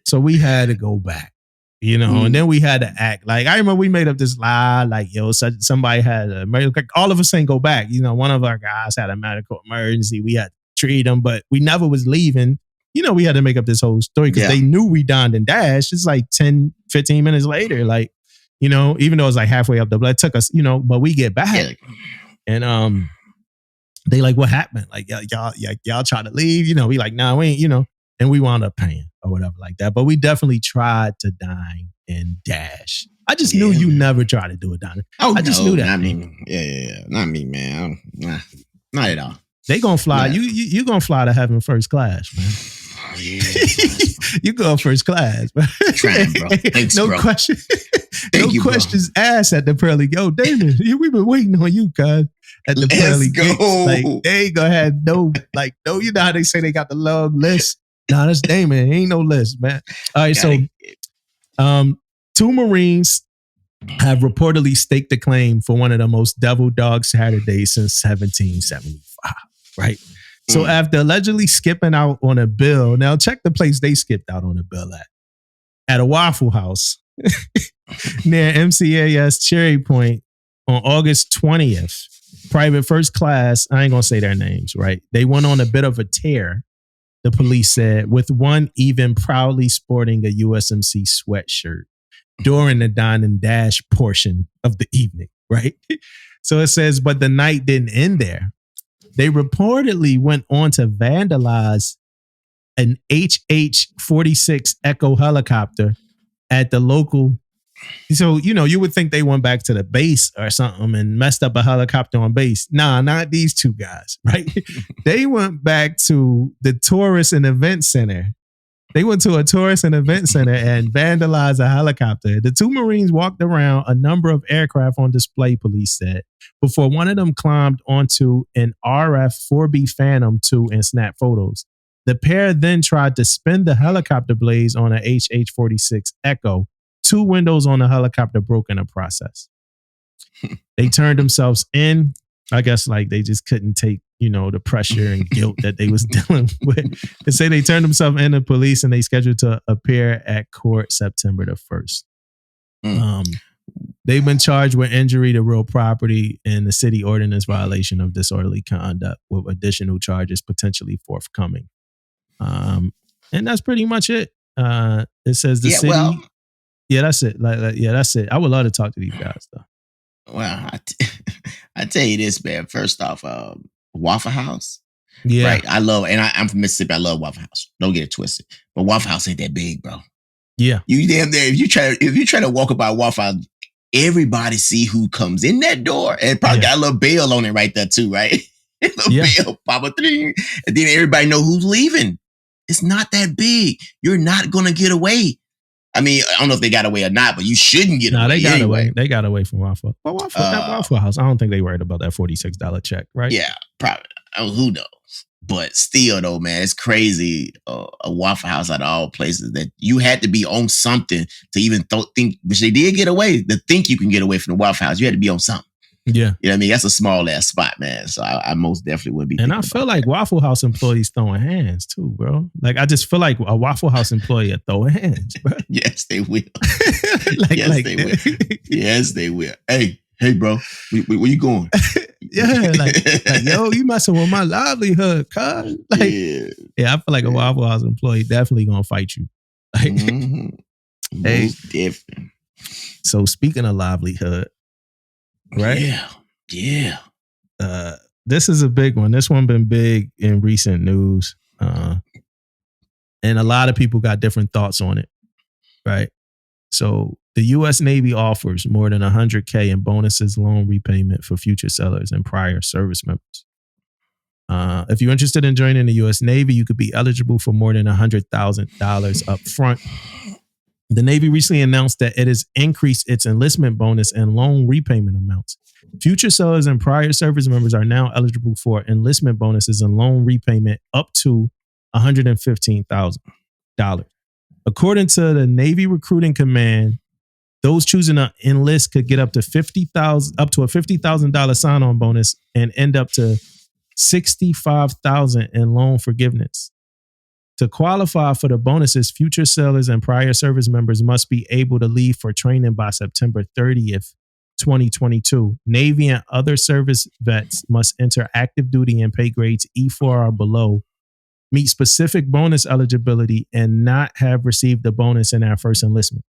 So we had to go back, and then we had to act. Like, I remember we made up this lie, like, yo, somebody had like, all of us ain't go back. One of our guys had a medical emergency. We had to treat him, but we never was leaving. We had to make up this whole story because they knew we dined and dashed. It's like 10, 15 minutes later, like, even though it was like halfway up the blood, it took us, but we get back. And they like, what happened? Like, y'all try to leave, we like, nah, we ain't, and we wound up paying or whatever like that. But we definitely tried to dine and dash. I just knew you never tried to do it, Donna. I just knew that. Not me. Yeah. Not me, man. Not at all. They gonna fly. You gonna fly to heaven first class, man. Yeah. You go first class, bro. Trying, bro. Thanks, no bro. question. Thank no you, questions asked at the pearly. Yo, Damon, we've been waiting on you, cuz. At the pearly gates. Like, they ain't gonna have no, you know how they say they got the long list. Nah, that's Damon. Ain't no list, man. All right, so 2 Marines have reportedly staked a claim for one of the most devil dog Saturdays since 1775, right? So after allegedly skipping out on a bill, now check the place they skipped out on a bill at a Waffle House near MCAS Cherry Point on August 20th. Private first class, I ain't gonna say their names, right? They went on a bit of a tear, the police said, with one even proudly sporting a USMC sweatshirt during the dine and dash portion of the evening, right? So it says, but the night didn't end there. They reportedly went on to vandalize an HH-46 Echo helicopter at the local. So, you would think they went back to the base or something and messed up a helicopter on base. Nah, not these 2 guys, right? They went back to the tourist and event center. They went to a tourist and event center and vandalized a helicopter. The 2 Marines walked around a number of aircraft on display, police said, before one of them climbed onto an RF-4B Phantom 2 and snapped photos. The pair then tried to spin the helicopter blades on an HH-46 Echo. 2 windows on the helicopter broke in the process. They turned themselves in. I guess like they just couldn't take, the pressure and guilt that they was dealing with. They say they turned themselves in to police and they scheduled to appear at court September the 1st. They've been charged with injury to real property and the city ordinance violation of disorderly conduct with additional charges potentially forthcoming. And that's pretty much it. It says the city. Well, yeah, that's it. That's it. I would love to talk to these guys, though. Well, I tell you this, man. First off, Waffle House. Yeah. Right. I'm from Mississippi. I love Waffle House. Don't get it twisted. But Waffle House ain't that big, bro. Yeah. You damn there. If you try to walk about Waffle House, everybody see who comes in that door. And probably got a little bell on it right there too, right? A little bell, pop a thing. And then everybody know who's leaving. It's not that big. You're not gonna get away. I mean, I don't know if they got away or not, but you shouldn't get away. No, they got away. They got away from Waffle. But Waffle House, I don't think they worried about that $46 check, right? Yeah, probably. Who knows? But still, though, man, it's crazy. A Waffle House out of all places that you had to be on something to even think, which they did get away, to think you can get away from the Waffle House. You had to be on something. Yeah. You know what I mean? That's a small ass spot, man. So I most definitely would be. And I feel like Waffle House employees throwing hands too, bro. Like, I just feel like a Waffle House employee are throwing hands, bro. Yes, they will. They will. Yes, they will. Hey, bro, where you going? Yeah, like, yo, you messing with my livelihood, cuz. Like, yeah, I feel like a Waffle House employee definitely gonna fight you. Like, hey, different. So speaking of livelihood, right? Yeah. This is a big one. This one been big in recent news, and a lot of people got different thoughts on it, right? So the U.S. Navy offers more than $100K in bonuses, loan repayment for future sellers and prior service members. If you're interested in joining the U.S. Navy, you could be eligible for more than $100,000 up front. The Navy recently announced that it has increased its enlistment bonus and loan repayment amounts. Future sailors and prior service members are now eligible for enlistment bonuses and loan repayment up to $115,000. According to the Navy Recruiting Command, those choosing to enlist could get up to a $50,000 sign-on bonus and end up to $65,000 in loan forgiveness. To qualify for the bonuses, future sailors and prior service members must be able to leave for training by September 30th, 2022. Navy and other service vets must enter active duty and pay grades E4 or below, meet specific bonus eligibility, and not have received a bonus in their first enlistment.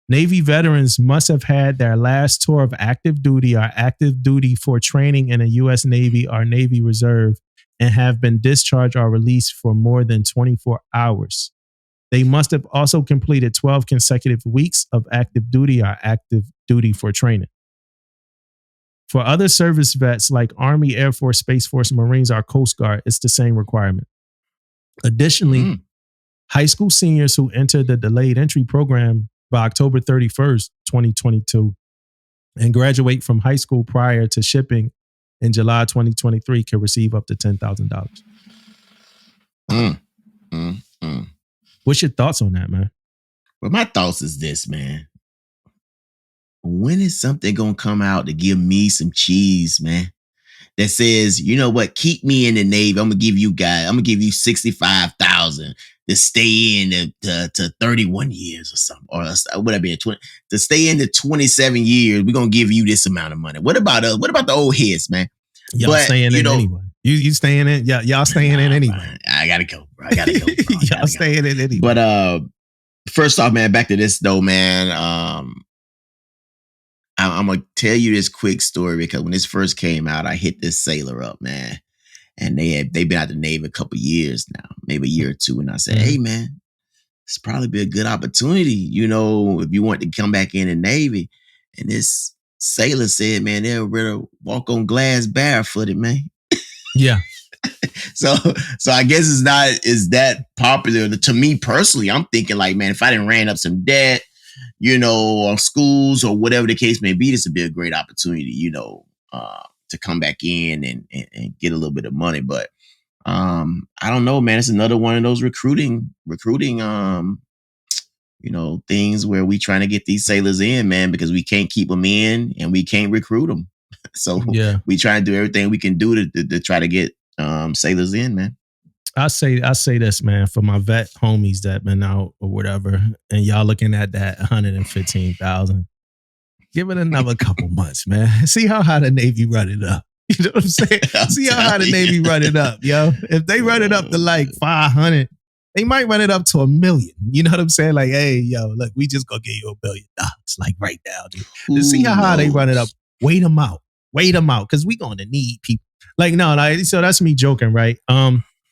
Navy veterans must have had their last tour of active duty or active duty for training in a U.S. Navy or Navy Reserve and have been discharged or released for more than 24 hours. They must have also completed 12 consecutive weeks of active duty or active duty for training. For other service vets like Army, Air Force, Space Force, Marines, or Coast Guard, it's the same requirement. Additionally, high school seniors who enter the delayed entry program by October 31st, 2022, and graduate from high school prior to shipping in July 2023 can receive up to $10,000. What's your thoughts on that, man? Well, my thoughts is this, man. When is something going to come out to give me some cheese, man? That says, you know what, keep me in the Navy. I'm going to give you $65,000 to stay in to 31 years or something, or whatever, 20, to stay in the 27 years. We're going to give you this amount of money. What about the old heads, man? Y'all staying in anyway. You staying in? Yeah, y'all staying in anyway. Man, I gotta go, bro. I gotta go. Bro. Y'all staying in anyway. But first off, man, back to this though, man. I'm gonna tell you this quick story because when this first came out, I hit this sailor up, man, and they've been out the Navy a couple years now, maybe a year or two, and I said, hey, man, this probably be a good opportunity, you know, if you want to come back in the Navy. And this sailor said, man, they'll rather walk on glass barefooted, man. Yeah. So I guess it's not is that popular. To me personally, I'm thinking like, man, if I didn't ran up some debt, you know, on schools or whatever the case may be, this would be a great opportunity, you know, to come back in and get a little bit of money. But I don't know, man. It's another one of those recruiting, you know, things where we trying to get these sailors in, man, because we can't keep them in and we can't recruit them. So we try to do everything we can do to try to get sailors in, man. I say this, man, for my vet homies that been out or whatever, and y'all looking at that 115,000. Give it another couple months, man. See how high the Navy run it up. You know what I'm saying? See how high the Navy run it up, yo. If they run it up to like 500, they might run it up to 1 million. You know what I'm saying? Like, hey, yo, look, we just gonna give you $1 billion, like right now, dude. To see how high they run it up. Wait them out, because we gonna need people. Like, no, so that's me joking, right?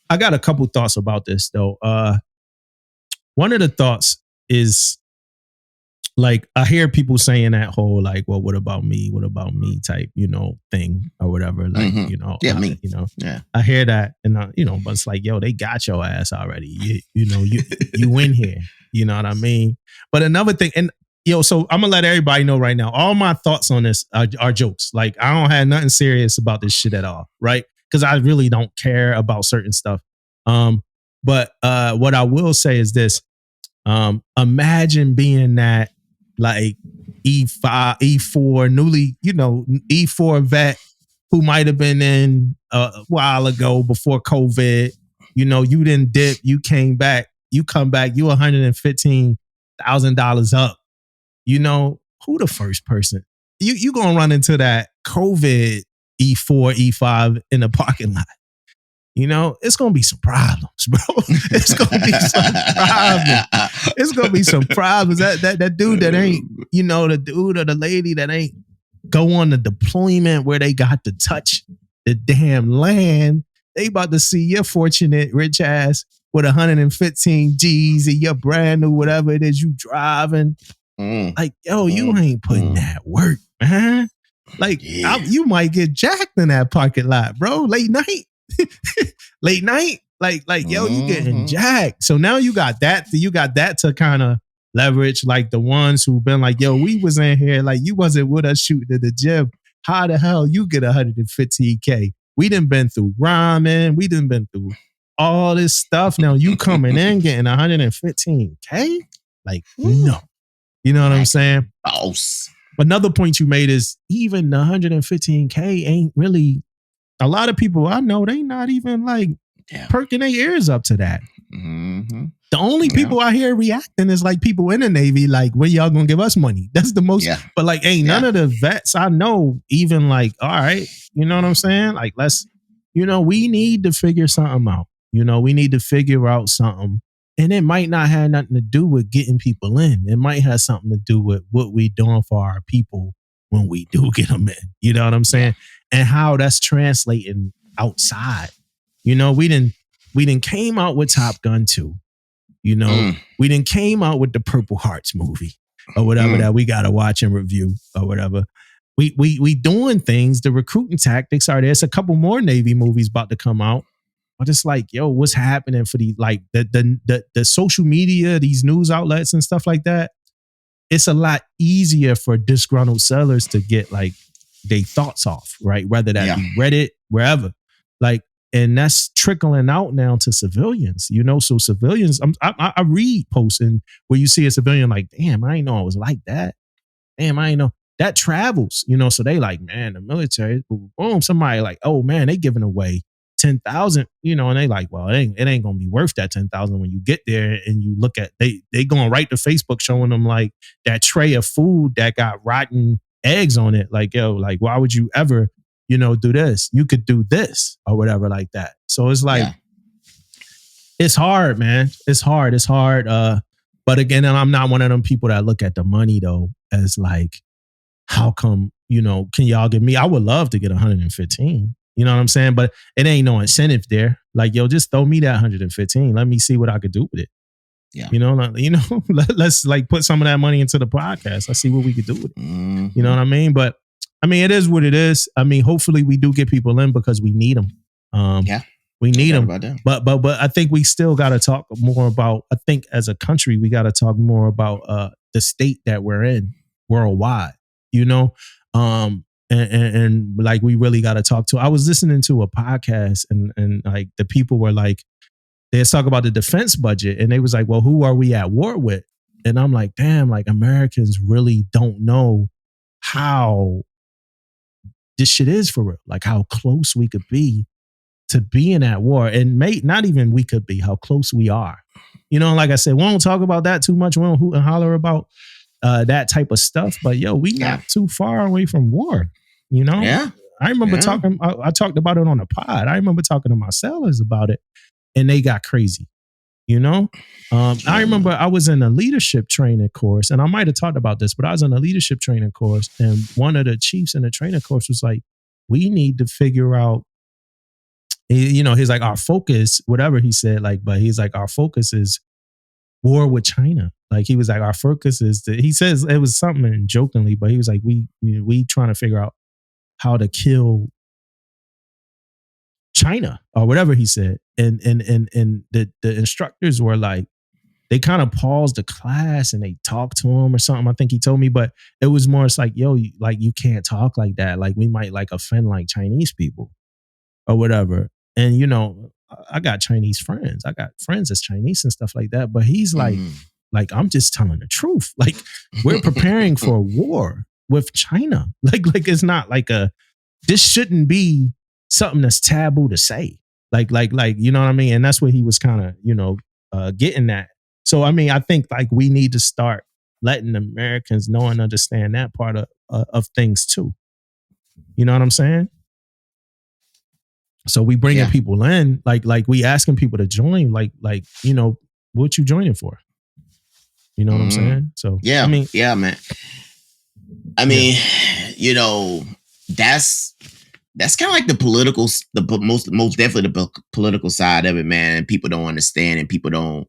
I got a couple thoughts about this though. One of the thoughts is like I hear people saying that whole like, well, what about me type, you know, thing or whatever. Like, you know, me. You know, I hear that, and you know, but it's like, yo, they got your ass already. You know, you in here. You know what I mean? But another thing, and yo, so I'm gonna let everybody know right now. All my thoughts on this are jokes. Like I don't have nothing serious about this shit at all, right? Because I really don't care about certain stuff. But what I will say is this: imagine being that like E5, E4, newly, you know, E4 vet who might have been in a while ago before COVID. You know, you didn't dip, you came back, you come back, you $115,000 up. You know, who the first person? You gonna run into that COVID E4, E5 in the parking lot. You know, it's going to be some problems, bro. It's going to be some problems. It's going to be some problems. That dude that ain't, you know, the dude or the lady that ain't go on the deployment where they got to touch the damn land. They about to see your fortunate rich ass with 115 G's and your brand new whatever it is you driving. Like, yo, you ain't putting that work, man. Like, you might get jacked in that parking lot, bro. Late night. late night. Like, yo, you getting jacked. So now you got that to kind of leverage like the ones who've been like, yo, we was in here, like you wasn't with us shooting at the gym. How the hell you get 115K? We done been through ramen. We done been through all this stuff. Now you coming in getting 115K? Like, no. You know what I'm saying? Boss. Another point you made is even the 115K ain't really, a lot of people I know, they not even like perking their ears up to that. The only people I hear reacting is like people in the Navy, like, when y'all gonna give us money? That's the most, but like, ain't none of the vets I know even like, all right, you know what I'm saying? Like, let's, we need to figure something out. We need to figure out something. And it might not have nothing to do with getting people in. It might have something to do with what we doing for our people when we do get them in. You know what I'm saying? And how that's translating outside. We didn't came out with Top Gun 2. We didn't came out with the Purple Hearts movie or whatever that we gotta watch and review or whatever. We doing things. The recruiting tactics are there. There's a couple more Navy movies about to come out. But it's like, yo, what's happening for the social media, these news outlets and stuff like that? It's a lot easier for disgruntled sellers to get like their thoughts off, right? Whether that be Reddit, wherever. Like, and that's trickling out now to civilians, So civilians, I read posts where you see a civilian like, damn, I didn't know I was like that. Damn, I didn't know. That travels, So they like, man, the military, boom, somebody like, oh man, they giving away 10,000, and they like, well, it ain't gonna be worth that 10,000 when you get there and you look at they going right to Facebook showing them like that tray of food that got rotten eggs on it. Like, yo, like why would you ever, do this? You could do this or whatever like that. So it's like, it's hard, man. It's hard. But again, and I'm not one of them people that look at the money though as like, how come, can y'all give me? I would love to get 115. You know what I'm saying? But it ain't no incentive there. Like, yo, just throw me that 115. Let me see what I could do with it. Yeah. Let's like put some of that money into the podcast. Let's see what we could do with it. You know what I mean? But I mean, it is what it is. I mean, hopefully we do get people in because we need them. We need them. But I think we still got to talk more about, I think as a country, we got to talk more about the state that we're in worldwide, And like we really got to talk to. I was listening to a podcast and like the people were like, they talk about the defense budget and they was like, well, who are we at war with? And I'm like, damn, like Americans really don't know how this shit is for real. Like how close we could be to being at war, and not even we could be, how close we are. Like I said, we don't talk about that too much. We don't hoot and holler about that type of stuff. But yo, we not too far away from war. I remember talking. I talked about it on the pod. I remember talking to my sellers about it, and they got crazy. I remember I was in a leadership training course, and I might have talked about this, but I was in a leadership training course, and one of the chiefs in the training course was like, "We need to figure out." He's like, our focus, whatever he said, like, but he's like, our focus is war with China. Like he was like, our focus is he says it was something jokingly, but he was like, we trying to figure out how to kill China or whatever he said. And the instructors were like, they kind of paused the class and they talked to him or something. I think he told me, but it was more, it's like, yo, like you can't talk like that. Like we might like offend like Chinese people or whatever. And I got Chinese friends. I got friends that's Chinese and stuff like that. But he's like, I'm just telling the truth. Like we're preparing for a war with China. Like it's not like this shouldn't be something that's taboo to say. Like, you know what I mean? And that's what he was kind of, getting at. So, I mean, I think like we need to start letting Americans know and understand that part of things too. You know what I'm saying? So we bringing people in, like we asking people to join, like what you joining for? You know what I'm saying? So I mean, man. I mean, that's kind of like most definitely the political side of it, man. And people don't understand and people don't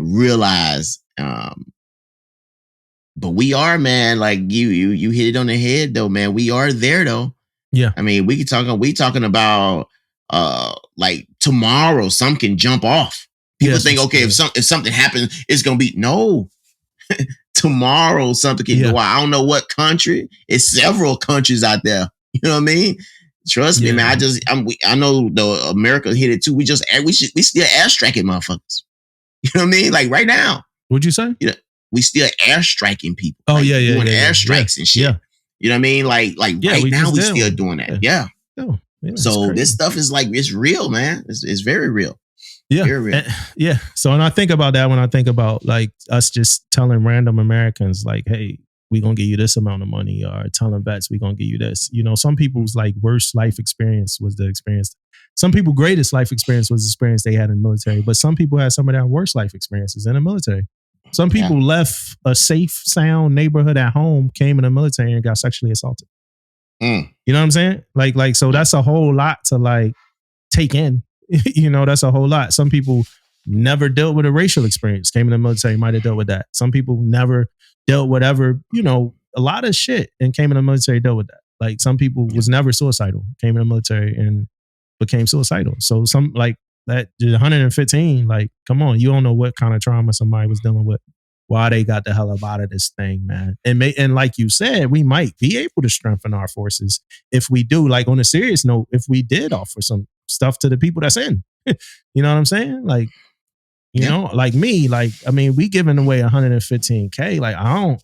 realize. But we are, man. Like you hit it on the head, though, man. We are there, though. Yeah. I mean, we talking about like tomorrow something can jump off. People think, okay, if something happens, it's gonna be no. Tomorrow something can go out. I don't know what country. It's several countries out there. You know what I mean? Trust me, man. I know the America hit it too. We still airstriking motherfuckers. You know what I mean? Like right now. What'd you say? You know, we still airstriking people. Oh, like, yeah. Doing airstrikes and shit. Yeah. You know what I mean? Like right now we still doing that. Yeah. Oh, so this stuff is like, it's real, man. It's very real. Yeah. Very real. Yeah. So when I think about that, when I think about like us just telling random Americans like, hey, we gonna give you this amount of money, or telling vets we gonna give you this. You know, some people's like worst life experience was the experience. Some people's greatest life experience was the experience they had in the military, but some people had some of their worst life experiences in the military. Some people left a safe, sound neighborhood at home, came in the military and got sexually assaulted. You know what I'm saying? Like, so that's a whole lot to like take in. You know, that's a whole lot. Some people never dealt with a racial experience, came in the military, might have dealt with that. Some people never dealt with ever, you know, a lot of shit and came in the military, dealt with that. Like some people was never suicidal, came in the military and became suicidal. So some like that 115, like, come on, you don't know what kind of trauma somebody was dealing with, why they got the hell up out of this thing, man. And like you said, we might be able to strengthen our forces if we do, like on a serious note, if we did offer some stuff to the people that's in. You know what I'm saying? Like, you know, like me, like, I mean, we giving away 115K. Like, I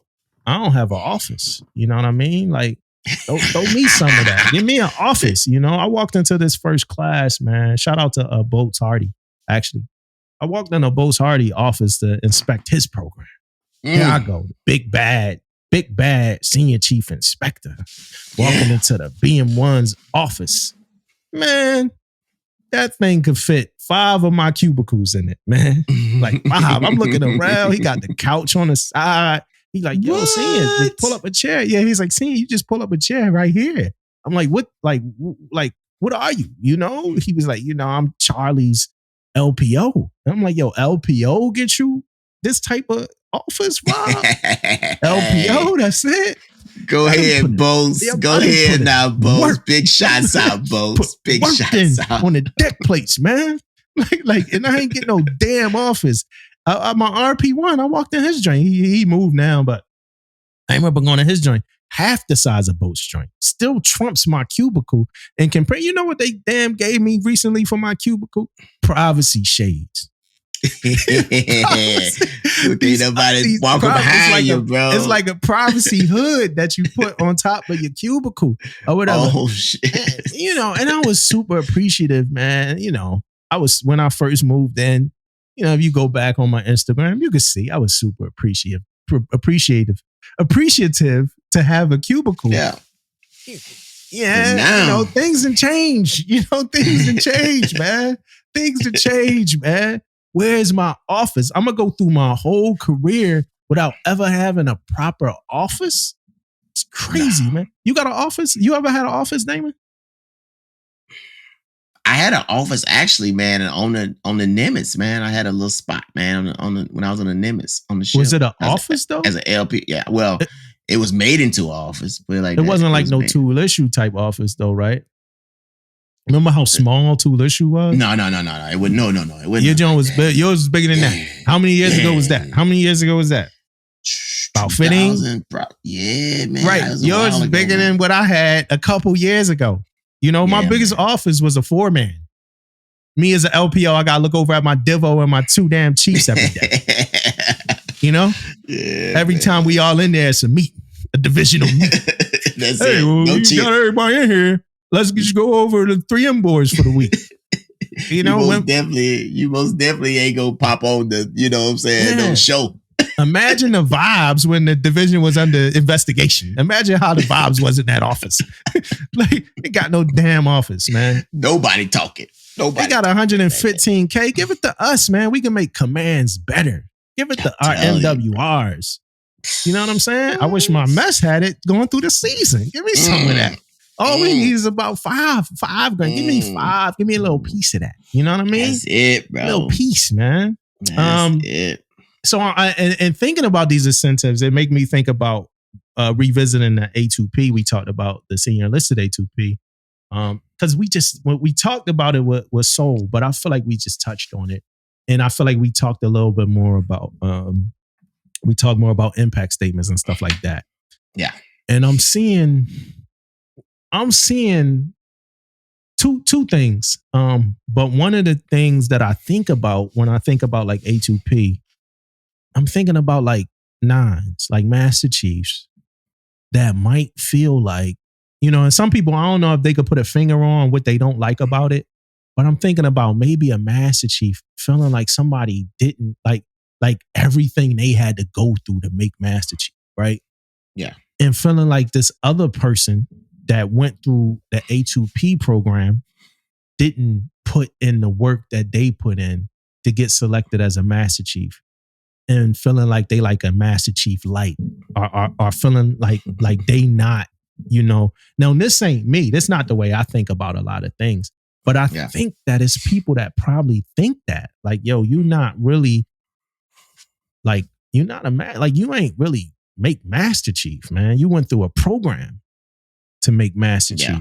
don't have an office. You know what I mean? Like, throw me some of that. Give me an office. You know, I walked into this first class, man. Shout out to Boats Hardy, actually. I walked in a Boats Hardy office to inspect his program. Here I go, big bad senior chief inspector, walking into the BM1's office. Man, that thing could fit 5 of my cubicles in it, man. Like 5. I'm looking around. He got the couch on the side. He like, yo, Senior, just pull up a chair. Yeah, he's like, Senior, you just pull up a chair right here. I'm like, what? Like, what are you? You know? He was like, you know, I'm Charlie's LPO. And I'm like, yo, LPO get you this type of office, Rob? LPO, that's it. Go ahead, Bose. Go ahead now, Bose. Big shots out, Bose. Big shots out. On the deck plates, man. Like, and I ain't getting no damn office. My RP1, I walked in his joint. He moved now, but I remember going to his joint. Half the size of Boat's joint. Still trumps my cubicle. And compare, you know what they damn gave me recently for my cubicle? Privacy shades. Nobody walking behind like you, bro. It's like a privacy hood that you put on top of your cubicle or whatever. Oh shit! And, you know, and I was super appreciative, man. You know, when I first moved in. You know, if you go back on my Instagram, you can see I was super appreciative to have a cubicle. Yeah. Yeah, you know, things can change. You know, things can change, man. Things can change, man. Where's my office? I'm going to go through my whole career without ever having a proper office? It's crazy, man. You got an office? You ever had an office, Damon? I had an office actually, man, on the Nimitz, man. I had a little spot, man, when I was on the Nimitz on the ship. Was it an office though? As an LP, yeah. Well, it was made into an office, but like it wasn't like no tool issue type office though, right? Remember how small tool issue was? No. It would no. It wouldn't. Your joint was big. Yours was bigger than that. How many years ago was that? About 15? Yeah, man. Right. Yours was bigger than what I had a couple years ago. You know, my biggest office was a 4-man. Me as an LPO, I got to look over at my Divo and my 2 damn Chiefs every day. You know? Yeah, every time we all in there, it's a meet, a divisional meet. That's hey, it. well, you got everybody in here. Let's just go over the 3M boards for the week. You know? You most definitely ain't going to pop on the, you know what I'm saying, no show. Imagine the vibes when the division was under investigation. Imagine how the vibes was in that office. Like, they got no damn office, man. Nobody talking. Nobody. They got 115K. Give it to us, man. We can make commands better. Give it to our MWRs. You know what I'm saying? I wish my mess had it going through the season. Give me some of that. All we need is about $5 grand. Give me 5. Give me a little piece of that. You know what I mean? That's it, bro. A little piece, man. That's it. So, and thinking about these incentives, it make me think about revisiting the A2P. We talked about the senior enlisted A2P. because when we talked about it with Soul, but I feel like we just touched on it. And I feel like we talked a little bit more about we talked more about impact statements and stuff like that. Yeah. And I'm seeing two things. But one of the things that I think about when I think about like A2P, I'm thinking about like nines, like Master Chiefs that might feel like, and some people, I don't know if they could put a finger on what they don't like about it, but I'm thinking about maybe a Master Chief feeling like somebody didn't like everything they had to go through to make Master Chief, right? Yeah. And feeling like this other person that went through the A2P program didn't put in the work that they put in to get selected as a Master Chief, and feeling like they like a Master Chief light, or feeling like they not, Now this ain't me. This not the way I think about a lot of things. But I think that it's people that probably think that. Like, yo, you not really, like, you're not a man. Like, you ain't really make Master Chief, man. You went through a program to make Master Chief.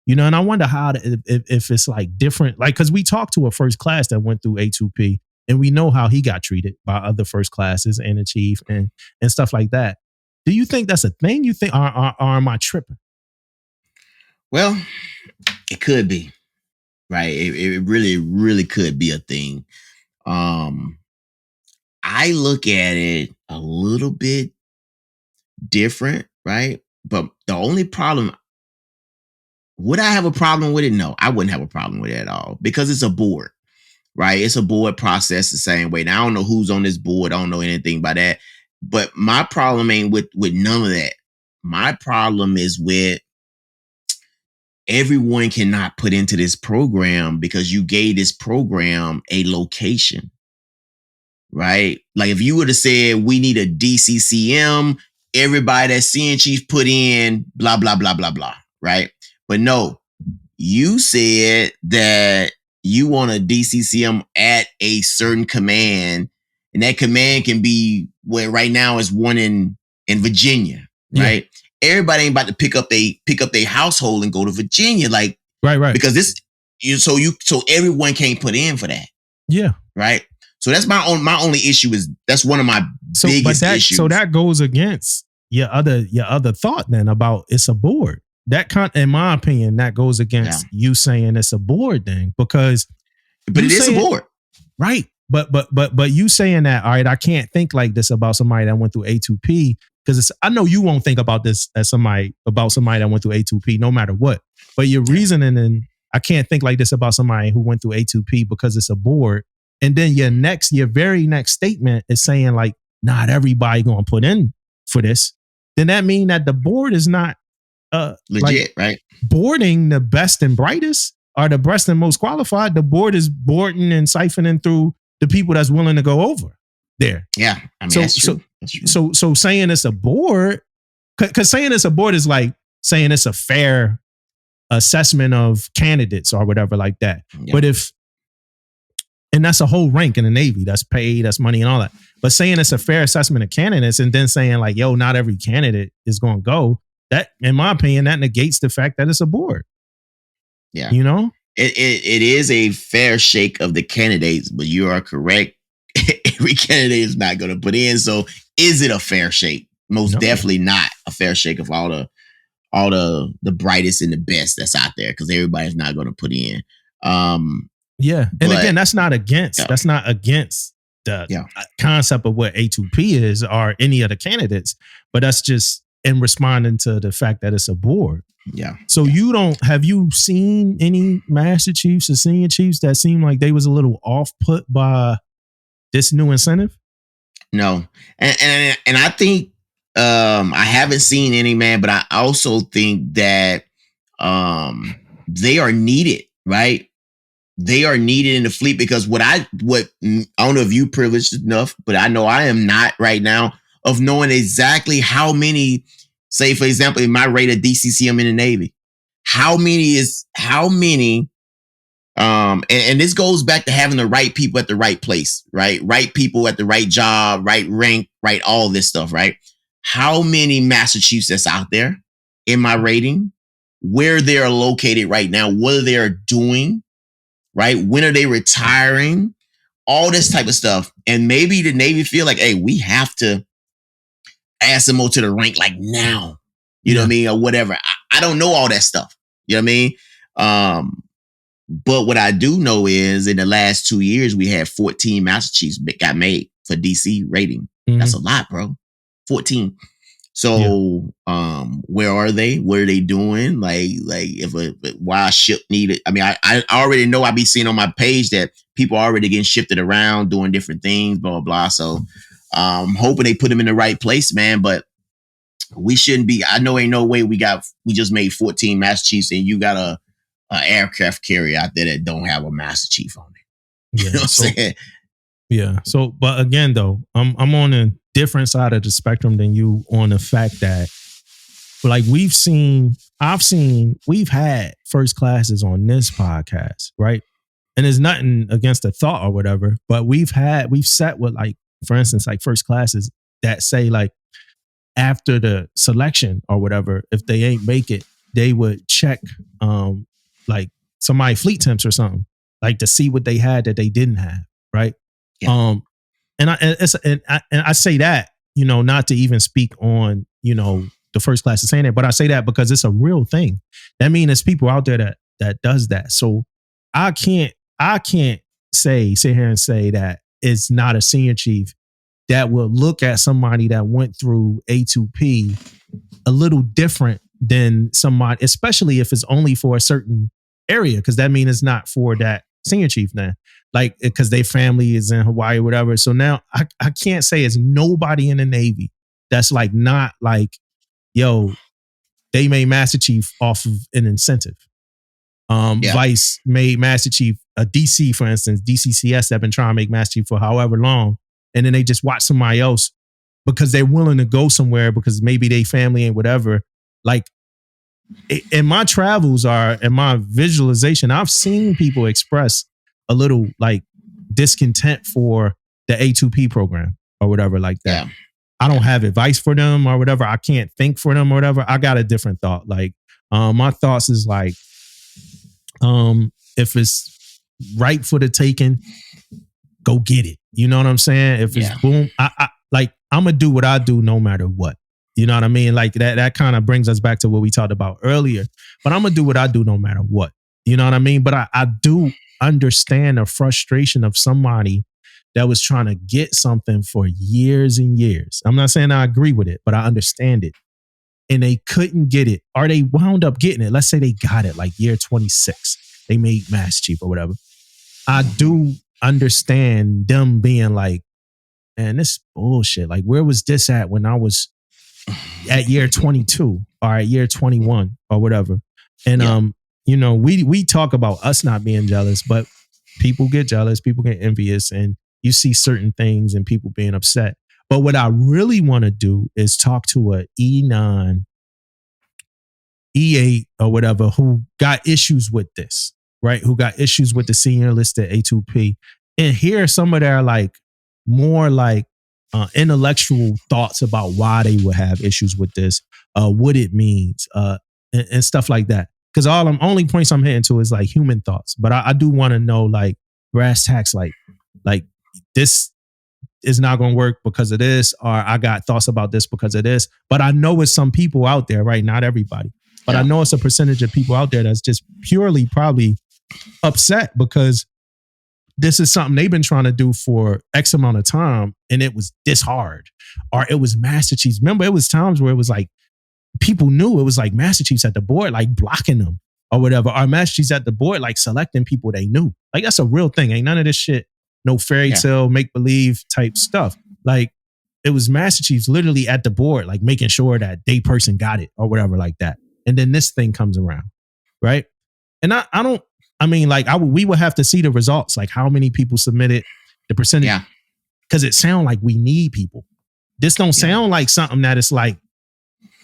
And I wonder how if it's like different, like, because we talked to a first class that went through A2P, and we know how he got treated by other first classes and the chief and stuff like that. Do you think that's a thing? You think, or am I tripping? Well, it could be, right? It really, really could be a thing. I look at it a little bit different, right? But the only problem, would I have a problem with it? No, I wouldn't have a problem with it at all, because it's a board, right? It's a board process the same way. Now, I don't know who's on this board. I don't know anything about that. But my problem ain't with none of that. My problem is with everyone cannot put into this program because you gave this program a location, right? Like, if you would have said we need a DCCM, everybody that's seeing chief put in blah, blah, blah, blah, blah, right? But no, you said that you want a DCCM at a certain command, and that command can be where right now is one in Virginia, right? Everybody ain't about to pick up their household and go to Virginia, like, right, because so everyone can't put in for that, right? So that's my only issue. Is that's one of my biggest issues. So that goes against your other thought then about it's a board. In my opinion, that goes against you saying it's a board thing, because it is a board, right? But you saying that, all right, I can't think like this about somebody that went through A2P, because I know you won't think about this as somebody that went through A2P no matter what. But your reasoning, and I can't think like this about somebody who went through A2P because it's a board. And then your very next statement is saying like, not everybody gonna put in for this. Then that mean that the board is not legit, right? Boarding the best and brightest, or the best and most qualified. The board is boarding and siphoning through the people that's willing to go over there. Yeah, I mean, that's true. So saying it's a board, because saying it's a board is like saying it's a fair assessment of candidates or whatever like that. Yeah. But and that's a whole rank in the Navy. That's pay, that's money and all that. But saying it's a fair assessment of candidates and then saying like, yo, not every candidate is going to go, that, in my opinion, that negates the fact that it's a board. Yeah. It is a fair shake of the candidates, but you are correct. Every candidate is not going to put in. So is it a fair shake? Most definitely not a fair shake of all the brightest and the best that's out there, because everybody's not going to put in. And again, that's not against the concept of what A2P is or any of the candidates, but that's just in responding to the fact that it's a board. Yeah. So have you seen any Master Chiefs or Senior Chiefs that seemed like they was a little off put by this new incentive? No. And I think I haven't seen any, man, but I also think that they are needed, right? They are needed in the fleet, because I don't know if you privileged enough, but I know I am not right now, of knowing exactly how many, say for example, in my rate of DCCM in the Navy, how many, and this goes back to having the right people at the right place, right? Right people at the right job, right rank, right, all this stuff, right? How many Master Chiefs that's out there in my rating? where they're located right now, what they're doing, right? When are they retiring? All this type of stuff. And maybe the Navy feel like, hey, we have to add some more to the rank like now. You know what I mean? Or whatever. I don't know all that stuff. You know what I mean? But what I do know is in the last 2 years, we had 14 Master Chiefs got made for DC rating. That's a lot, bro. 14. So, where are they? What are they doing? Like if a wild ship needed, I mean, I already know I be seeing on my page that people are already getting shifted around, doing different things, blah, blah, blah. So, hoping they put them in the right place, man. But we shouldn't be, I know ain't no way we just made 14 Master Chiefs and you got a aircraft carrier out there that don't have a Master Chief on it. You know what I'm saying? Yeah. So, but again, though, I'm on a different side of the spectrum than you on the fact that, like, we've had first classes on this podcast, right? And there's nothing against the thought or whatever, but we've sat with, like, for instance, like first classes that say, like, after the selection or whatever, if they ain't make it, they would check, like somebody fleet temps or something, like to see what they had that they didn't have, right? Yeah. And I say that, you know, not to even speak on, you know, the first class is saying it, but I say that because it's a real thing. That means there's people out there that does that. So I can't sit here and say that it's not a senior chief that will look at somebody that went through A2P a little different than somebody, especially if it's only for a certain area, because that means it's not for that senior chief now, like, because their family is in Hawaii or whatever. So now I can't say it's nobody in the Navy that's like not like, yo, they made Master Chief off of an incentive. Vice made Master Chief, a DC, for instance, DCCS have been trying to make Master Chief for however long. And then they just watch somebody else because they're willing to go somewhere because maybe they family and whatever. Like, in my travels in my visualization, I've seen people express a little like discontent for the A2P program or whatever like that. Yeah. I don't have advice for them or whatever. I can't think for them or whatever. I got a different thought. Like, my thoughts is like, if it's right for the taking, go get it. You know what I'm saying? If it's boom, I'm gonna do what I do no matter what. You know what I mean? Like that kind of brings us back to what we talked about earlier. But I'm gonna do what I do no matter what. You know what I mean? But I do understand the frustration of somebody that was trying to get something for years and years. I'm not saying I agree with it, but I understand it. And they couldn't get it, or they wound up getting it. Let's say they got it like year 26. They made Master Chief or whatever. I do understand them being like, man, this bullshit. Like, where was this at when I was at year 22 or at year 21 or whatever? And, you know, we talk about us not being jealous, but people get jealous, people get envious, and you see certain things and people being upset. But what I really want to do is talk to a E9, E8 or whatever who got issues with this, right? Who got issues with the senior listed A2P, and hear some of their like more like intellectual thoughts about why they would have issues with this, what it means, and stuff like that. Because only points I'm hitting to is like human thoughts. But I do want to know like brass tacks, like this is not going to work because of this, or I got thoughts about this because of this. But I know it's some people out there, right? Not everybody. But I know it's a percentage of people out there that's just purely probably upset because this is something they've been trying to do for X amount of time and it was this hard. Or it was Master Chiefs. Remember, it was times where it was like, people knew it was like Master Chiefs at the board, like blocking them or whatever. Or Master Chiefs at the board, like selecting people they knew. Like, that's a real thing. Ain't none of this shit, no fairy tale, make-believe type stuff. Like, it was Master Chiefs literally at the board, like making sure that they person got it or whatever like that. And then this thing comes around, right? And we would have to see the results, like how many people submitted, the percentage. Yeah. Because it sounds like we need people. This don't sound like something that it's like,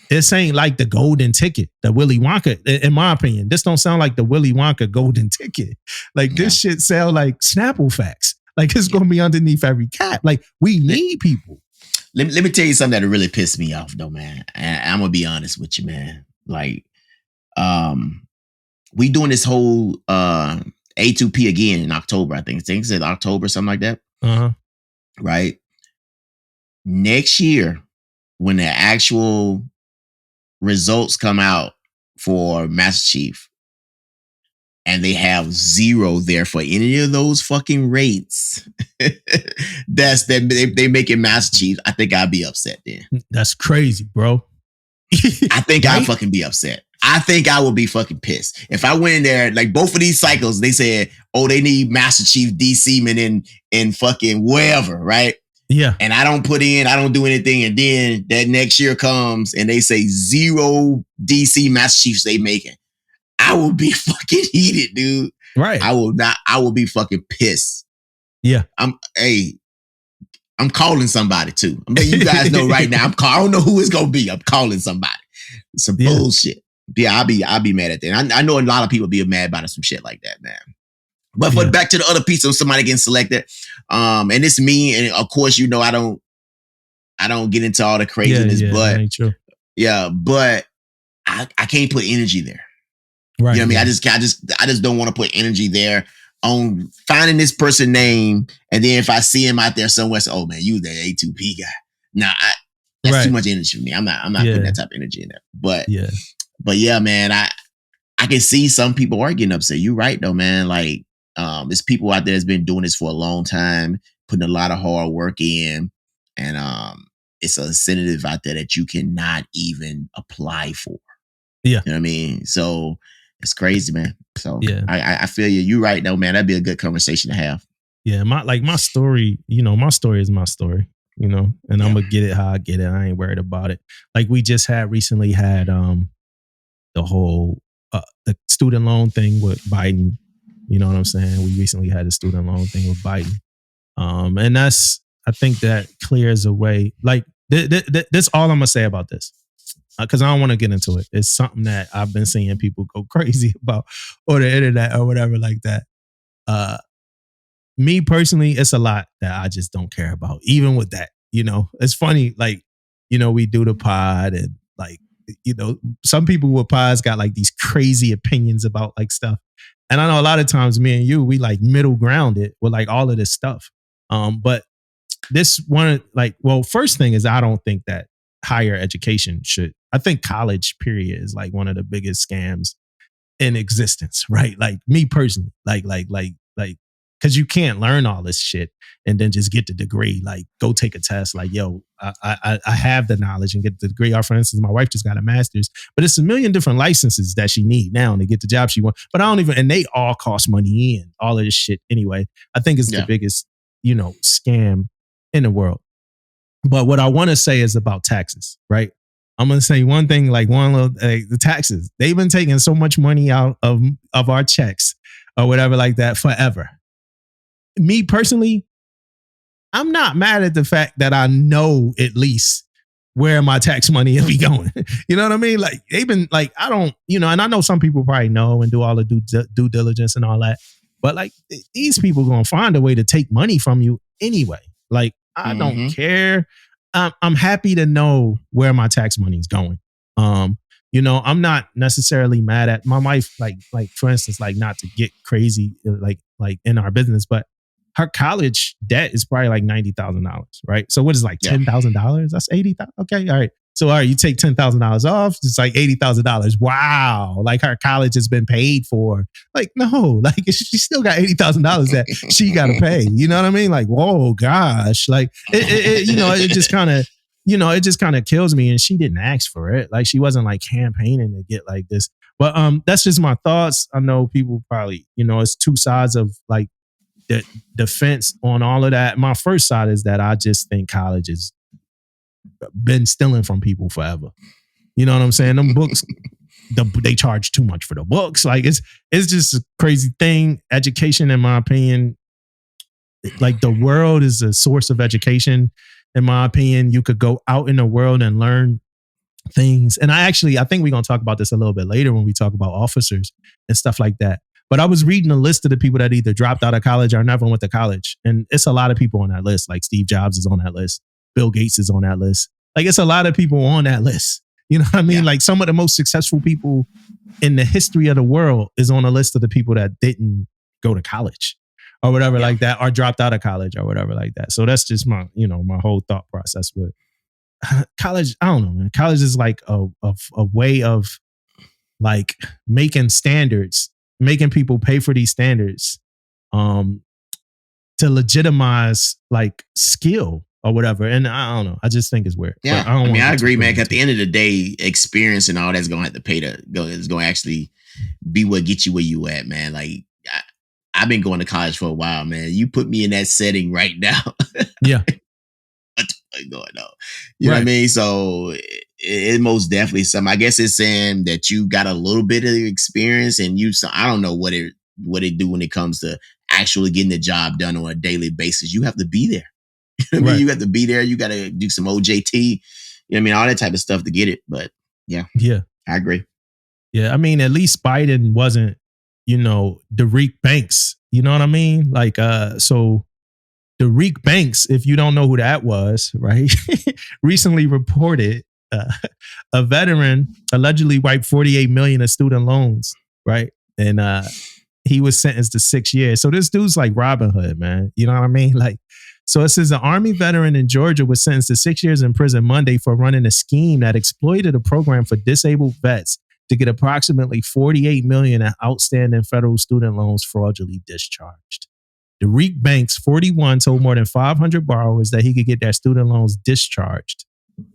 this ain't like the golden ticket, the Willy Wonka, in my opinion. This don't sound like the Willy Wonka golden ticket. Like, this shit sound like Snapple facts. Like, it's going to be underneath every cap. Like, we need people. Let me tell you something that really pissed me off, though, man. And I'm going to be honest with you, man. Like, We doing this whole A2P again in October. I think it's in October, something like that. Right. Next year, when the actual results come out for Master Chief, and they have 0 there for any of those fucking rates, that's that they make it Master Chief, I think I'd be upset then. That's crazy, bro. I think right? I'd fucking be upset. I think I would be fucking pissed. If I went in there, like both of these cycles, they said, oh, they need Master Chief DC man in fucking wherever, right? Yeah. And I don't do anything. And then that next year comes and they say 0 DC Master Chiefs they making. I will be fucking heated, dude. Right. I will be fucking pissed. Yeah. I'm calling somebody too. I'm letting you guys know right now. I don't know who it's gonna be. I'm calling somebody. Some bullshit. Yeah, I'll be mad at that. I know a lot of people be mad about some shit like that, man. But back to the other piece of somebody getting selected. And it's me, and of course, you know, I don't get into all the craziness, but but I can't put energy there. Right. You know what I mean? I just don't want to put energy there on finding this person's name, and then if I see him out there somewhere, say, "Oh man, you the A2P guy." Nah, that's too much energy for me. I'm not putting that type of energy in there. But yeah, man, I can see some people are getting upset. You're right though, man. Like, there's people out there that's been doing this for a long time, putting a lot of hard work in, and it's a incentive out there that you cannot even apply for. Yeah, you know what I mean. So it's crazy, man. So I feel you. You're right though, man. That'd be a good conversation to have. Yeah, my story. You know, my story is my story. You know, and I'm gonna get it how I get it. I ain't worried about it. Like we just recently had the whole the student loan thing with Biden. You know what I'm saying? We recently had a student loan thing with Biden. And I think that clears a way. Like, this all I'm going to say about this, because I don't want to get into it. It's something that I've been seeing people go crazy about on the internet or whatever like that. Me personally, it's a lot that I just don't care about, even with that. You know, it's funny, like, you know, we do the pod and like, you know, some people with pods got like these crazy opinions about like stuff. And I know a lot of times me and you, we like middle grounded with like all of this stuff. But this one, like, well, first thing is I don't think that higher education should. I think college period is like one of the biggest scams in existence, right? Like me personally, like, because you can't learn all this shit and then just get the degree. Like, go take a test. Like, yo, I have the knowledge and get the degree. Or for instance, my wife just got a master's, but it's a million different licenses that she need now to get the job she wants. But I don't even, and they all cost money and all of this shit anyway. I think it's the biggest, you know, scam in the world. But what I want to say is about taxes, right? I'm going to say one thing, like the taxes. They've been taking so much money out of our checks or whatever like that forever. Me personally, I'm not mad at the fact that I know at least where my tax money will be going. You know what I mean? Like, they've been like, I don't, you know, and I know some people probably know and do all the due diligence and all that. But like, these people going to find a way to take money from you anyway. Like, I don't care. I'm happy to know where my tax money is going. You know, I'm not necessarily mad at my wife, like for instance, like not to get crazy, like in our business, but her college debt is probably like $90,000, right? So what is like $10,000? That's $80,000. Okay, all right. So all right, you take $10,000 off, it's like $80,000. Wow, like her college has been paid for. Like, no, like she still got $80,000 that she got to pay. You know what I mean? Like, whoa, gosh, like it you know, it just kind of, you know, it just kind of kills me. And she didn't ask for it. Like, she wasn't like campaigning to get like this. But that's just my thoughts. I know people probably, you know, it's two sides of like the defense on all of that. My first side is that I just think college has been stealing from people forever. You know what I'm saying? Them books, they charge too much for the books. Like, it's just a crazy thing. Education, in my opinion, like the world is a source of education. In my opinion, you could go out in the world and learn things. And I think we're going to talk about this a little bit later when we talk about officers and stuff like that. But I was reading a list of the people that either dropped out of college or never went to college. And it's a lot of people on that list. Like Steve Jobs is on that list. Bill Gates is on that list. Like, it's a lot of people on that list. You know what I mean? Yeah. Like some of the most successful people in the history of the world is on a list of the people that didn't go to college or whatever like that, or dropped out of college or whatever like that. So that's just my, my whole thought process with college. I don't know, man. College is like a way of like making standards, making people pay for these standards, to legitimize like skill or whatever. And I don't know. I just think it's weird. Yeah. I agree, man. At the end of the day, experience and all that's going to have to pay to go. Is going to actually be what gets you where you at, man. Like I've been going to college for a while, man. You put me in that setting right now. Yeah. What's going on? You know what I mean? So it most definitely some. I guess it's saying that you got a little bit of experience and I don't know what it do when it comes to actually getting the job done on a daily basis. You have to be there. I mean, you got to be there. You got to do some OJT. You know what I mean? All that type of stuff to get it. But yeah, I agree. Yeah, I mean, at least Biden wasn't, Derek Banks. You know what I mean? Like, so Derek Banks, if you don't know who that was, right? Recently reported a veteran allegedly wiped $48 million of student loans, right? And he was sentenced to 6 years. So this dude's like Robin Hood, man. You know what I mean? Like, so it says an Army veteran in Georgia was sentenced to 6 years in prison Monday for running a scheme that exploited a program for disabled vets to get approximately $48 million in outstanding federal student loans fraudulently discharged. Derek Banks, 41, told more than 500 borrowers that he could get their student loans discharged,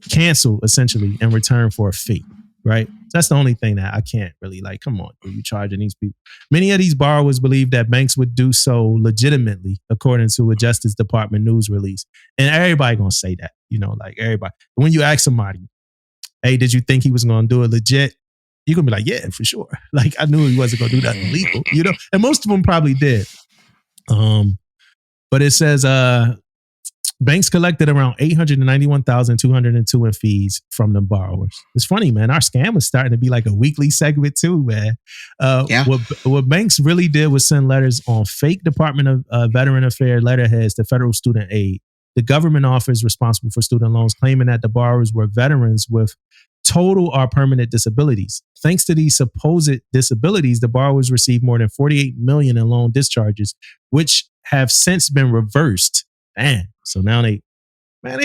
canceled essentially, in return for a fee. Right? That's the only thing that I can't really like. Come on, you charging these people. Many of these borrowers believe that banks would do so legitimately, according to a Justice Department news release. And everybody gonna say that, like everybody. When you ask somebody, hey, did you think he was gonna do it legit? You're gonna be like, yeah, for sure. Like I knew he wasn't gonna do nothing illegal, And most of them probably did. But it says banks collected around $891,202 in fees from the borrowers. It's funny, man. Our scam is starting to be like a weekly segment too, man. What banks really did was send letters on fake Department of Veteran Affairs letterheads to federal student aid. The government office responsible for student loans, claiming that the borrowers were veterans with total or permanent disabilities. Thanks to these supposed disabilities, the borrowers received more than $48 million in loan discharges, which have since been reversed. Man, so now they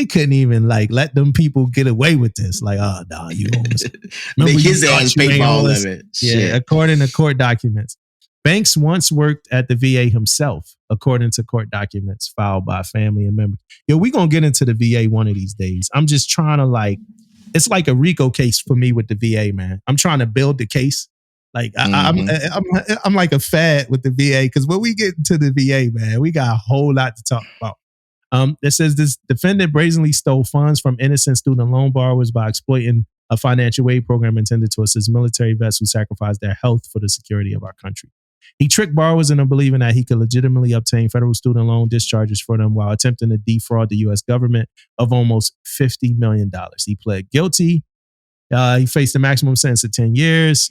couldn't even like let them people get away with this. Like, oh no, you almost make his ass pay for all of it. Yeah, according to court documents. Banks once worked at the VA himself, according to court documents filed by family and members. Yo, we gonna get into the VA one of these days. I'm just trying to it's like a RICO case for me with the VA, man. I'm trying to build the case. Like I'm like a fad with the VA because when we get into the VA, man, we got a whole lot to talk about. It says this defendant brazenly stole funds from innocent student loan borrowers by exploiting a financial aid program intended to assist military vets who sacrificed their health for the security of our country. He tricked borrowers into believing that he could legitimately obtain federal student loan discharges for them while attempting to defraud the U.S. government of almost $50 million. He pled guilty. He faced a maximum sentence of 10 years.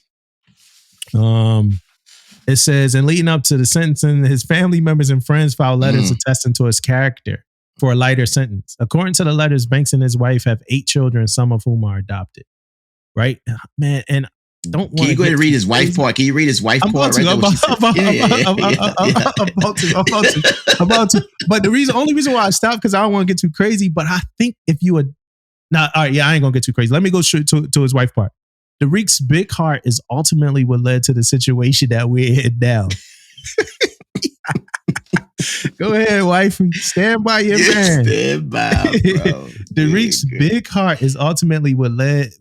It says, in leading up to the sentencing, his family members and friends filed letters attesting to his character for a lighter sentence. According to the letters, Banks and his wife have 8 children, some of whom are adopted. Right? Man, and don't want Can you go ahead and read his wife part? Can you read his wife part? I'm about to. But the only reason why I stopped because I don't want to get too crazy. But I think if you would, all right, yeah, I ain't gonna get too crazy. Let me go straight to his wife part. Derek's big heart is ultimately what led to the situation that we're in now. Go ahead, wife. Stand by your man. Stand by, bro. Derek's big heart is ultimately what led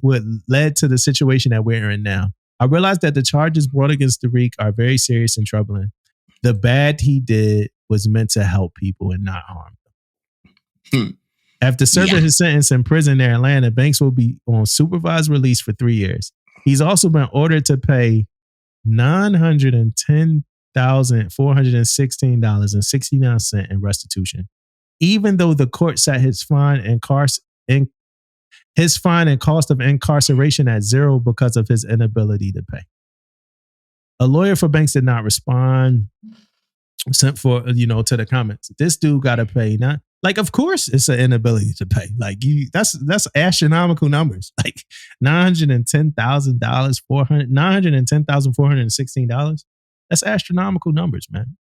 to the situation that we're in now. I realize that the charges brought against Derek are very serious and troubling. The bad he did was meant to help people and not harm them. After serving his sentence in prison in Atlanta, Banks will be on supervised release for 3 years. He's also been ordered to pay $910,416.69 in restitution, even though the court set his fine and cost of incarceration at zero because of his inability to pay. A lawyer for Banks did not respond. Sent for to the comments. This dude got to pay. Not Like, of course, it's an inability to pay. Like, that's astronomical numbers. Like $910,000, $910,416. That's astronomical numbers, man.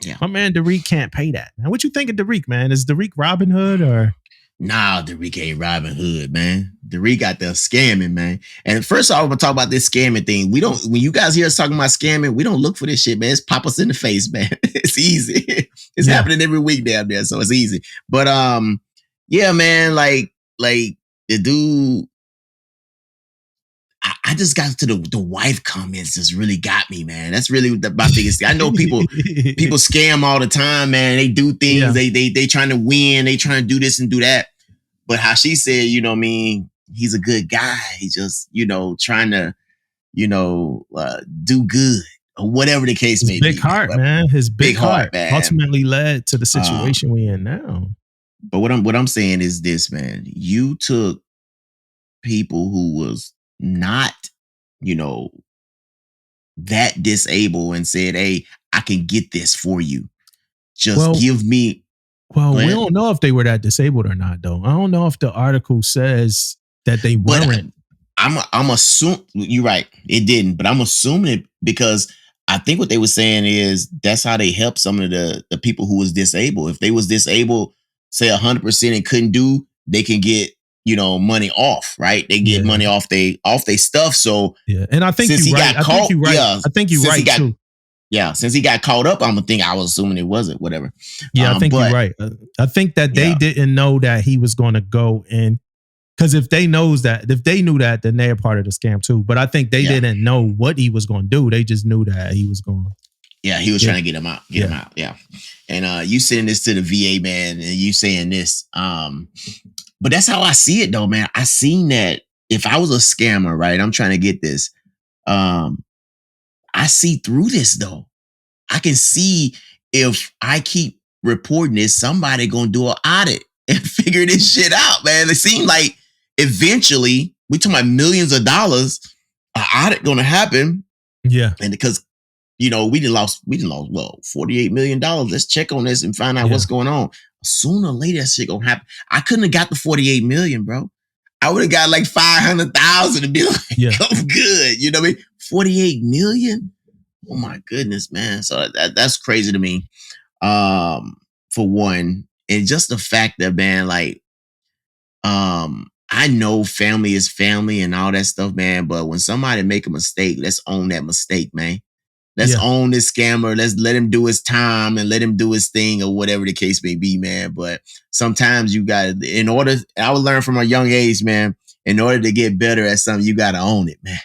Yeah. My man Derek can't pay that. Now, what you think of Derek, man? Is Derek Robin Hood or? Nah, Derek ain't Robin Hood, man. Derek got there scamming, man. And first off, I'm gonna talk about this scamming thing. We don't, when you guys hear us talking about scamming, we don't look for this shit, man. It's pop us in the face, man. It's easy. It's happening every week down there, so it's easy. But yeah, man, like the dude. I just got to the wife comments just really got me, man. That's really my biggest thing. I know people scam all the time, man. They do things, they trying to win, they trying to do this and do that. But how she said, you know what I mean, he's a good guy. He just, trying to, do good or whatever the case may be. His big heart, man. His big heart, man, ultimately led to the situation we're in now. But what I'm saying is this, man. You took people who was not, that disabled and said, hey, I can get this for you. Just give me. Well, we don't know if they were that disabled or not, though. I don't know if the article says that they weren't. I'm assuming, you're right. It didn't, but I'm assuming it because I think what they were saying is that's how they help some of the people who was disabled. If they was disabled, say 100% and couldn't do, they can get, money off, right? They get money off they stuff. So and I think since he got caught, I think you're right too. Yeah, since he got caught up, I was assuming it wasn't, whatever. Yeah, I think you're right. I think that they didn't know that he was going to go in, because if they knew that, then they're part of the scam too. But I think they didn't know what he was going to do. They just knew that he was going. Yeah, he was trying to get him out. Him out. Yeah, and you sending this to the VA, man, and you saying this. But that's how I see it, though, man. I seen that if I was a scammer, right? I'm trying to get this. I see through this, though. I can see if I keep reporting this, somebody gonna do an audit and figure this shit out, man. It seemed like eventually, we talking about millions of dollars, an audit gonna happen. Yeah. And because, we done lost, $48 million. Let's check on this and find out what's going on. Sooner or later, that shit gonna happen. I couldn't have got the 48 million, bro. I would have got like 500,000 to be like, I'm good. You know what I mean? 48 million? Oh my goodness, man. So that's crazy to me. For one. And just the fact that, man, like, I know family is family and all that stuff, man. But when somebody make a mistake, let's own that mistake, man. Let's own this scammer. Let's let him do his time and let him do his thing or whatever the case may be, man. But sometimes you got to, I would learn from a young age, man, in order to get better at something, you got to own it, man.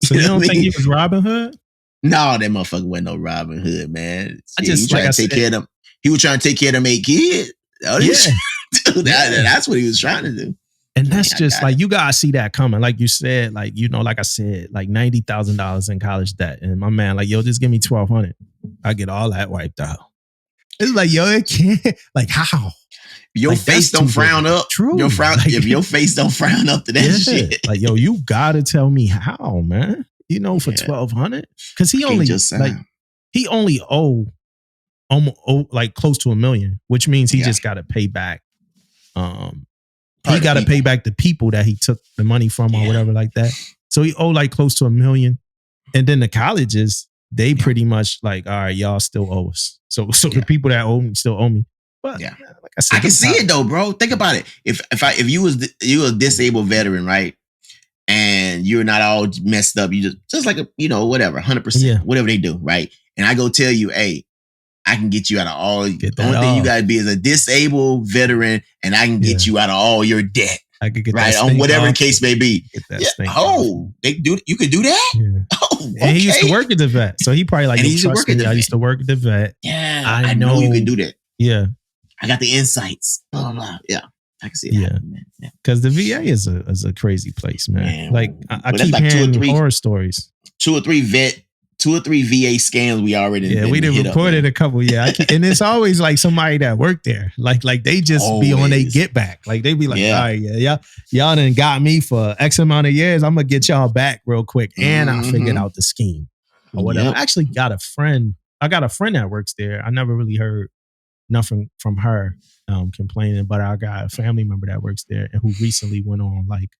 So you don't think he was Robin Hood? No, that motherfucker wasn't no Robin Hood, man. He was trying to take care of them. He was trying to take care of them 8 kids. That's what he was trying to do. And that's just like, you gotta see that coming. Like you said, like, like I said, like $90,000 in college debt. And my man, like, yo, just give me $1,200. I get all that wiped out. It's like, yo, it can't, like, how? Your like, face don't frown up. True. If your face don't frown up to that shit. Like, yo, you gotta tell me how, man. For $1,200? Because he only owe almost like close to $1 million, which means he just gotta pay back. He got to pay back the people that he took the money from or whatever like that. So he owed like close to $1 million. And then the colleges, they pretty much like, all right, y'all still owe us. So the people that owe me still owe me. But like I said, I can see it though, bro. Think about it. If you was a disabled veteran, right? And you're not all messed up, you just like whatever, 100%, whatever they do, right? And I go tell you, hey, I can get you out of all. The only thing you got to be is a disabled veteran, and I can get you out of all your debt. I could get right on whatever case may be. They do. You could do that. Yeah. Oh, okay. And he used to work at the vet, so he probably like. I used to work at the vet. Yeah, I know you can do that. Yeah, I got the insights. Blah, blah, blah. Yeah, I can see it. Yeah, because the VA is a crazy place, man. Like I keep like hearing horror stories. 2 or 3 VA scams we already we done reported a couple. And it's always like somebody that worked there. Like they just be on they get back. Like they be like, all right, y'all done got me for X amount of years. I'm gonna get y'all back real quick, and I figured out the scheme or whatever. I actually got a friend. I got a friend that works there. I never really heard nothing from her complaining. But I got a family member that works there and who recently went on like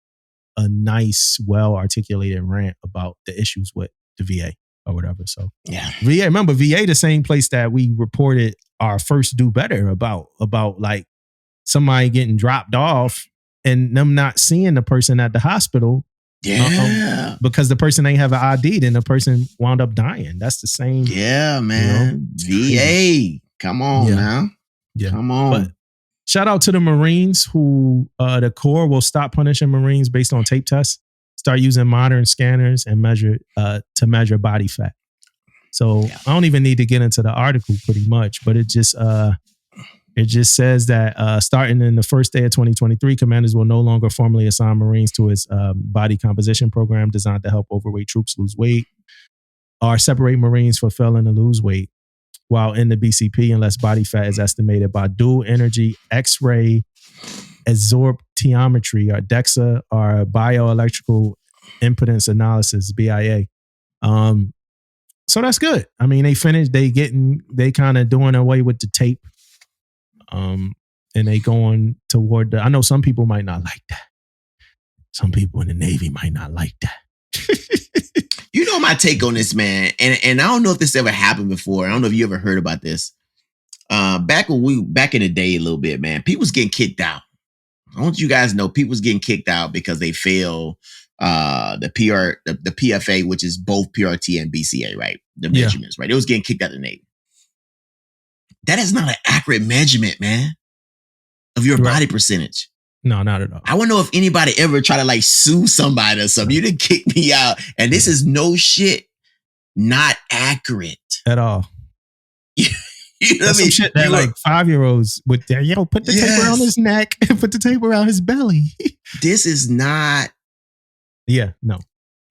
a nice, well-articulated rant about the issues with the VA or whatever. So Yeah. VA, remember VA, the same place that we reported our first Do Better about like somebody getting dropped off and them not seeing the person at the hospital. Yeah. Because the person ain't have an ID, then the person wound up dying. That's the same. Yeah, man. VA. Come on now. Yeah. Come on. But shout out to the Marines who the Corps will stop punishing Marines based on tape tests, start using modern scanners and measure to measure body fat. So I don't even need to get into the article pretty much, but it just says that starting in the first day of 2023, commanders will no longer formally assign Marines to its body composition program designed to help overweight troops lose weight or separate Marines for failing to lose weight while in the BCP unless body fat is estimated by dual energy X-ray absorptiometry or DEXA or bioelectrical impedance analysis, BIA. So that's good. I mean, they finished, they kind of doing away with the tape. And they going toward I know some people might not like that. Some people in the Navy might not like that. You know my take on this, man, and I don't know if this ever happened before. I don't know if you ever heard about this. Back in the day a little bit, man, people was getting kicked out. I want you guys to know people was getting kicked out because they failed the PFA, which is both PRT and BCA, right? The measurements, right? It was getting kicked out of the Navy. That is not an accurate measurement, man, of your body percentage. No, not at all. I want to know if anybody ever try to like sue somebody or something. You didn't kick me out. And this is no shit, not accurate. At all. You know what I mean? Some shit that like 5-year-olds with their, put the tape around his neck, put the tape around his belly. This is not. Yeah, no.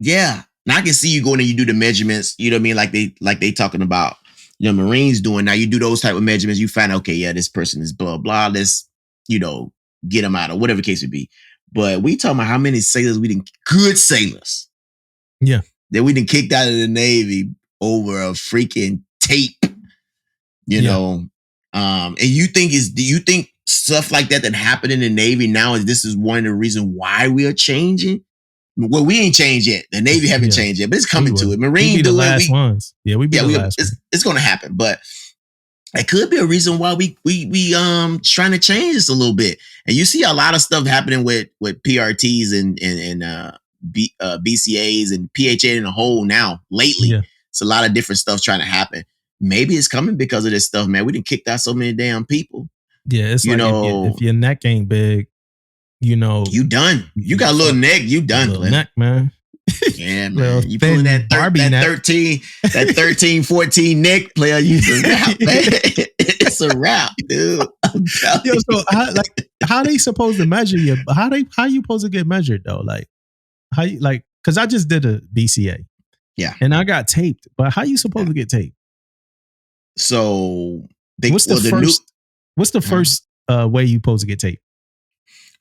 Yeah. Now I can see you going and you do the measurements, you know what I mean? Like they talking about, you know, Marines doing. Now you do those type of measurements, you find, okay, yeah, this person is blah, blah, let's, you know, get them out or whatever the case would be. But we talking about how many sailors good sailors. Yeah. That we done kicked out of the Navy over a freaking tape, you know. And do you think stuff like that happened in the Navy now this is one of the reasons why we are changing? Well, we ain't changed yet. The Navy haven't changed yet, but it's coming to it. Marine the last ones. Yeah, we be the last ones. It's going to happen, but it could be a reason why we trying to change this a little bit. And you see a lot of stuff happening with PRTs and BCAs and PHA in a whole now lately. Yeah. It's a lot of different stuff trying to happen. Maybe it's coming because of this stuff, man. We didn't kick out so many damn people. Yeah, it's like if your neck ain't big, you know, you done. You got a little neck, you done. Little neck, man. Yeah, man. You pulling that 13, 14 neck player, you a wrap, man. It's a wrap, dude. Yo, so how they supposed to measure you? How you supposed to get measured though? Like how you because I just did a BCA. Yeah. And I got taped, but how you supposed to get taped? So what's the first way you supposed to get taped?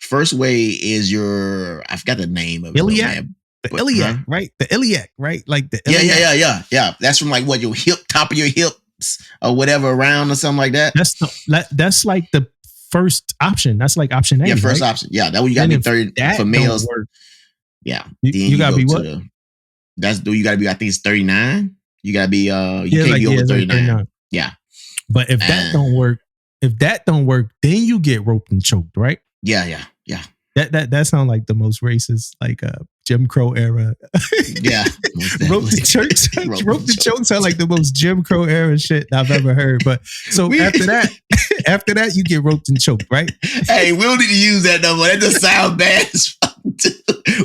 First way is I forgot the name of it. Iliac. The iliac, right? The iliac, right? Like the iliac. Yeah. That's from like what, your hip, top of your hips or whatever around or something like that. That's like the first option. That's like option A. Yeah, first option. Yeah, that one you gotta be 30 for males. Yeah. You gotta be what? You gotta be, I think it's 39. You gotta be you can't be over 39. Like yeah. But if that don't work, then you get roped and choked, right? Yeah. That sounds like the most racist, like Jim Crow era. Yeah. Rope the choke sound like the most Jim Crow era shit I've ever heard. But so after that, you get roped and choked, right? Hey, we don't need to use that no more. That just sounds bad as fuck.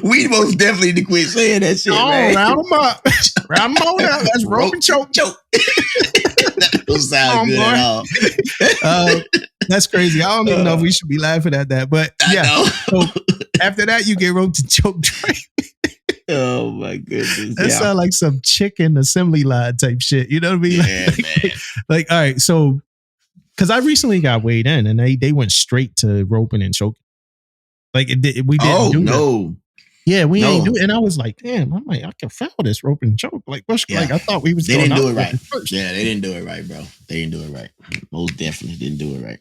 We most definitely need to quit saying that shit, man. Round them up. Round them on out. That's rope and choke. That don't sound good at all. That's crazy. I don't even know if we should be laughing at that. But yeah. So after that, you get roped and choked, right? Oh my goodness. That sounds like some chicken assembly line type shit. You know what I mean? Yeah, man. Like, all right, so because I recently got weighed in and they went straight to roping and choking. Like we didn't do no. that. Yeah, we ain't No. do it. And I was like, damn, I'm like, I can fail this rope and choke. Like, what's Yeah. like I thought we was They going didn't out do it right. first. Yeah, they didn't do it right, bro. They didn't do it right. Most definitely didn't do it right.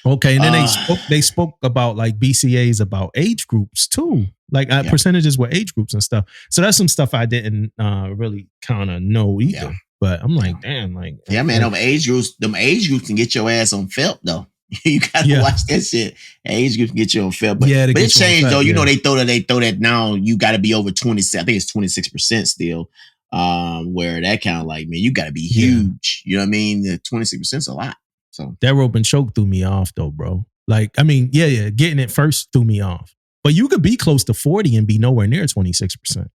Okay, and then they spoke about like BCAs about age groups too, like percentages with age groups and stuff. So that's some stuff I didn't really kind of know either. Yeah. But I'm like, damn, like man, them age groups can get your ass on felt though. You gotta watch that shit. Age groups can get you on felt, but it changed though. You know they throw that now. You got to be over 20. I think it's 26% still. Where that kind of like, man, you got to be huge. You know what I mean? The 26% is a lot. So that rope and choke threw me off though, bro. Like, I mean, getting it first threw me off. But you could be close to 40 and be nowhere near 26%.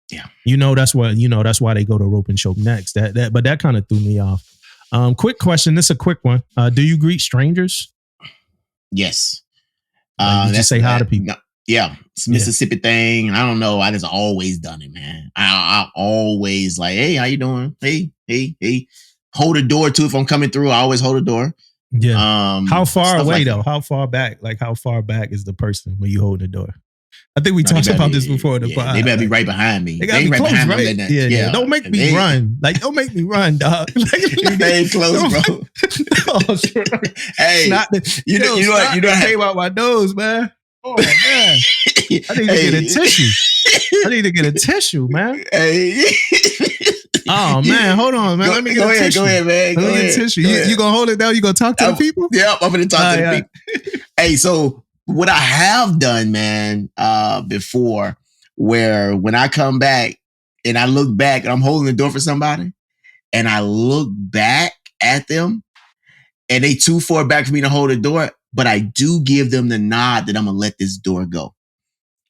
Yeah. That's why they go to rope and choke next. But that kind of threw me off. Quick question. This is a quick one. Do you greet strangers? Yes. You just say hi to people. Yeah. It's a Mississippi thing. I don't know. I just always done it, man. I always like, hey, how you doing? Hey. Hold the door too. If I'm coming through, I always hold the door. Yeah. How far away though? How far back? Like how far back is the person when you hold the door? I think we talked about this before. They better be right behind me. They gotta be close, right? Yeah. Don't make me run. Like, don't make me run, dog. They ain't close, bro. Hey, you know what came out my nose, man. Oh my god! I need to get a tissue. I need to get a tissue, man. Hey. Oh man, hold on, man. Let me get a tissue. Go ahead, man. Let me get a tissue. You gonna hold it down? You gonna talk to the people? Yeah, I'm gonna talk to the people. Hey, so what I have done, man, before, where when I come back and I look back and I'm holding the door for somebody, and I look back at them, and they too far back for me to hold the door, but I do give them the nod that I'm gonna let this door go.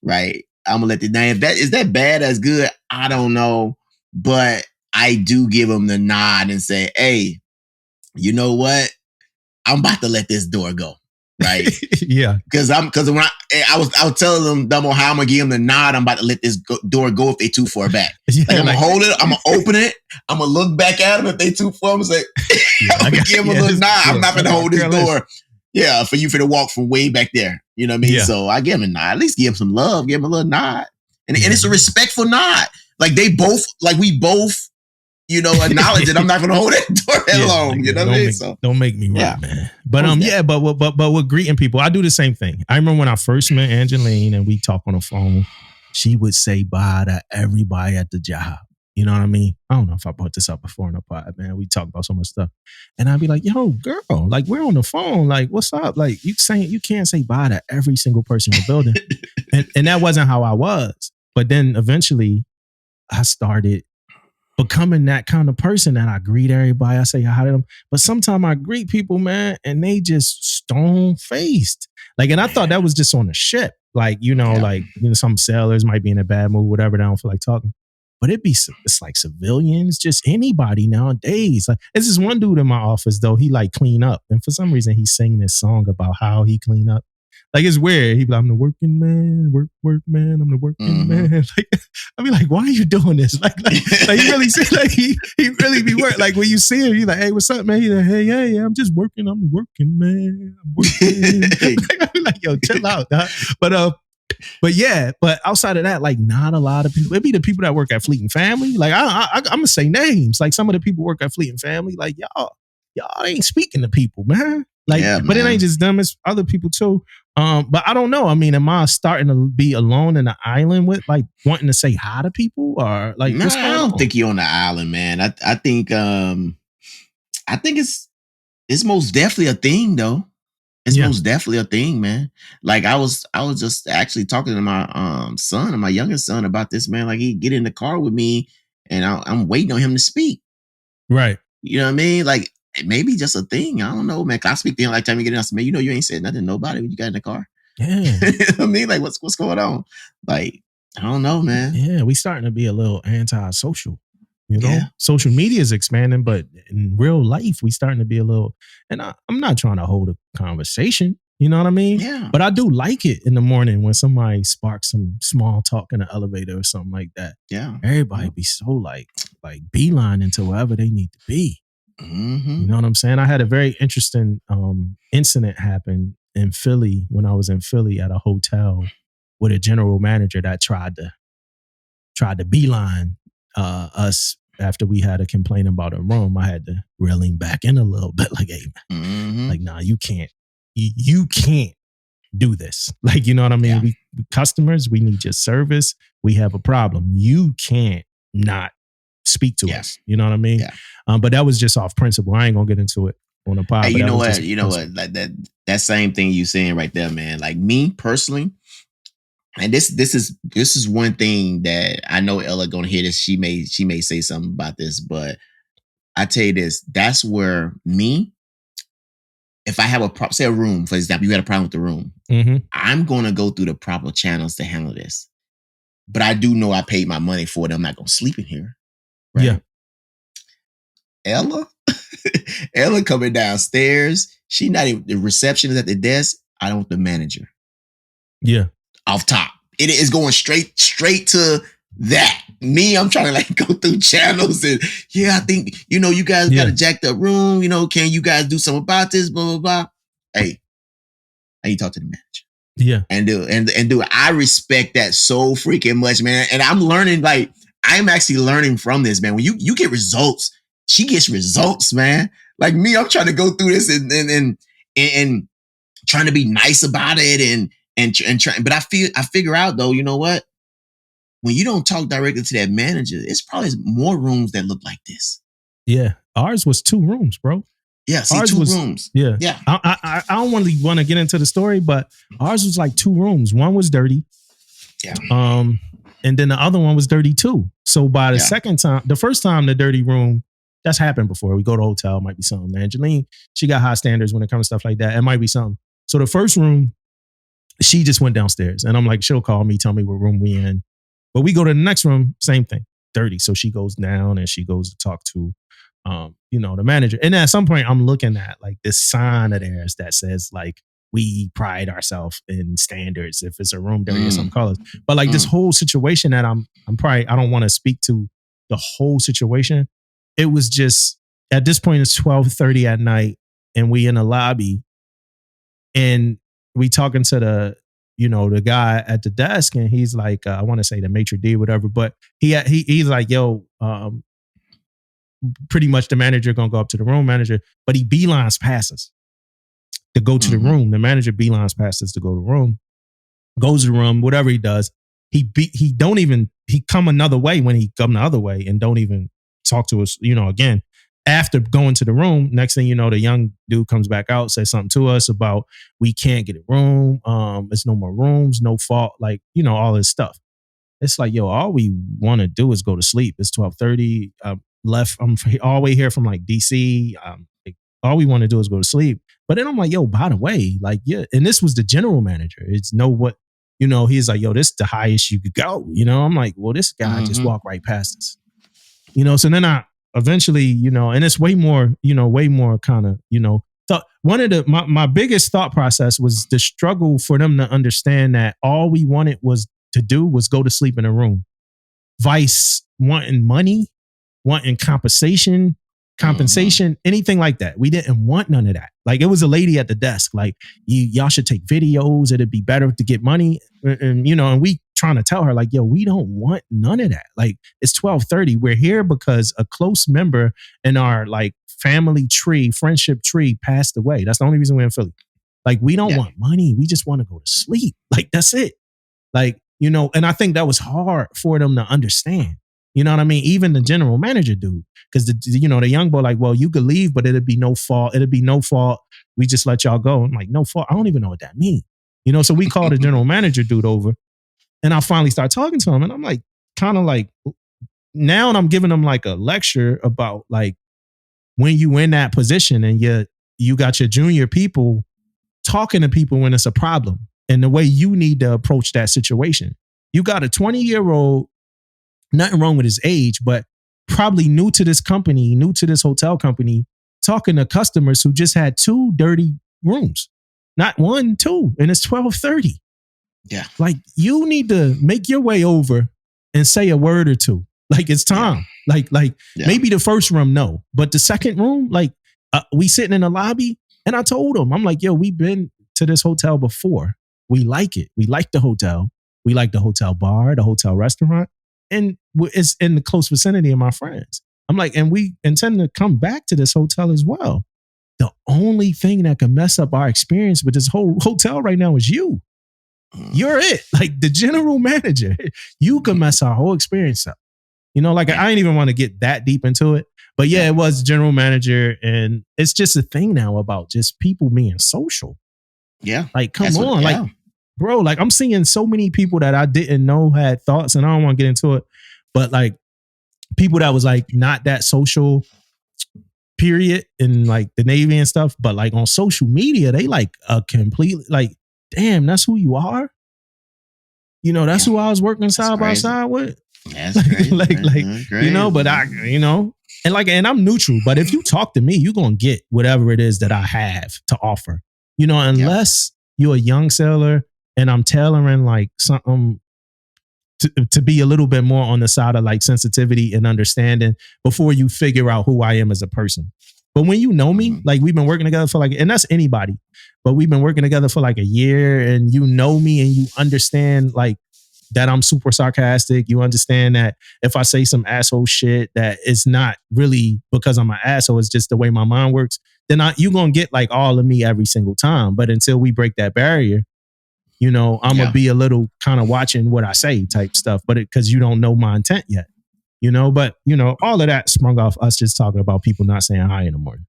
Right? I'm gonna let the now. Is that bad? That's good. I don't know, but I do give them the nod and say, hey, you know what? I'm about to let this door go. Right. Yeah. Because when I was telling them, Damo, how I'm gonna give them the nod. I'm about to let this door go if they too far back. I'm gonna hold it. I'm gonna open it. I'm gonna look back at them if they too far. I'm gonna say, I'm gonna give them a little nod. I'm not gonna hold this door. Yeah, for you to walk from way back there. You know what I mean? Yeah. So I give them a nod. At least give them some love. Give them a little nod, and it's a respectful nod. Like we both. Acknowledge that I'm not gonna hold that door that long. You know what I mean? So don't make me run, man. But but with greeting people, I do the same thing. I remember when I first met Angeline and we talk on the phone, she would say bye to everybody at the job. You know what I mean? I don't know if I brought this up before in the pod, man. We talk about so much stuff. And I'd be like, yo, girl, like we're on the phone. Like, what's up? Like you can't say bye to every single person in the building. and that wasn't how I was. But then eventually I started becoming that kind of person that I greet everybody. I say hi to them. But sometimes I greet people, man, and they just stone-faced. Like, and I thought that was just on the ship. Like, some sailors might be in a bad mood, whatever, they don't feel like talking. But it's like civilians, just anybody nowadays. Like, there's this one dude in my office, though, he like clean up. And for some reason, he's singing this song about how he clean up. Like, it's weird. He'd be like, I'm the working man, work man, I'm the working man. Like, I'd be like, why are you doing this? Like he really said, like, he really be working. Like, when you see him, you're like, hey, what's up, man? He's like, hey, I'm just working. I'm the working man. I'm working. I'd be like, yo, chill out, dog. But outside of that, like, not a lot of people. It'd be the people that work at Fleet and Family. Like, I'm going to say names. Like, some of the people work at Fleet and Family. Like, y'all ain't speaking to people, man. Like, but it ain't just them, it's other people too. But I don't know. I mean, am I starting to be alone in the island with like wanting to say hi to people or like? No, I don't think you're on the island, man. I think it's most definitely a thing though. It's most definitely a thing, man. Like I was just actually talking to my son and my youngest son about this, man. Like he get in the car with me and I'm waiting on him to speak. Right. You know what I mean? Like, it may be just a thing. I don't know, man. I speak to him like time you get in. I said, man, you ain't said nothing to nobody when you got in the car. Yeah. You know what I mean? Like, what's going on? Like, I don't know, man. Yeah, we starting to be a little anti-social. Social media is expanding, but in real life, we starting to be a little. And I'm not trying to hold a conversation. You know what I mean? Yeah. But I do like it in the morning when somebody sparks some small talk in the elevator or something like that. Yeah. Everybody be so like beeline into wherever they need to be. Mm-hmm. You know what I'm saying? I had a very interesting incident happen in Philly when I was in Philly at a hotel with a general manager that tried to beeline us after we had a complaint about a room. I had to reel him back in a little bit, like, hey, like, nah, you can't do this. Like, you know what I mean? Yeah. We customers, we need your service. We have a problem. You can't not speak to us. You know what I mean? Yeah. But that was just off principle. I ain't gonna get into it on the pod. Hey, but you that know was what? just You know what? principle. Like that same thing you saying right there, man. Like me personally, and this is one thing that I know Ella gonna hear this. She may say something about this, but I tell you this, that's where me, if I have say a room, for example, you had a problem with the room, I'm gonna go through the proper channels to handle this. But I do know I paid my money for it. I'm not gonna sleep in here. Right? Yeah. Ella? Ella coming downstairs. She not even the receptionist at the desk. I don't want the manager. Yeah. Off top. It is going straight to that. Me, I'm trying to like go through channels and I think, you guys got a jacked up room. Can you guys do something about this? Blah, blah, blah. Hey, I need to talk to the manager. Yeah. And do I respect that so freaking much, man. And I'm learning, like, I'm actually learning from this, man. When you get results, she gets results, man. Like me, I'm trying to go through this and trying to be nice about it and try, but I figure out though, you know what? When you don't talk directly to that manager, it's probably more rooms that look like this. Yeah. Ours was 2 rooms, bro. Yeah, see, ours 2 was, rooms. Yeah. Yeah. I don't want to get into the story, but ours was like 2 rooms. One was dirty. Yeah. And then the other one was dirty too. So by the first time the dirty room, that's happened before. We go to a hotel, might be something. Angeline, she got high standards when it comes to stuff like that. It might be something. So the first room, she just went downstairs. And I'm like, she'll call me, tell me what room we in. But we go to the next room, same thing, dirty. So she goes down and she goes to talk to, the manager. And at some point, I'm looking at like this sign of theirs that says like, we pride ourselves in standards if it's a room dirty or some colors. But like this whole situation that I don't want to speak to the whole situation. It was just, at this point, it's 12:30 at night and we in the lobby and we talking to the guy at the desk and he's like, I want to say the maitre d' whatever, but he's like, yo, pretty much the manager gonna go up to the room manager, but he beelines passes to go to the room. The manager beelines passes to go to the room, goes to the room, whatever he does. He come another way when he come the other way and don't even talk to us, again. After going to the room, next thing you know, the young dude comes back out, says something to us about we can't get a room. There's no more rooms, no fault, like, all this stuff. It's like, yo, all we want to do is go to sleep. It's 12:30. Left. I'm all the way here from like DC. All we want to do is go to sleep. But then I'm like, yo, by the way, like, yeah. And this was the general manager. It's he's like, yo, this is the highest you could go. I'm like, well, this guy just walked right past us. So then I eventually, and it's way more kind of, thought one of my biggest thought process was the struggle for them to understand that all we wanted to do was go to sleep in a room. Vice wanting money, wanting compensation, anything like that. We didn't want none of that. Like it was a lady at the desk, like y'all should take videos. It'd be better to get money. And we trying to tell her like, yo, we don't want none of that. Like it's 12:30. We're here because a close member in our like family tree, friendship tree passed away. That's the only reason we're in Philly. Like we don't want money. We just want to go to sleep. Like that's it. Like, and I think that was hard for them to understand. You know what I mean? Even the general manager dude, because the young boy like, well, you could leave, but it'd be no fault. It'd be no fault. We just let y'all go. I'm like, no fault. I don't even know what that means. So we called the general manager dude over, and I finally start talking to him, and I'm like, kind of like, now I'm giving him like a lecture about like when you in that position and you got your junior people talking to people when it's a problem and the way you need to approach that situation. You got a 20-year-old. Nothing wrong with his age, but probably new to this company, new to this hotel company, talking to customers who just had 2 dirty rooms. Not 1, 2, and it's 12:30. Yeah. Like you need to make your way over and say a word or two. Like it's time. Yeah. Like maybe the first room, no. But the second room, like we sitting in the lobby and I told him, I'm like, yo, we've been to this hotel before. We like it. We like the hotel. We like the hotel bar, the hotel restaurant, and it's in the close vicinity of my friends. I'm like, and we intend to come back to this hotel as well. The only thing that can mess up our experience with this whole hotel right now is you. You're it. Like the general manager. You can mess our whole experience up. You know, like I ain't even want to get that deep into it. But yeah, it was general manager. And it's just a thing now about just people being social. Yeah. Like, come on. Like, bro, like I'm seeing so many people that I didn't know had thoughts, and I don't want to get into it. But like people that was like not that social, period, in like the Navy and stuff, but like on social media, they like a completely like, damn, that's who you are. You know, that's who I was working side by side with. That's crazy, like, crazy. You know, but and I'm neutral. But if you talk to me, you're gonna get whatever it is that I have to offer. You know, unless you're a young sailor and I'm tailoring like something to be a little bit more on the side of like sensitivity and understanding before you figure out who I am as a person. But when you know me, like we've been working together for like, and that's anybody, but we've been working together for like a year, and you know me and you understand like that I'm super sarcastic. You understand that if I say some asshole shit that it's not really because I'm an asshole, it's just the way my mind works, then you're going to get like all of me every single time. But until we break that barrier, you know, I'm going to be a little kind of watching what I say type stuff, but because you don't know my intent yet, you know, but you know, all of that sprung off us just talking about people not saying hi in the morning.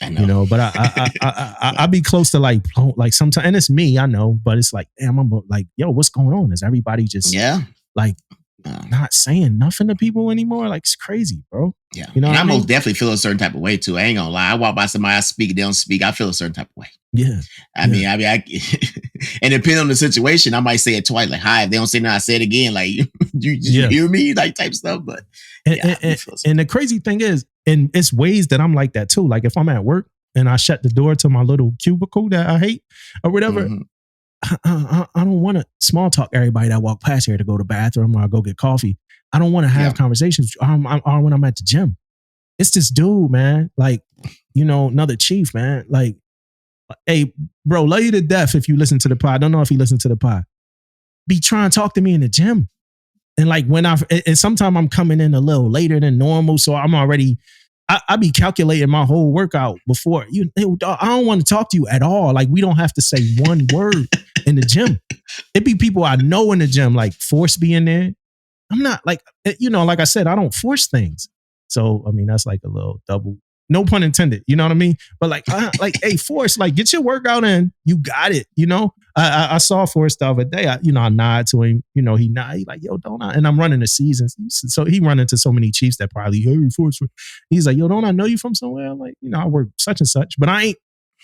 I know. You know, but I be close to like sometimes, and it's me, I know, but it's like, damn, I'm like, yo, what's going on? Is everybody just like not saying nothing to people anymore? Like it's crazy, bro. Yeah, you know, and I most definitely feel a certain type of way too. I ain't gonna lie. I walk by somebody, I speak, they don't speak. I feel a certain type of way. Yeah, I mean, and depending on the situation, I might say it twice. Like, hi, if they don't say nothing, I say it again. Like, you hear me, like type stuff. But and the crazy thing is, and it's ways that I'm like that too. Like if I'm at work and I shut the door to my little cubicle that I hate or whatever, I don't want to small talk everybody that walk past here to go to the bathroom or go get coffee. I don't want to have conversations or when I'm at the gym. It's this dude, man. Like, you know, another chief, man. Like, hey, bro, love you to death if you listen to the pod. I don't know if he listened to the pod. Be trying to talk to me in the gym. And like and sometimes I'm coming in a little later than normal. So I'm already, I be calculating my whole workout before I don't want to talk to you at all. Like we don't have to say one word in the gym. It be people I know in the gym, like force being there. I'm not like, you know, like I said, I don't force things. So, I mean, that's like a little double, no pun intended. You know what I mean? But like, hey, Forrest, like get your workout in. You got it. You know, I saw Forrest the other day. I nod to him. You know, he like, yo, don't I? And I'm running the season. So he run into so many Chiefs that probably, hey, Forrest. He's like, yo, don't I know you from somewhere? I'm like, you know, I work such and such, but I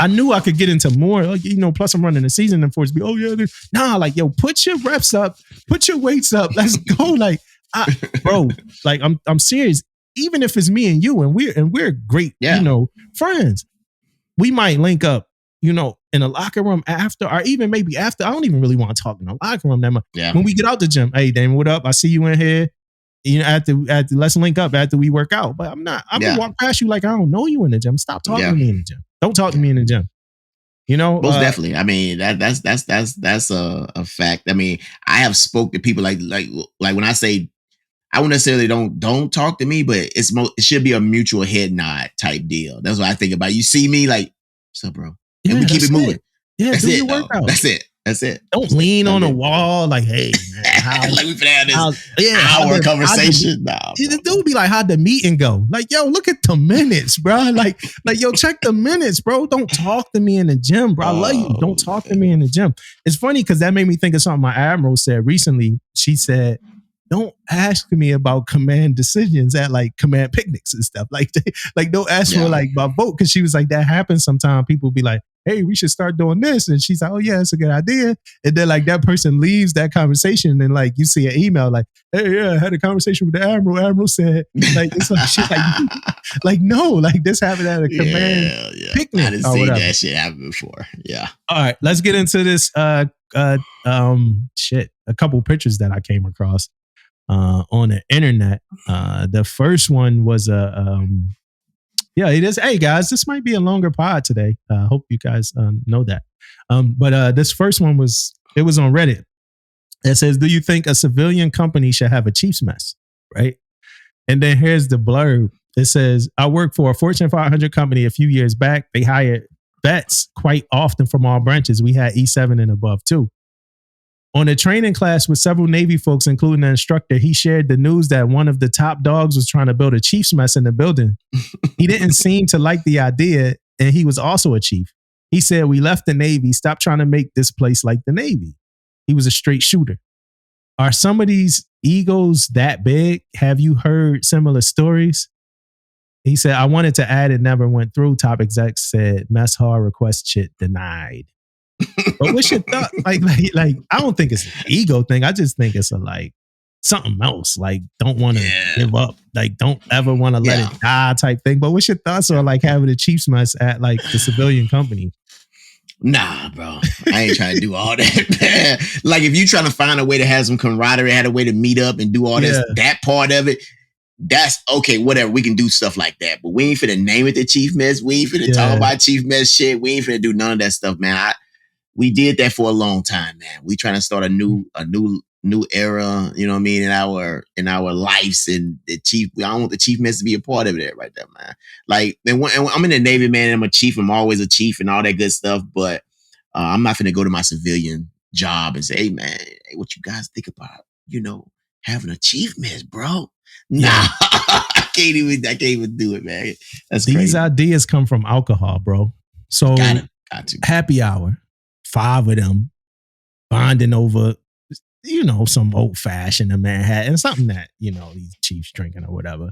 knew I could get into more. Like, you know, plus I'm running the season and Forrest be, oh yeah, nah, like, yo, put your reps up, put your weights up. Let's go. Like, bro, like I'm serious. Even if it's me and you and we're great, you know, friends, we might link up, you know, in the locker room after, or even maybe after. I don't even really want to talk in the locker room that much. Yeah. When we get out the gym, hey, Damon, what up? I see you in here. You know, after let's link up after we work out. But I'm gonna walk past you like I don't know you in the gym. Stop talking to me in the gym. Don't talk to me in the gym. You know, most definitely. I mean, that's a fact. I mean, I have spoke to people like when I say, I wouldn't necessarily don't talk to me, but it should be a mutual head nod type deal. That's what I think about. You see me like, what's up, bro? And we keep it moving. Yeah, that's do it. Your workout. That's it. Don't lean on the wall like, hey, man, like we've had this hour conversation. The dude be like, how'd the meeting go? Like, yo, look at the minutes, bro. Like, yo, check the minutes, bro. Don't talk to me in the gym, bro. I love you. Don't talk to me in the gym. It's funny because that made me think of something my admiral said recently. She said, don't ask me about command decisions at like command picnics and stuff. Like don't ask for like my vote. Cause she was like, that happens sometimes. People be like, hey, we should start doing this. And she's like, oh yeah, it's a good idea. And then like that person leaves that conversation and like you see an email like, hey, yeah, I had a conversation with the Admiral. Admiral said like, it's like shit like no, like this happened at a command picnic. I didn't see that shit happen before. Yeah. All right, let's get into this shit. A couple pictures that I came across on the internet. The first one was it is. Hey guys, this might be a longer pod today. Hope you guys know that. But this first one was on Reddit. It says, do you think a civilian company should have a chief's mess? Right. And then here's the blurb. It says, I worked for a Fortune 500 company a few years back. They hired vets quite often from all branches. We had E7 and above too. On a training class with several Navy folks, including the instructor, he shared the news that one of the top dogs was trying to build a chief's mess in the building. He didn't seem to like the idea, and he was also a chief. He said, we left the Navy, stop trying to make this place like the Navy. He was a straight shooter. Are some of these egos that big? Have you heard similar stories? He said, I wanted to add it never went through. Top exec said, mess hall request shit denied. But what's your thought? Like, I don't think it's an ego thing. I just think it's something else. Like, don't want to give up. Like, don't ever want to let it die type thing. But what's your thoughts on like having a chief's mess at like the civilian company? Nah, bro. I ain't trying to do all that, man. Like, if you trying to find a way to have some camaraderie, had a way to meet up and do all this, that part of it, that's okay, whatever. We can do stuff like that. But we ain't finna name it the chief mess. We ain't finna talk about chief mess shit. We ain't finna do none of that stuff, man. We did that for a long time, man. We trying to start a new era, you know what I mean, in our lives. And the chief, I don't want the chief mess to be a part of it right there, man. Like, and I'm in the Navy, man, and I'm a chief. I'm always a chief and all that good stuff. But I'm not finna go to my civilian job and say, hey, man, hey, what you guys think about, having a chief mess, bro? Nah, I can't even do it, man. That's These crazy. ideas come from alcohol, bro. So got to. Happy hour, 5 of them bonding over, some old fashioned in Manhattan, something that, these chiefs drinking or whatever,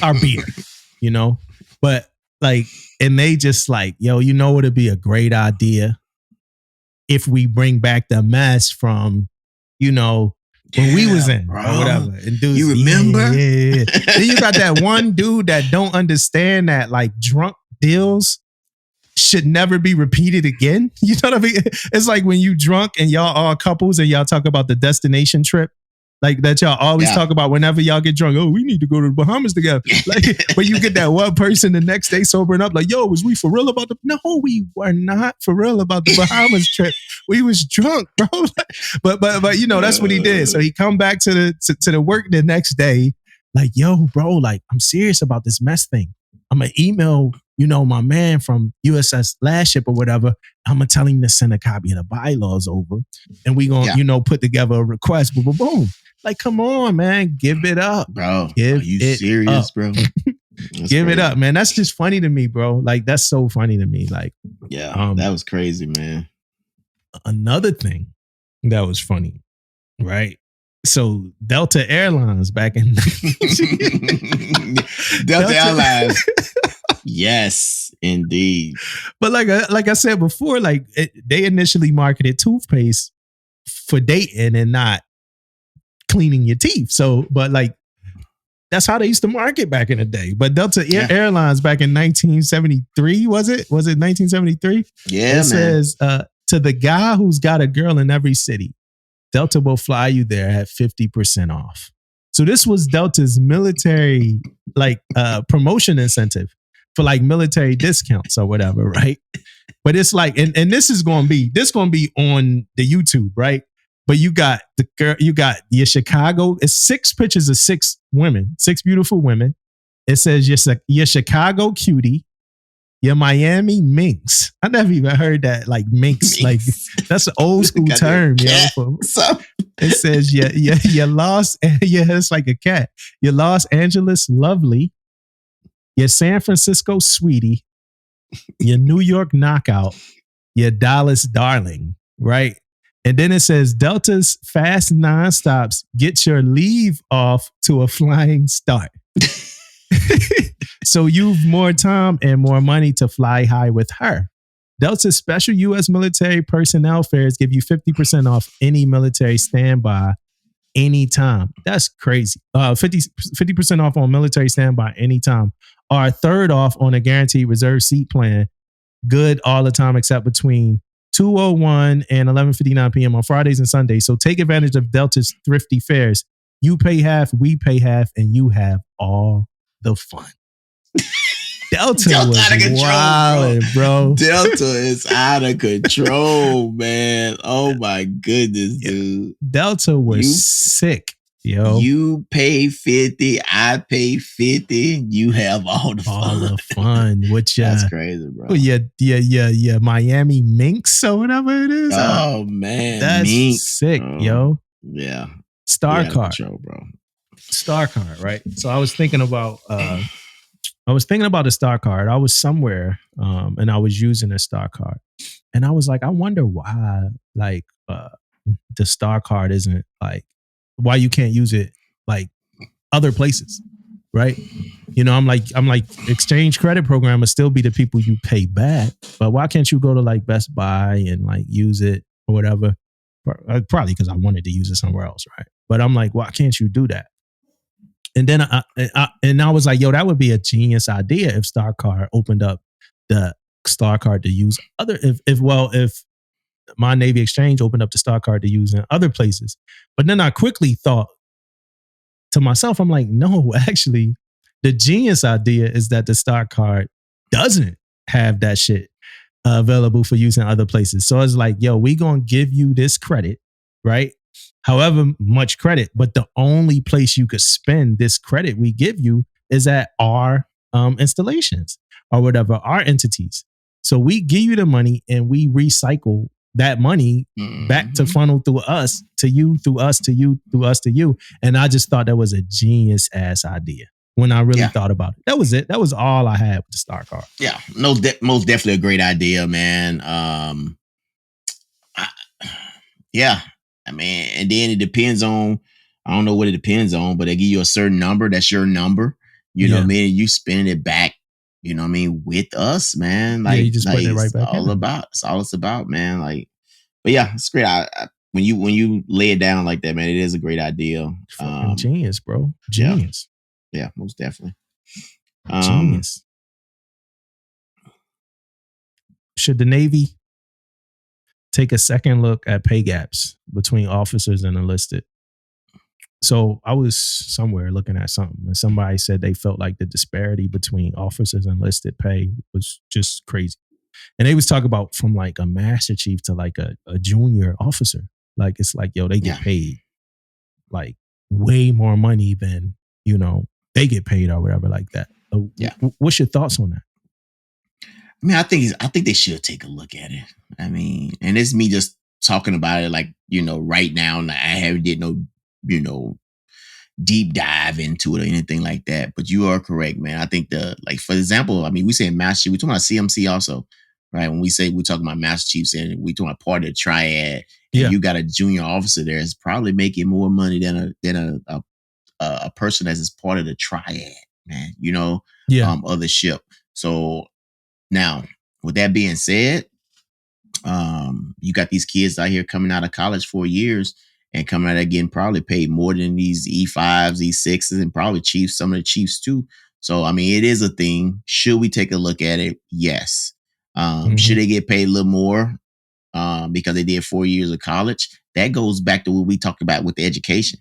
or beer, but like, and they just like, yo, it'd be a great idea if we bring back the mess from, when we was in, bro, or whatever. And dudes, you remember? Yeah. Then you got that one dude that don't understand that like drunk deals should never be repeated again. You know what I mean? It's like when you drunk and y'all are couples and y'all talk about the destination trip. Like that y'all always talk about whenever y'all get drunk. Oh, we need to go to the Bahamas together. Like, but you get that one person the next day sobering up, like, yo, was we for real about no, we were not for real about the Bahamas trip. We was drunk, bro. but that's what he did. So he come back to the work the next day, like, yo, bro, like, I'm serious about this mess thing. I'm gonna email, my man from USS Last Ship or whatever. I'm gonna tell him to send a copy of the bylaws over, and we gonna, put together a request. Boom, boom, boom. Like, come on, man, give it up, bro. Are you serious, bro? Give it up, man. That's just funny to me, bro. Like, that's so funny to me. Like, that was crazy, man. Another thing that was funny, right? So Delta Airlines back in Delta Airlines. Yes, indeed. But like I said before, like they initially marketed toothpaste for dating and not cleaning your teeth. So, but like that's how they used to market back in the day. But Delta Airlines back in 1973, was it 1973? Yeah, it says to the guy who's got a girl in every city, Delta will fly you there at 50% off. So this was Delta's military promotion incentive for like military discounts or whatever, right? But it's like, and this is gonna be on the YouTube, right? But you got the girl, you got your Chicago. It's 6 pictures of 6 women, 6 beautiful women. It says your Chicago cutie, your Miami minx. I never even heard that, like minx. Like that's an old school term, yo. It says your Los, it's like a cat. Your Los Angeles lovely, your San Francisco sweetie, your New York knockout, your Dallas darling, right? And then it says Delta's fast nonstops get your leave off to a flying start. So you've more time and more money to fly high with her. Delta's special U.S. military personnel fares give you 50% off any military standby anytime. That's crazy. 50% off on military standby anytime. Or a third off on a guaranteed reserve seat plan. Good all the time except between 2:01 and 11:59 p.m. on Fridays and Sundays. So take advantage of Delta's thrifty fares. You pay half, we pay half, and you have all the fun. Delta Delta was out of control, wild, bro. Delta is out of control, man. Oh my goodness, Yeah. dude. Delta was You sick, yo. you pay 50, I pay 50. You have all the fun. All the fun, which That's crazy, bro. yeah. Miami Minx or whatever it is. Oh man, That's Mink. sick, Oh, yo. Yeah, Star out of card, control, bro. star card, right? So I was thinking about a star card. I was somewhere, and I was using a star card, and I was like, I wonder why, like, the star card isn't like, why you can't use it like other places, right? You know, I'm like, exchange credit program will still be the people you pay back, but why can't you go to like Best Buy and like use it or whatever? Probably because I wanted to use it somewhere else, right? But I'm like, why can't you do that? And then I was like, yo, that would be a genius idea if StarCard opened up the StarCard to use other, if my Navy Exchange opened up the StarCard to use in other places. But then I quickly thought to myself, I'm like, no, actually, the genius idea is that the StarCard doesn't have that shit available for use in other places. So it's like, yo, we gonna give you this credit, right? However much credit, but the only place you could spend this credit we give you is at our installations or whatever, our entities. So we give you the money and we recycle that money back to funnel through us to you, through us to you, through us to you. And I just thought that was a genius ass idea when I really thought about it. That was it. That was all I had with the star card. Yeah, most definitely a great idea, man. Yeah, I mean, and then it depends on, I don't know what it depends on, but they give you a certain number. That's your number. You know what I mean? You spend it back, you know what I mean, with us, man. Like, you just put it right back all in. about, it's all it's about, man. Like, but yeah, it's great. When you lay it down like that, man, it is a great idea. Fucking genius, bro. Genius. Yeah, most definitely. Genius. Should the Navy take a second look at pay gaps between officers and enlisted? So I was somewhere looking at something and somebody said they felt like the disparity between officers and enlisted pay was just crazy. And they was talking about from like a master chief to like a junior officer. Like, it's like, yo, they get paid like way more money than, you know, they get paid or whatever like that. What's your thoughts on that? I mean, I think they should take a look at it. I mean, and it's me just talking about it like, you know, right now. And I haven't did no, you know, deep dive into it or anything like that. But you are correct, man. I think like, for example, I mean, we say Master Chief, we're talking about CMC also, right? When we say we're talking about Master Chiefs and we're talking about part of the triad, and you got a junior officer there, is probably making more money than a person that's part of the triad, man, you know, of the ship. So now, with that being said, you got these kids out here coming out of college 4 years and coming out again, probably paid more than these E5s, E6s, and probably Chiefs, some of the Chiefs too. So, I mean, it is a thing. Should we take a look at it? Yes. Should they get paid a little more because they did 4 years of college? That goes back to what we talked about with the education.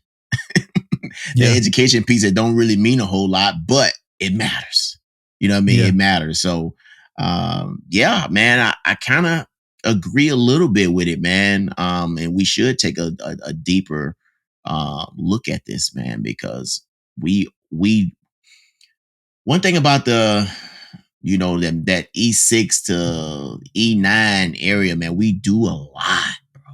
The education piece that don't really mean a whole lot, but it matters. You know what I mean? It matters. So, yeah, man, I kind of agree a little bit with it, man. And we should take a deeper look at this, man, because we one thing about the, you know, that E6 to E9 area, man, we do a lot, bro.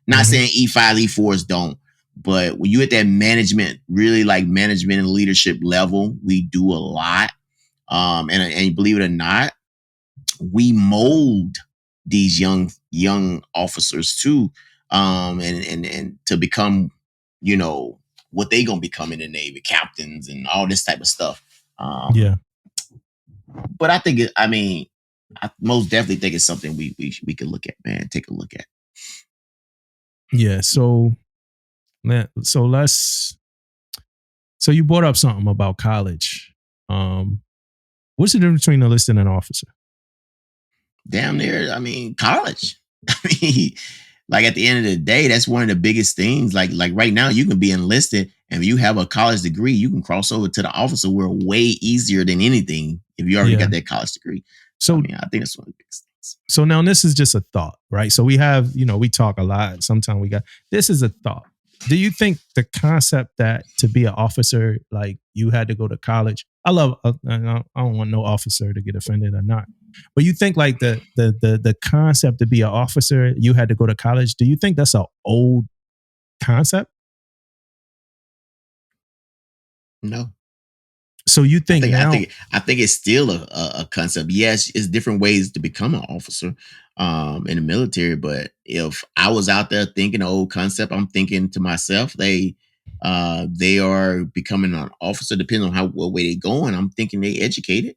Not saying E5, E4s don't, but when you at that management, really like management and leadership level, we do a lot. And believe it or not, we mold these young officers too, and to become, you know, what they gonna become in the Navy, captains and all this type of stuff. But I think I most definitely think it's something we could look at, man. Take a look at. Yeah. So you brought up something about college. What's the difference between an enlisted and an officer? Damn near, I mean, college. I mean, like at the end of the day, that's one of the biggest things. Like right now, you can be enlisted, and if you have a college degree, you can cross over to the officer world way easier than anything if you already Yeah. got that college degree. So I So mean, I think that's one of the biggest things. so now this is just a thought, right? So we have, we talk a lot. Sometimes this is a thought. Do you think the concept that to be an officer, like you had to go to college? I don't want no officer to get offended or not. But you think like the concept to be an officer, you had to go to college. Do you think that's an old concept? No, So you I think think I now, think I think it's still a concept. Yes, it's different ways to become an officer in the military. But if I was out there thinking an old concept, I'm thinking to myself, they are becoming an officer depending on how what way they going. I'm thinking they educated,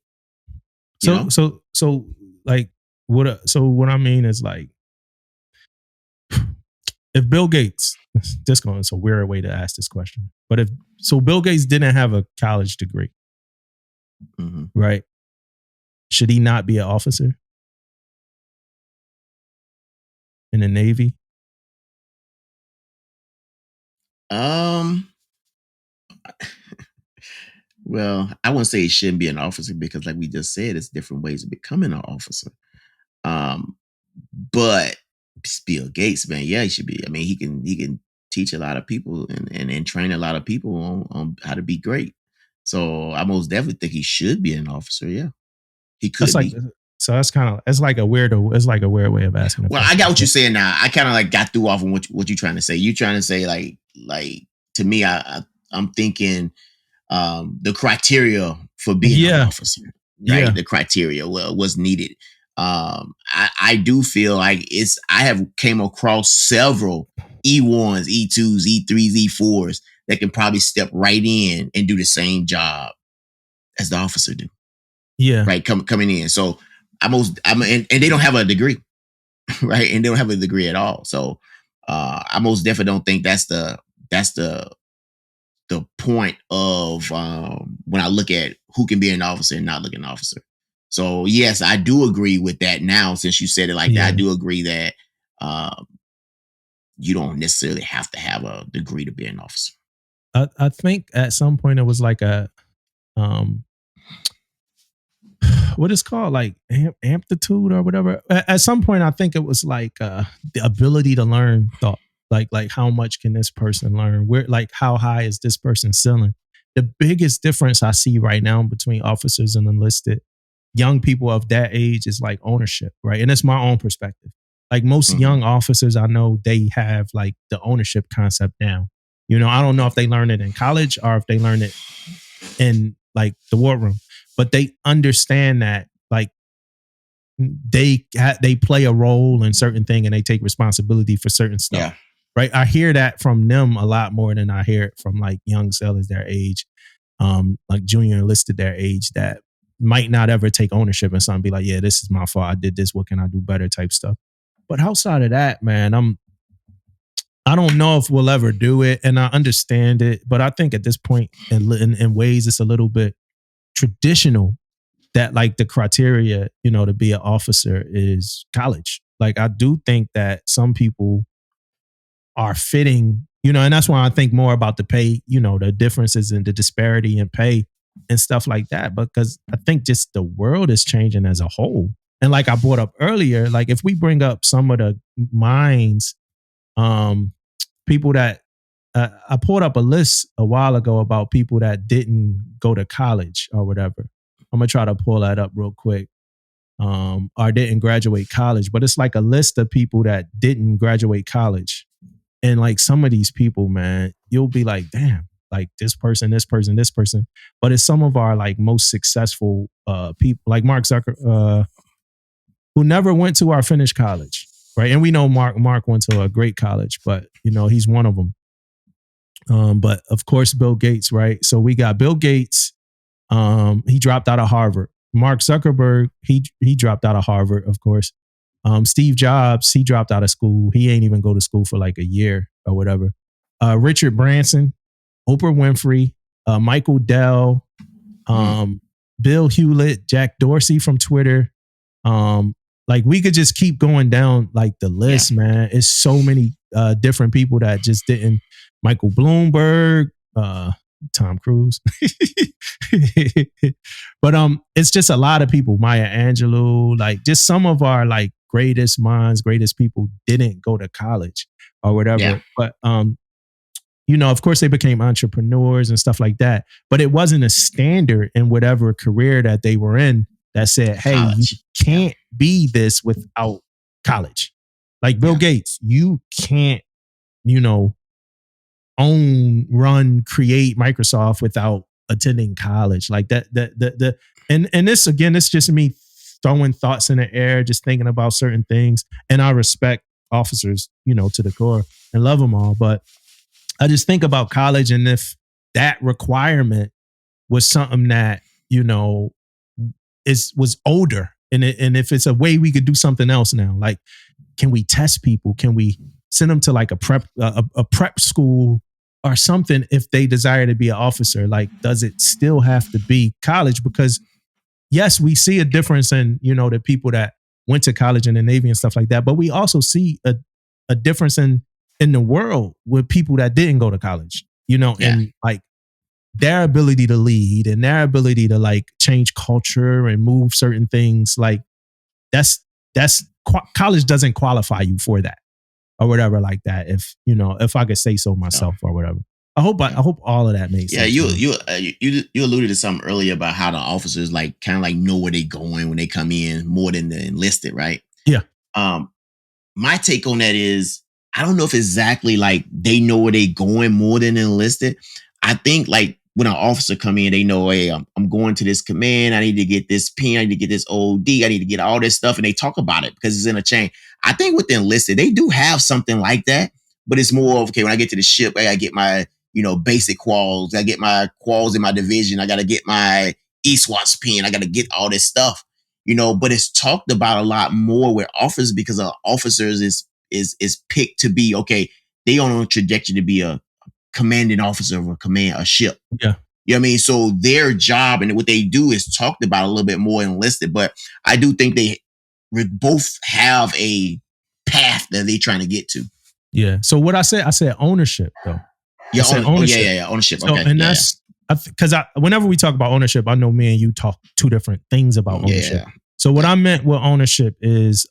you so know. so so like what I mean is like if Bill Gates, it's a weird way to ask this question, but if so Bill Gates didn't have a college degree, Hmm. right? Should he not be an officer in the Navy? Um, well, I wouldn't say he shouldn't be an officer because, like we just said, it's different ways of becoming an officer. Um, but Bill Gates, man, yeah, he should be. I mean, he can teach a lot of people and train a lot of people on how to be great. So I most definitely think he should be an officer. Yeah, he That's could like be. so that's kind of it's like a weird way of asking a Well, I question. got what So, you're saying now. I kind of like got through off on what you're trying to say. You trying to say like to me, I'm thinking the criteria for being an yeah, officer, right? yeah, The criteria was needed. I do feel like I have came across several E1s, E2s, E3s, E4s that can probably step right in and do the same job as the officer do, yeah. right? Coming in. So and they don't have a degree, right? And they don't have a degree at all. So I most definitely don't think that's the point of when I look at who can be an officer and not look an officer. So yes, I do agree with that now. Since you said it like that, I Yeah. do agree that um, you don't necessarily have to have a degree to be an officer. I think at some point it was like a um what is called like amplitude or whatever. At some point, I think it was like the ability to learn thought. Like how much can this person learn? Where like how high is this person ceiling? The biggest difference I see right now between officers and enlisted young people of that age is like ownership, right? And it's my own perspective. Like most Hmm. young officers I know, they have like the ownership concept down. I don't know if they learn it in college or if they learn it in like the war room, but they understand that like they play a role in certain thing and they take responsibility for certain stuff. Yeah. Right. I hear that from them a lot more than I hear it from like young sailors their age, like junior enlisted their age that might not ever take ownership and something be like, yeah, this is my fault. I did this. What can I do better type stuff. But outside of that, man, I don't know if we'll ever do it, and I understand it, but I think at this point, in ways, it's a little bit traditional that like the criteria, to be an officer is college. Like I do think that some people are fitting, and that's why I think more about the pay, the differences and the disparity in pay and stuff like that. Because I think just the world is changing as a whole. And like I brought up earlier, like if we bring up some of the minds, um, people that I pulled up a list a while ago about people that didn't go to college or whatever. I'm gonna try to pull that up real quick. Or didn't graduate college, but it's like a list of people that didn't graduate college. And like some of these people, man, you'll be like, damn, like this person, this person, this person. But it's some of our like most successful people, like Mark Zucker, who never went to or finished college, right? And we know Mark went to a great college, but he's one of them. But of course, Bill Gates, right? So we got Bill Gates. He dropped out of Harvard. Mark Zuckerberg, he dropped out of Harvard, of course. Steve Jobs, he dropped out of school. He ain't even go to school for like a year or whatever. Richard Branson, Oprah Winfrey, Michael Dell, Mm. Bill Hewlett, Jack Dorsey from Twitter, Like we could just keep going down like the list, man. It's so many different people that just didn't. Michael Bloomberg, Tom Cruise, but it's just a lot of people. Maya Angelou, like just some of our like greatest minds, greatest people didn't go to college or whatever. Yeah. But you know, of course, they became entrepreneurs and stuff like that. But it wasn't a standard in whatever career that they were in that said, hey, College. you can't be this without college. Like Bill Gates, you can't, you know, own, run, create Microsoft without attending college. Like and this again, it's just me throwing thoughts in the air, just thinking about certain things. And I respect officers, you know, to the core and love them all. But I just think about college, and if that requirement was something that, you know, was older, and if it's a way we could do something else now, like, can we test people? Can we send them to like a prep school or something if they desire to be an officer? Like, does it still have to be college? Because yes, we see a difference in, you know, the people that went to college in the Navy and stuff like that, but we also see a difference in the world with people that didn't go to college, you know, and like their ability to lead and their ability to like change culture and move certain things. Like that's college doesn't qualify you for that or whatever like that. If, you know, if I could say so myself or whatever. I hope all of that makes sense. Yeah, you alluded to something earlier about how the officers like kind of like know where they're going when they come in more than the enlisted, right? Yeah. My take on that is I don't know if exactly like they know where they're going more than enlisted. I think like when an officer come in, they know, hey, I'm going to this command. I need to get this pin. I need to get this OD. I need to get all this stuff. And they talk about it because it's in a chain. I think with the enlisted, they do have something like that, but it's more of, okay, when I get to the ship, I gotta get my, you know, basic quals. I get my quals in my division. I got to get my ESWAT's pin. I got to get all this stuff, you know, but it's talked about a lot more with officers because officers is picked to be, okay, they on a trajectory to be a commanding officer of a ship. Yeah. You know what I mean? So their job and what they do is talked about a little bit more enlisted, but I do think they both have a path that they're trying to get to. Yeah. So what I said ownership though. Yeah, ownership. So, okay. And that's because whenever we talk about ownership, I know me and you talk two different things about ownership. Yeah. So what I meant with ownership is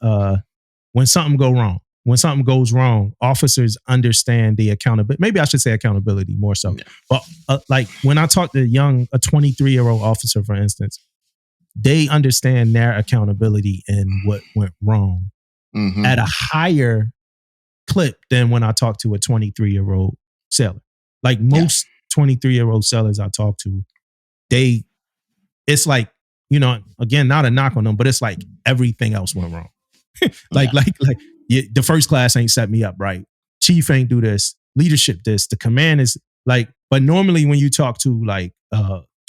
when something goes wrong, officers understand the accountability. Maybe I should say accountability more so. Yeah. But like when I talk to a 23-year-old officer, for instance, they understand their accountability and what went wrong at a higher clip than when I talk to a 23-year-old sailor. Like most 23-year-old sailors I talk to, it's like, you know, again, not a knock on them, but it's like everything else went wrong. Like the first class ain't set me up right. Chief ain't do this. Leadership this. The command is like, but normally when you talk to like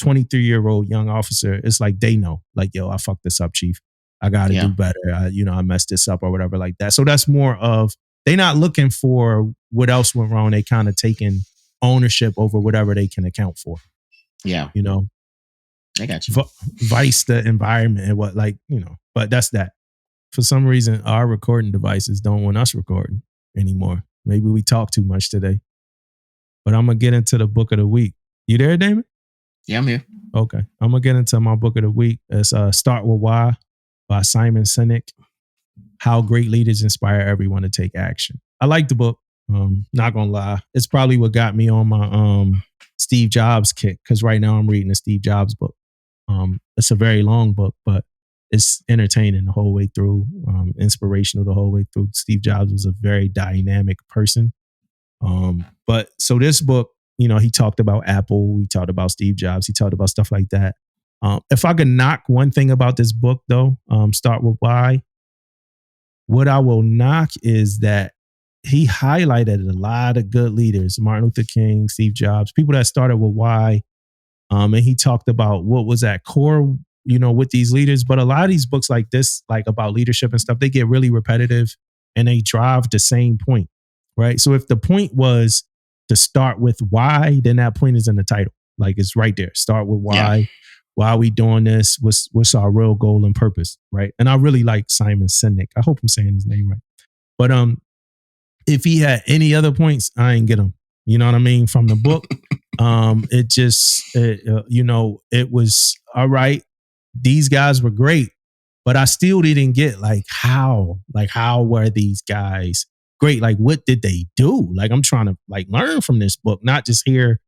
23-year-old young officer, it's like they know, like, yo, I fucked this up, chief. I got to do better. I messed this up or whatever like that. So that's more of, they not looking for what else went wrong. They kind of taking ownership over whatever they can account for. Yeah. You know, I got you. Vice the environment and what, like, you know, but that's that. For some reason, our recording devices don't want us recording anymore. Maybe we talk too much today. But I'm going to get into the book of the week. You there, Damon? Yeah, I'm here. Okay. I'm going to get into my book of the week. It's Start With Why by Simon Sinek. How Great Leaders Inspire Everyone to Take Action. I like the book. Not going to lie. It's probably what got me on my Steve Jobs kick, because right now I'm reading a Steve Jobs book. It's a very long book, but it's entertaining the whole way through, inspirational the whole way through. Steve Jobs was a very dynamic person. But so this book, you know, he talked about Apple, he talked about Steve Jobs, he talked about stuff like that. If I could knock one thing about this book though, Start With Why, what I will knock is that he highlighted a lot of good leaders, Martin Luther King, Steve Jobs, people that started with why. And he talked about what was at core, you know, with these leaders. But a lot of these books like this, like about leadership and stuff, they get really repetitive and they drive the same point, right? So if the point was to start with why, then that point is in the title. Like it's right there. Start with why. Why are we doing this? What's our real goal and purpose, right? And I really like Simon Sinek. I hope I'm saying his name right. But if he had any other points, I ain't get them. You know what I mean? From the book, it was all right. These guys were great, but I still didn't get how were these guys great? Like, what did they do? Like, I'm trying to learn from this book, not just hear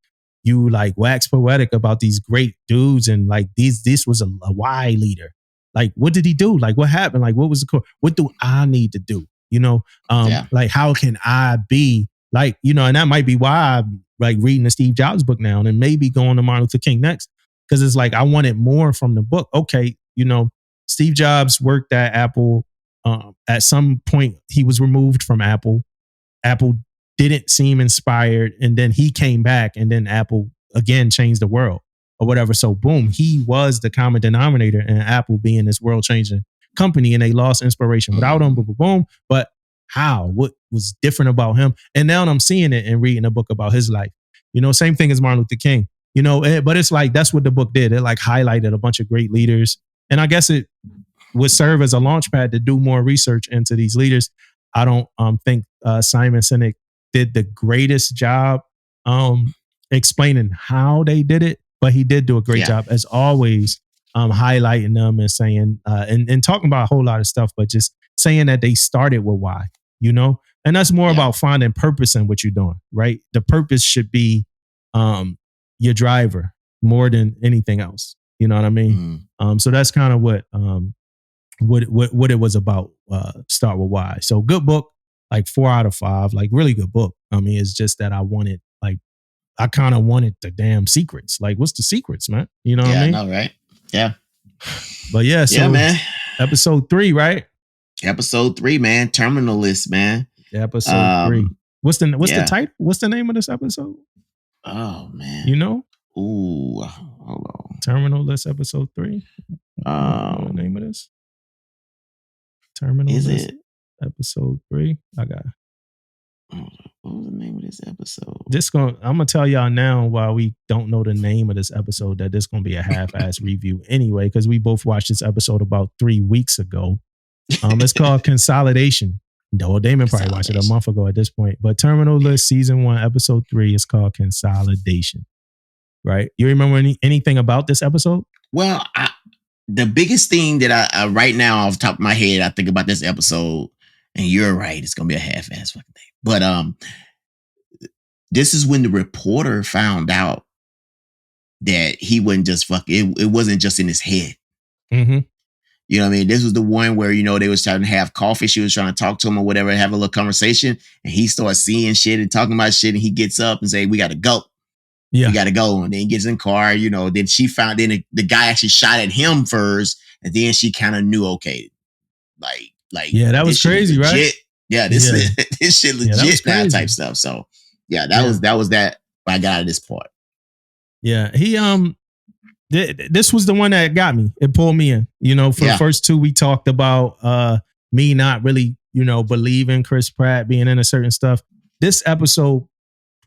you wax poetic about these great dudes and this was a why leader. Like, what did he do? Like, what happened? Like, what was what do I need to do? How can I be and that might be why I'm reading the Steve Jobs book now and maybe going to Martin Luther King next. Cause it's I wanted more from the book. Okay. Steve Jobs worked at Apple. At some point he was removed from Apple. Apple didn't seem inspired. And then he came back and then Apple again changed the world or whatever. So boom, he was the common denominator in Apple being this world changing company and they lost inspiration without him. Boom, boom, boom. But how? What was different about him? And now I'm seeing it and reading a book about his life. Same thing as Martin Luther King. But it's that's what the book did. It highlighted a bunch of great leaders. And I guess it would serve as a launch pad to do more research into these leaders. I don't think Simon Sinek did the greatest job explaining how they did it, but he did do a great job as always highlighting them and saying and talking about a whole lot of stuff, but just saying that they started with why, and that's more about finding purpose in what you're doing, right? The purpose should be your driver more than anything else. You know what I mean? So that's kind of what it was about. Start with why. So good book, 4 out of 5, really good book. I mean, it's just that I wanted I kind of wanted the damn secrets. What's the secrets, man? You know what I mean? Yeah, I know, right? Yeah. But yeah, so yeah, man. Episode 3, right? Episode 3, man. Terminal List, man. Episode 3. What's the title? What's the name of this episode? Oh man. Ooh, hold on. Terminal List episode 3. The name of this? Terminal List episode 3. I got. What was the name of this episode? I'm gonna tell y'all now while we don't know the name of this episode that this gonna be a half-ass review anyway, because we both watched this episode about 3 weeks ago. It's called Consolidation. No, Damon probably watched it a month ago at this point. But Terminal List season 1, episode 3 is called Consolidation. Right? You remember anything about this episode? Well, the biggest thing that I right now off the top of my head, I think about this episode, and you're right, it's gonna be a half-ass fucking thing. But this is when the reporter found out that he wasn't just fucking. It wasn't just in his head. Mm-hmm. You know what I mean? This was the one where, they was trying to have coffee. She was trying to talk to him or whatever, have a little conversation. And he starts seeing shit and talking about shit. And he gets up and say, we got to go. Yeah. We got to go. And then he gets in the car, then she found the guy actually shot at him first. And then she kind of knew, okay, yeah, that was crazy, right? Yeah, this shit legit now type stuff. So yeah, that was that I got out of this part. Yeah. He, this was the one that got me. It pulled me in. For the first 2, we talked about me not really, believing Chris Pratt being in a certain stuff. This episode,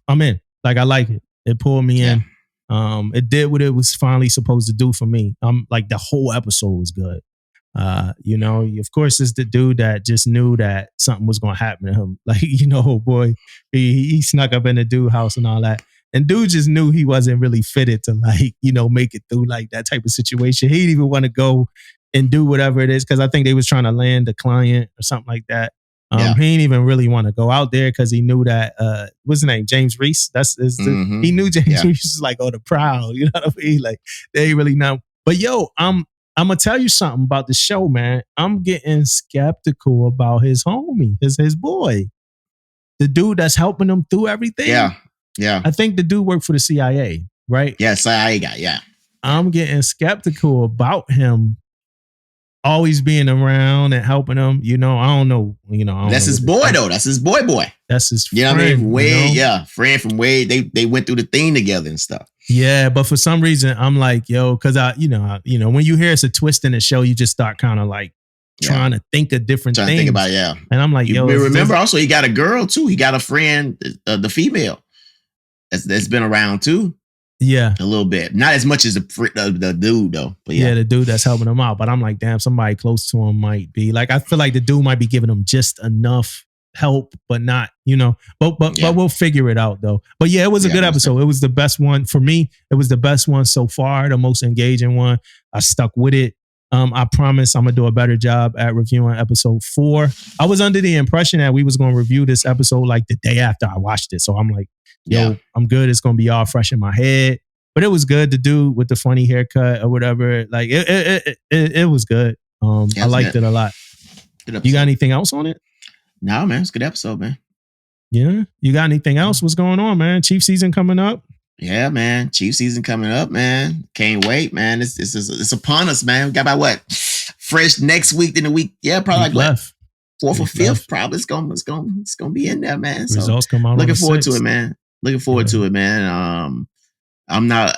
I'm in. I like it. It pulled me in. It did what it was finally supposed to do for me. The whole episode was good. Of course, it's the dude that just knew that something was going to happen to him. Oh boy, he snuck up in the dude house and all that. And dude just knew he wasn't really fitted to make it through that type of situation. He didn't even want to go and do whatever it is because I think they was trying to land a client or something like that. He didn't even really want to go out there because he knew that what's his name, James Reese. He knew James Reese was the proud. You know what I mean? They ain't really know. But yo, I'm gonna tell you something about the show, man. I'm getting skeptical about his homie, his boy, the dude that's helping him through everything. Yeah. I think the dude worked for the CIA, right? Yeah, CIA guy, yeah. I'm getting skeptical about him always being around and helping him. I don't know. That's his boy, though. That's his boy. That's his friend. You know what I mean? Friend from way. They went through the thing together and stuff. Yeah, but for some reason, I'm because when you hear it's a twist in the show, you just start kind of trying to think of different things. Think about, And I'm remember also he got a girl too. He got a friend, the female that's been around too. Yeah. a little bit. Not as much as the dude though. But yeah, the dude that's helping him out. But I'm like, damn, somebody close to him might be like, I feel like the dude might be giving him just enough help, but not, but we'll figure it out though. But yeah, it was a good episode. It was the best one for me. It was the best one so far, the most engaging one. I stuck with it. I promise I'm gonna do a better job at reviewing episode 4. I was under the impression that we was gonna review this episode like the day after I watched it. So I'm like, yo, I'm good. It's gonna be all fresh in my head. But it was good. The dude with the funny haircut or whatever, like it was good. I liked it a lot. You got anything else on it? No, man, it's a good episode, man. Yeah, you got anything else? What's going on, man? Chief season coming up. Yeah, man. Chief season coming up, man. Can't wait, man. It's upon us, man. We got about what? Fresh next week than the week. Yeah, probably like left. 4th or 5th. Probably it's gonna be in there, man. So results come out. Looking forward to it, man. Looking forward to it, man. I'm not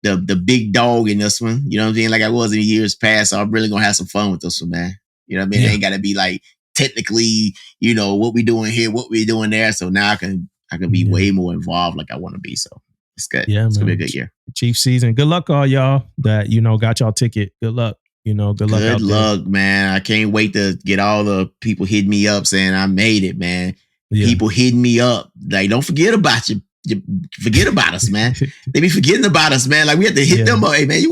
the big dog in this one. You know what I'm saying? Like I was in years past. So I'm really gonna have some fun with this one, man. You know what I mean? It ain't gotta be like technically, what we doing here, what we doing there. So now I can be way more involved like I want to be. So it's good. Yeah, it's gonna be a good year. Chief season. Good luck, all y'all that got y'all ticket. Good luck. Good luck. Good luck, man. I can't wait to get all the people hitting me up saying I made it, man. Yeah. People hitting me up like, don't forget about you. Forget about us, man. They be forgetting about us, man. Like we have to hit them up. Hey, man,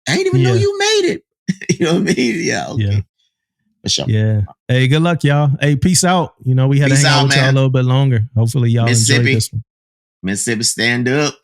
I ain't even know you made it. You know what I mean? Yeah. Okay. Yeah. For sure. Yeah. Hey, good luck, y'all. Hey, peace out. We had to hang out with y'all a little bit longer. Hopefully y'all enjoyed this one. Mississippi, stand up.